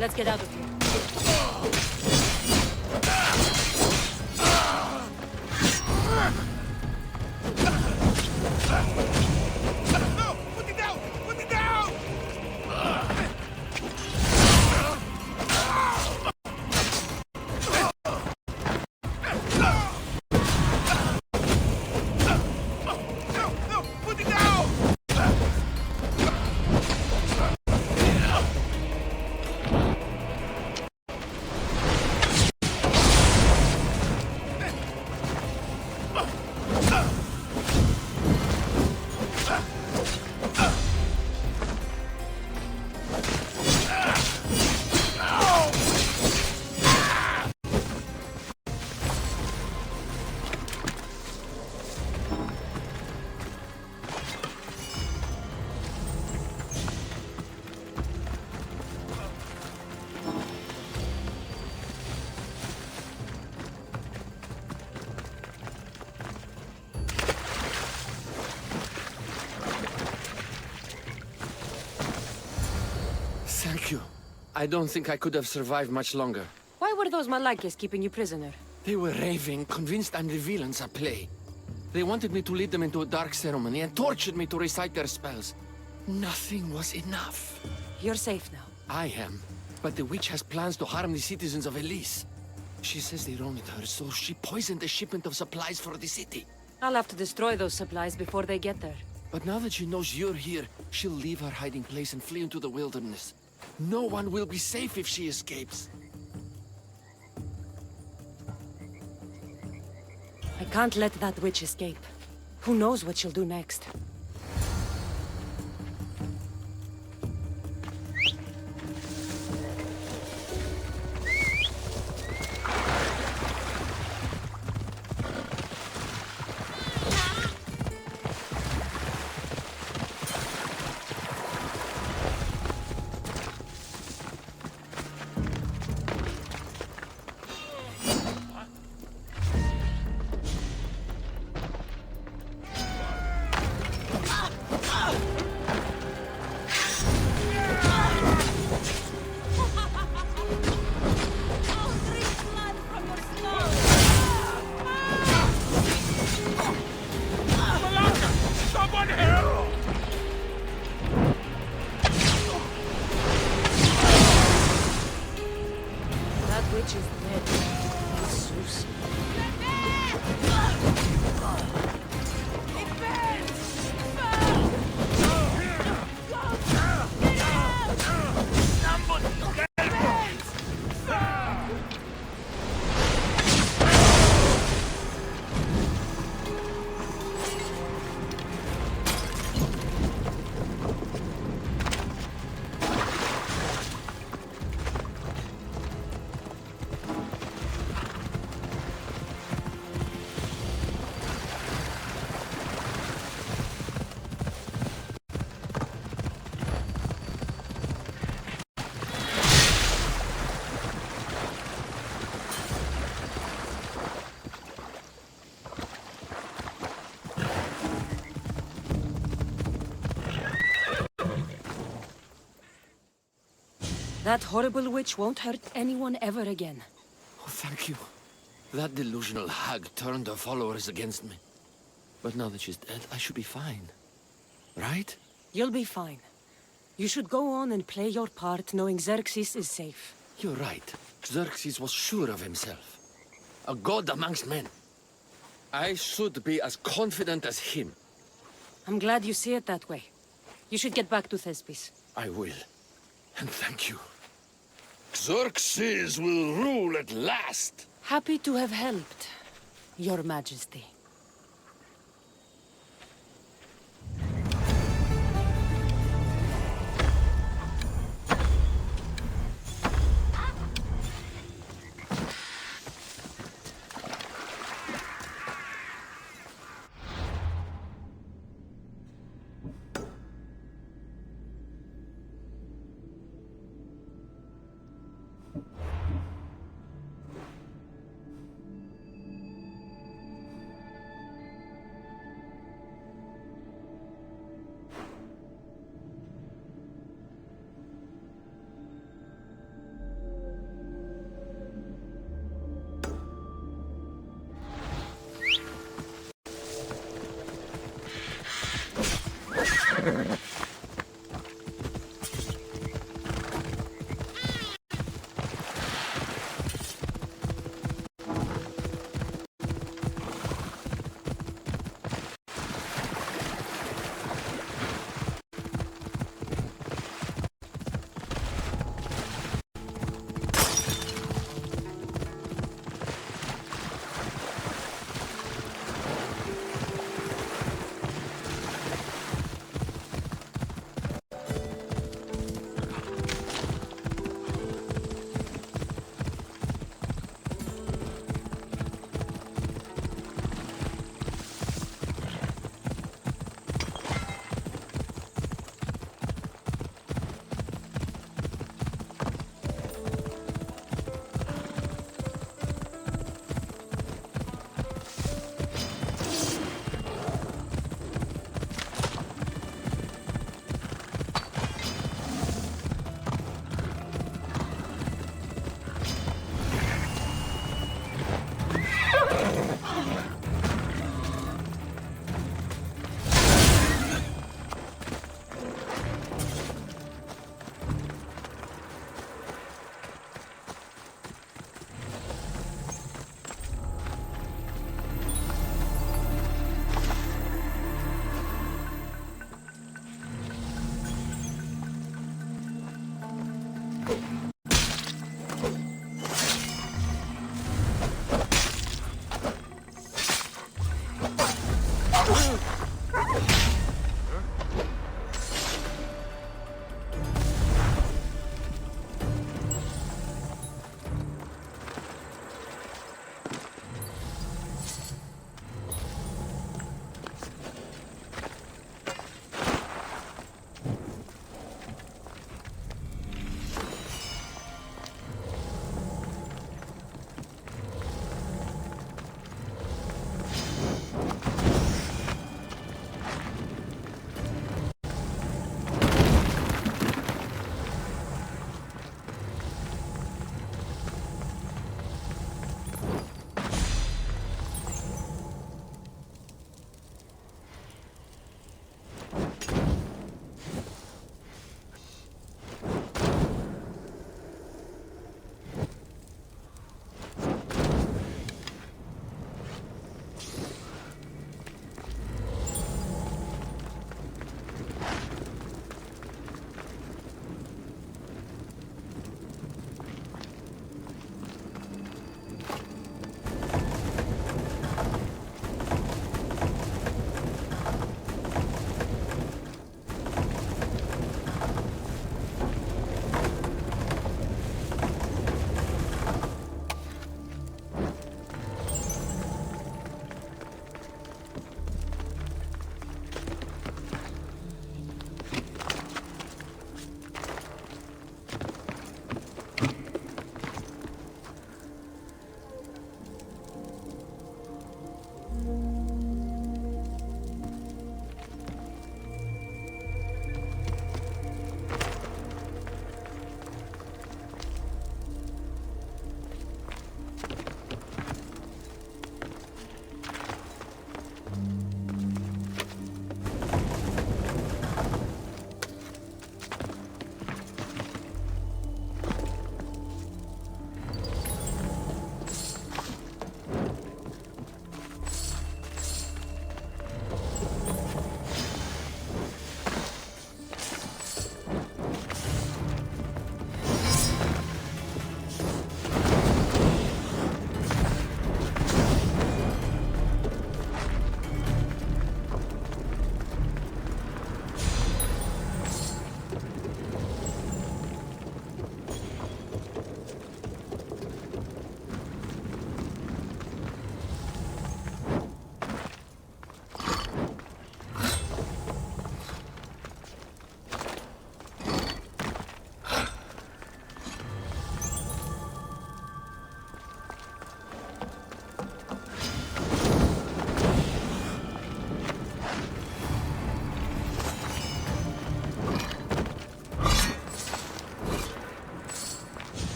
R: Let's get out of here.
C: No! Put it down! Put it down! No! Put it down!
J: Thank you. I don't think I could have survived much longer.
R: Why were those Malakis keeping you prisoner?
J: They were raving, convinced I'm the villains at play. They wanted me to lead them into a dark ceremony and tortured me to recite their spells. Nothing was enough.
R: You're safe now.
J: I am, but the witch has plans to harm the citizens of Elise. She says they wronged her, so she poisoned the shipment of supplies for the city.
R: I'll have to destroy those supplies before they get there.
J: But now that she knows you're here, she'll leave her hiding place and flee into the wilderness. No one will be safe if she escapes.
R: I can't let that witch escape. Who knows what she'll do next? That horrible witch won't hurt anyone ever again.
J: Oh, thank you. That delusional hag turned her followers against me. But now that she's dead, I should be fine. Right?
R: You'll be fine. You should go on and play your part knowing Xerxes is safe.
J: You're right. Xerxes was sure of himself. A god amongst men. I should be as confident as him.
R: I'm glad you see it that way. You should get back to Thespis.
J: I will. And thank you. Xerxes will rule at last!
R: Happy to have helped, Your Majesty.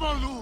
N: never lose!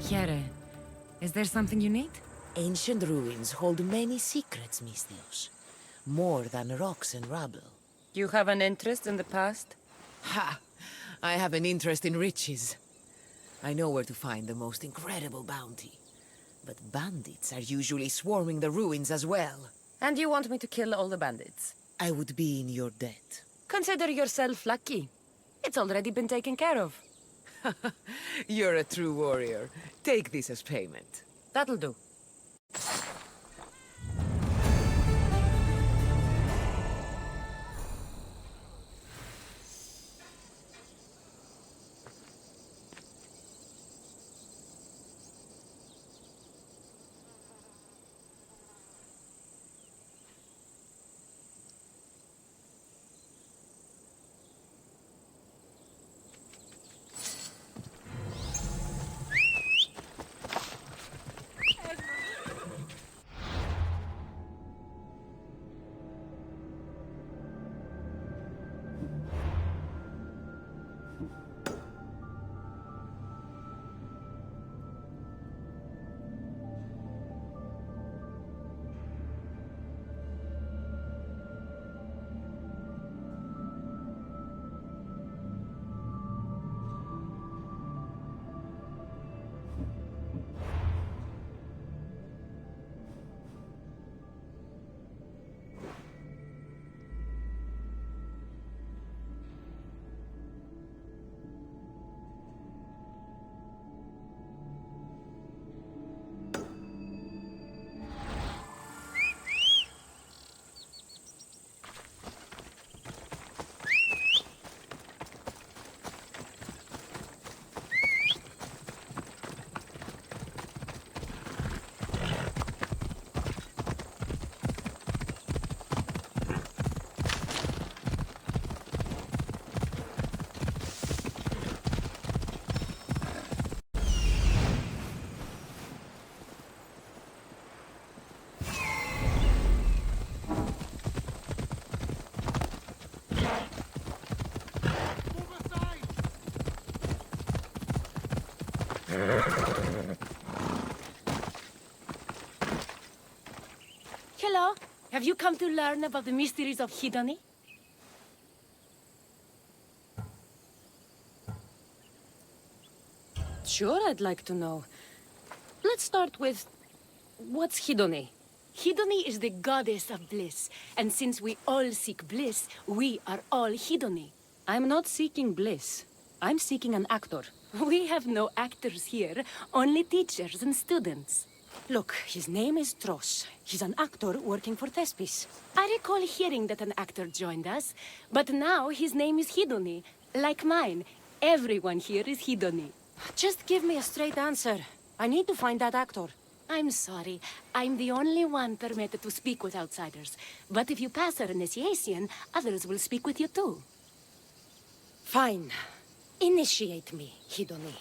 T: Here, is there something you need?
U: Ancient ruins hold many secrets, Mistios. More than rocks and rubble.
T: You have an interest in the past?
U: Ha! I have an interest in riches. I know where to find the most incredible bounty. But bandits are usually swarming the ruins as well.
T: And you want me to kill all the bandits?
U: I would be in your debt.
T: Consider yourself lucky. It's already been taken care of.
U: You're a true warrior. Take this as payment.
T: That'll do.
R: Hello. Have you come to learn about the mysteries of Hedony? Sure, I'd like to know. Let's start with... what's Hedony? Hedony is the goddess of bliss, and since we all seek bliss, we are all Hedony. I'm not seeking bliss. I'm seeking an actor. We have no actors here, only teachers and students. Look, his name is Tros. He's an actor working for Thespis. I recall hearing that an actor joined us, but now his name is Hidoni. Like mine. Everyone here is Hidoni.
B: Just give me a straight answer. I need to find that actor.
R: I'm sorry. I'm the only one permitted to speak with outsiders. But if you pass our initiation, others will speak with you too.
B: Fine. Initiate me, Hidoni.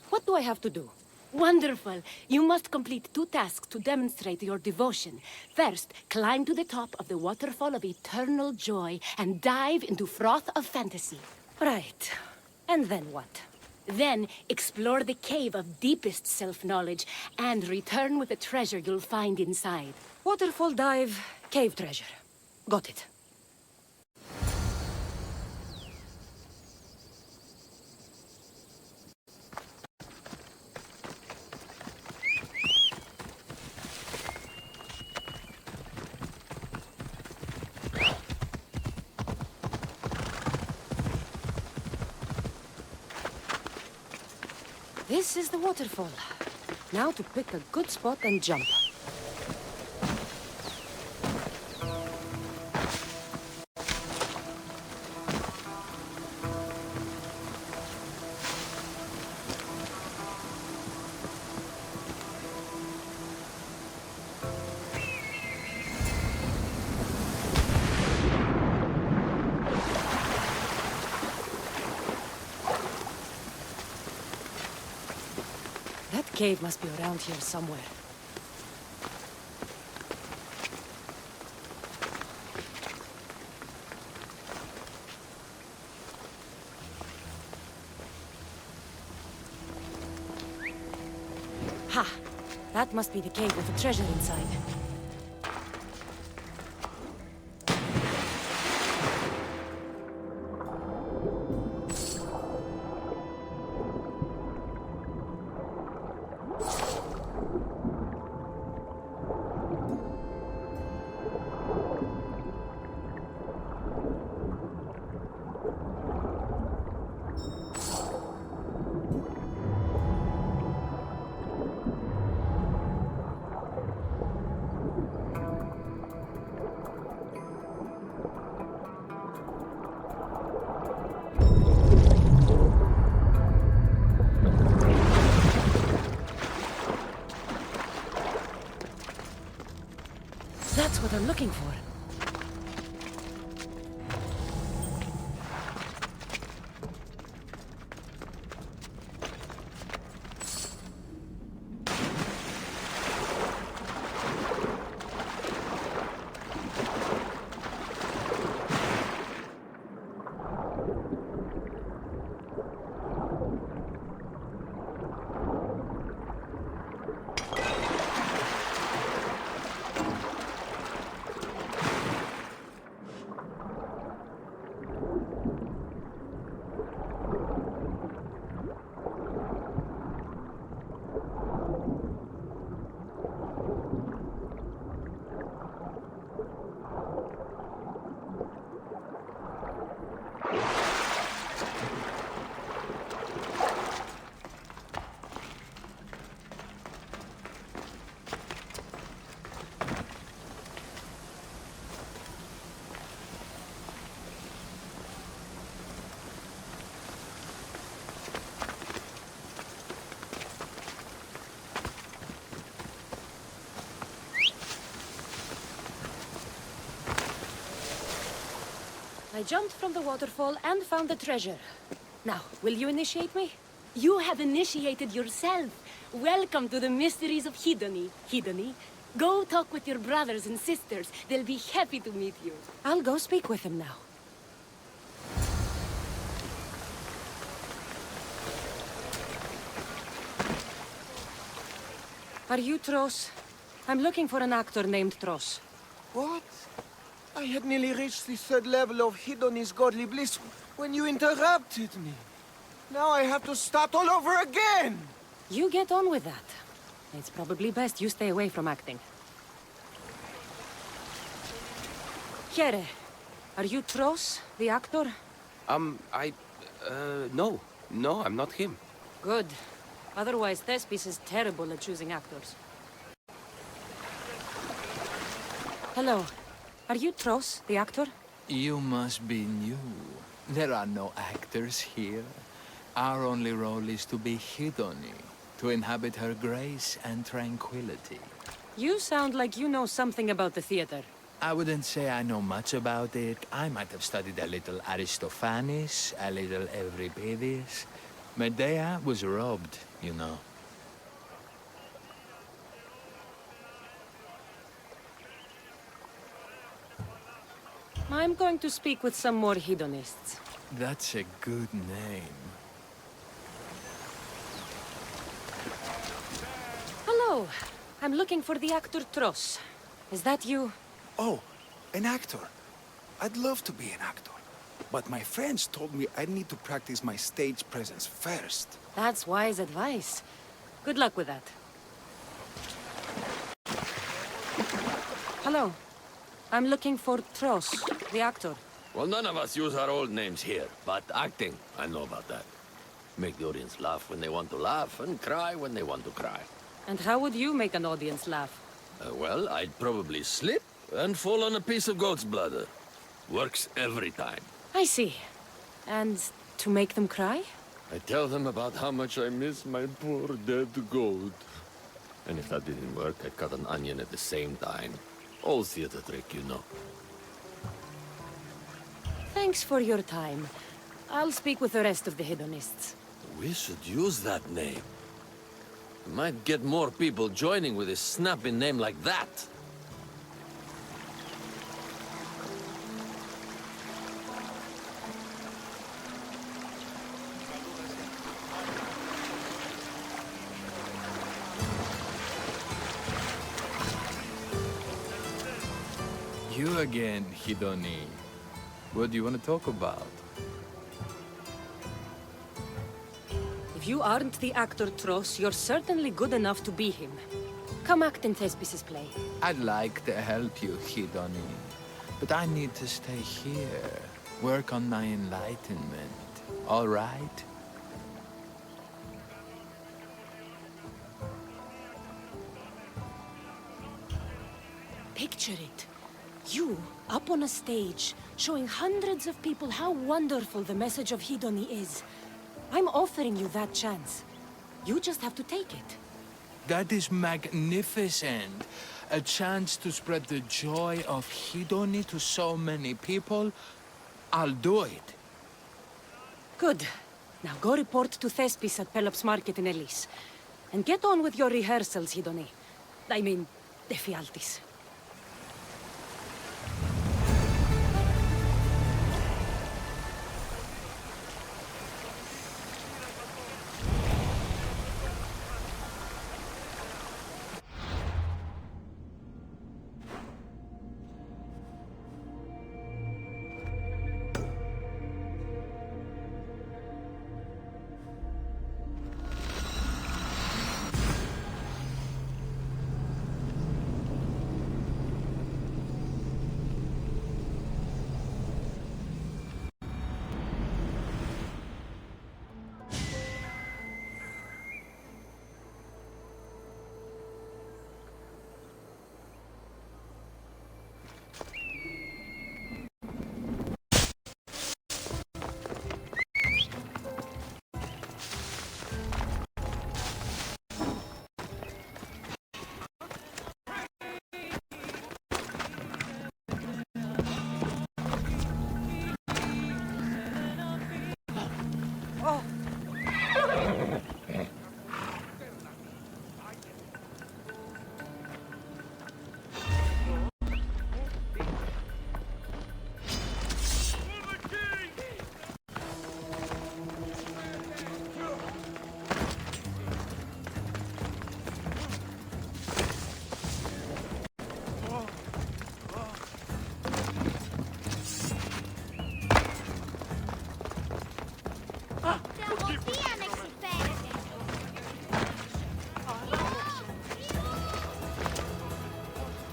B: What do I have to do?
R: Wonderful. You must complete 2 tasks to demonstrate your devotion. First, climb to the top of the waterfall of eternal joy and dive into froth of fantasy.
B: Right. And then what?
R: Then, explore the cave of deepest self-knowledge and return with the treasure you'll find inside.
B: Waterfall dive, cave treasure. Got it. This is the waterfall. Now to pick a good spot and jump. That cave must be around here somewhere. Ha! That must be the cave with the treasure inside. That's what I'm looking for. I jumped from the waterfall and found the treasure. Now, will you initiate me?
R: You have initiated yourself. Welcome to the mysteries of Hidoni. Hidoni, go talk with your brothers and sisters. They'll be happy to meet you.
B: I'll go speak with them now. Are you Tros? I'm looking for an actor named Tros.
I: What? I had nearly reached the 3rd level of Hidoni's godly bliss when you interrupted me. Now I have to start all over again!
B: You get on with that. It's probably best you stay away from acting. Here, are you Tros, the actor?
J: No. No, I'm not him.
B: Good. Otherwise, Thespis is terrible at choosing actors. Hello. Are you Tros, the actor?
C: You must be new. There are no actors here. Our only role is to be Hidoni, to inhabit her grace and tranquility.
B: You sound like you know something about the theater.
C: I wouldn't say I know much about it. I might have studied a little Aristophanes, a little Euripides. Medea was robbed, you know.
B: I'm going to speak with some more hedonists.
C: That's a good name.
B: Hello. I'm looking for the actor Tros. Is that you?
L: Oh, an actor. I'd love to be an actor. But my friends told me I need to practice my stage presence first.
B: That's wise advice. Good luck with that. Hello. I'm looking for Tros, the actor.
G: Well, none of us use our old names here, but acting, I know about that. Make the audience laugh when they want to laugh, and cry when they want to cry.
B: And how would you make an audience laugh?
G: Well, I'd probably slip and fall on a piece of goat's bladder. Works every time.
B: I see. And to make them cry?
G: I tell them about how much I miss my poor dead goat. And if that didn't work, I'd cut an onion at the same time. Old theater trick, you know.
B: Thanks for your time. I'll speak with the rest of the hedonists.
G: We should use that name. We might get more people joining with a snappy name like that.
C: You again, Hidoni. What do you want to talk about?
B: If you aren't the actor Tros, you're certainly good enough to be him. Come act in Thespis' play.
C: I'd like to help you, Hidoni. But I need to stay here. Work on my enlightenment. All right?
B: Picture it. You, up on a stage, showing hundreds of people how wonderful the message of Hidoni is. I'm offering you that chance. You just have to take it.
C: That is magnificent. A chance to spread the joy of Hidoni to so many people. I'll do it.
B: Good. Now go report to Thespis at Pelops Market in Elis. And get on with your rehearsals, Hidoni. I mean, Ephialtes.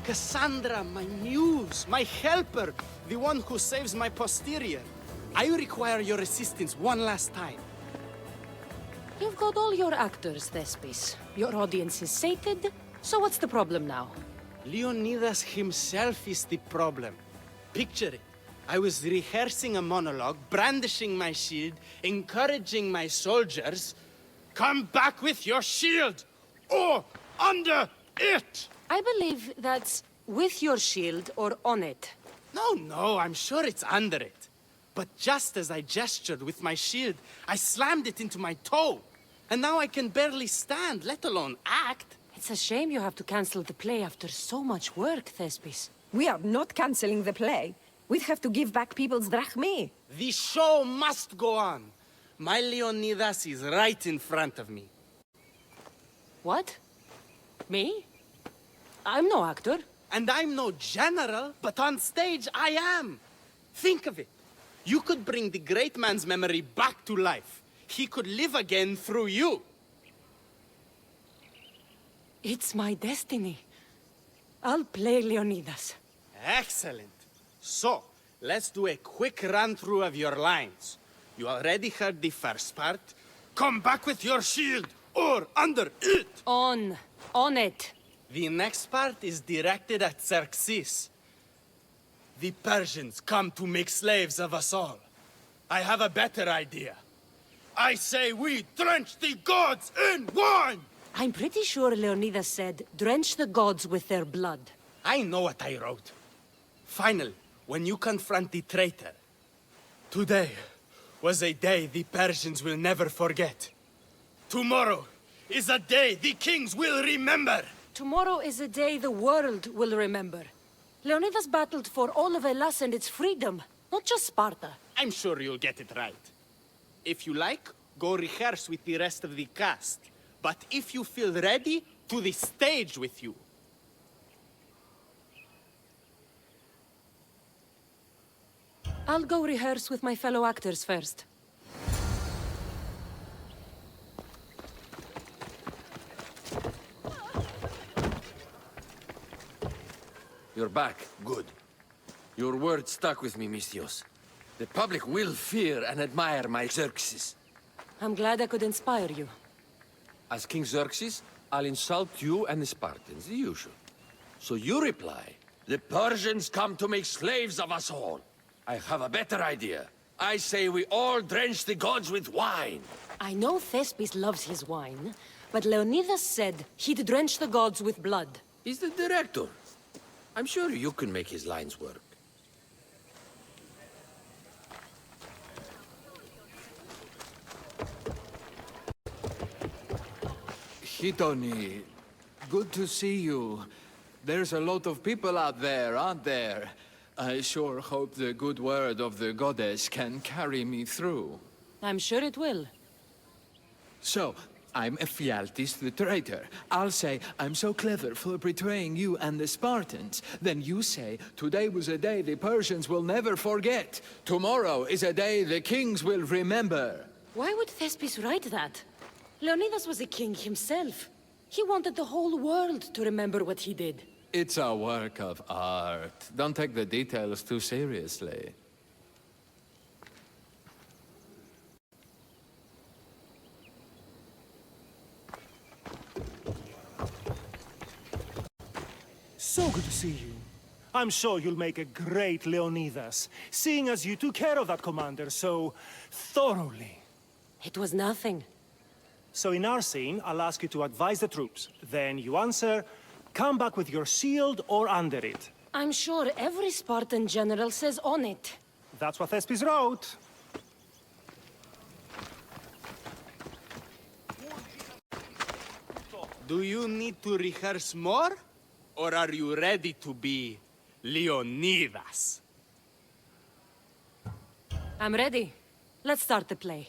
J: Cassandra, my muse, my helper, the one who saves my posterior. I require your assistance one last time.
B: You've got all your actors, Thespis. Your audience is sated, so what's the problem now?
M: Leonidas himself is the problem. Picture it. I was rehearsing a monologue, brandishing my shield, encouraging my soldiers. Come back with your shield! Or under it!
R: I believe that's with your shield or on it.
M: No, I'm sure it's under it. But just as I gestured with my shield, I slammed it into my toe. And now I can barely stand, let alone act.
R: It's a shame you have to cancel the play after so much work, Thespis.
A: We are not canceling the play. We'd have to give back people's drachmae.
M: The show must go on. My Leonidas is right in front of me.
R: What? Me? I'm no actor.
M: And I'm no general, but on stage I am. Think of it. You could bring the great man's memory back to life. He could live again through you.
R: It's my destiny. I'll play Leonidas.
M: Excellent. So, let's do a quick run-through of your lines. You already heard the first part. Come back with your shield, or under it!
R: On it.
M: The next part is directed at Xerxes. The Persians come to make slaves of us all. I have a better idea. I say we drench the gods in wine!
R: I'm pretty sure Leonidas said, drench the gods with their blood.
M: I know what I wrote. Finally, when you confront the traitor, today was a day the Persians will never forget. Tomorrow is a day the kings will remember.
R: Tomorrow is a day the world will remember. Leonidas battled for all of Hellas and its freedom, not just Sparta.
M: I'm sure you'll get it right. If you like, go rehearse with the rest of the cast. But if you feel ready, to the stage with you.
R: I'll go rehearse with my fellow actors first.
J: You're back. Good. Your word stuck with me, Misthios. The public will fear and admire my Xerxes.
R: I'm glad I could inspire you.
J: As King Xerxes, I'll insult you and the Spartans, the usual. So you reply, the Persians come to make slaves of us all. I have a better idea. I say we all drench the gods with wine.
R: I know Thespis loves his wine, but Leonidas said he'd drench the gods with blood.
J: He's the director. I'm sure you can make his lines work.
V: Hitoni, good to see you. There's a lot of people out there, aren't there? I sure hope the good word of the goddess can carry me through.
R: I'm sure it will.
V: So, I'm Ephialtes the traitor. I'll say, I'm so clever for betraying you and the Spartans. Then you say, today was a day the Persians will never forget. Tomorrow is a day the kings will remember.
R: Why would Thespis write that? Leonidas was a king himself. He wanted the whole world to remember what he did.
V: It's a work of art. Don't take the details too seriously.
S: So good to see you. I'm sure you'll make a great Leonidas, seeing as you took care of that commander so thoroughly.
R: It was nothing.
S: So in our scene, I'll ask you to advise the troops. Then you answer, come back with your shield or under it.
R: I'm sure every Spartan general says on it.
S: That's what Thespis wrote.
M: Do you need to rehearse more? Or are you ready to be Leonidas?
R: I'm ready. Let's start the play.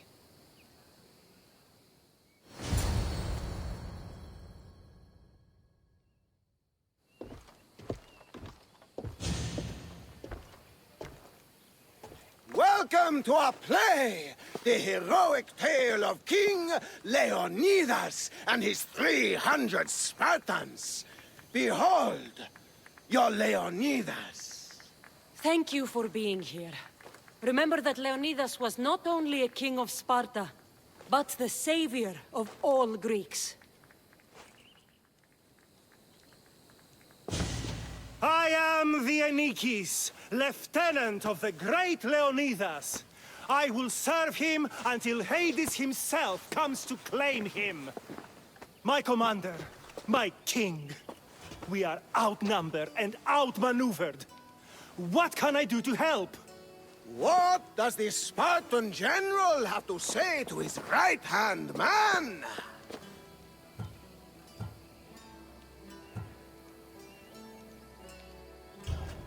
E: Welcome to our play, the heroic tale of King Leonidas and his 300 Spartans. Behold, your Leonidas.
R: Thank you for being here. Remember that Leonidas was not only a king of Sparta, but the savior of all Greeks.
S: I am the Anikis, lieutenant of the great Leonidas. I will serve him until Hades himself comes to claim him. My commander, my king, we are outnumbered and outmaneuvered. What can I do to help?
E: What does the Spartan general have to say to his right-hand man?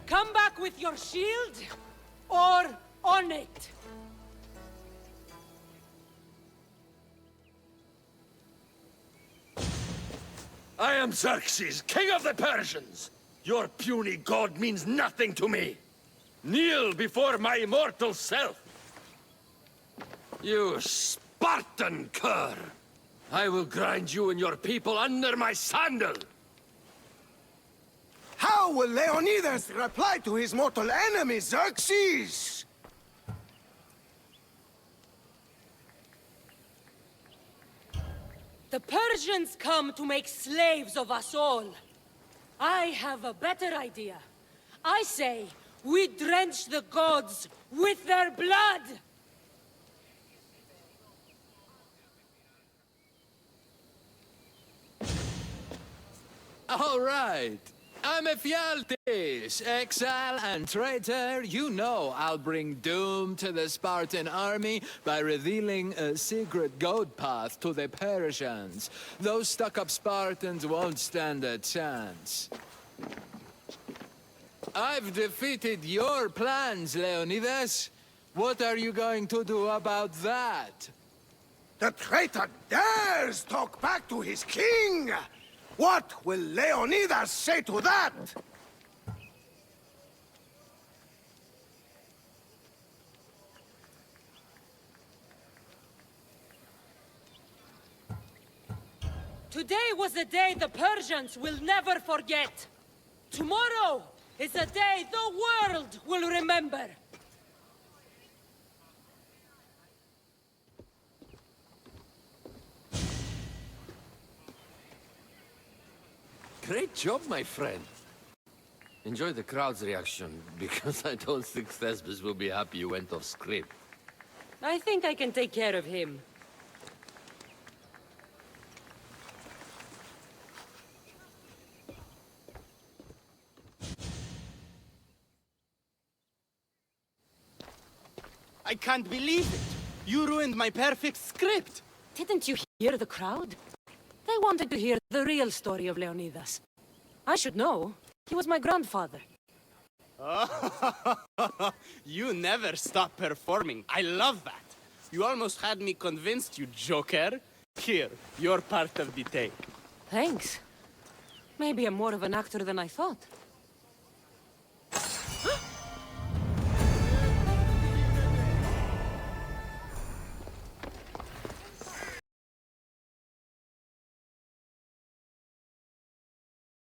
R: Come back with your shield, or on it.
J: I am Xerxes, king of the Persians. Your puny god means nothing to me. Kneel before my immortal self. You Spartan cur! I will grind you and your people under my sandal.
E: How will Leonidas reply to his mortal enemy, Xerxes?
R: The Persians come to make slaves of us all. I have a better idea. I say, we drench the gods with their blood!
V: All right. I'm Ephialtes, exile and traitor. You know I'll bring doom to the Spartan army by revealing a secret goat path to the Persians. Those stuck-up Spartans won't stand a chance. I've defeated your plans, Leonidas. What are you going to do about that?
E: The traitor dares talk back to his king! What will Leonidas say to that?
R: Today was a day the Persians will never forget. Tomorrow is a day the world will remember.
J: Great job, my friend. Enjoy the crowd's reaction, because I don't think Thesbus will be happy you went off script.
R: I think I can take care of him.
M: I can't believe it! You ruined my perfect script!
R: Didn't you hear the crowd? They wanted to hear the real story of Leonidas. I should know. He was my grandfather.
M: You never stop performing. I love that. You almost had me convinced, you joker. Here, you're part of the take.
R: Thanks. Maybe I'm more of an actor than I thought.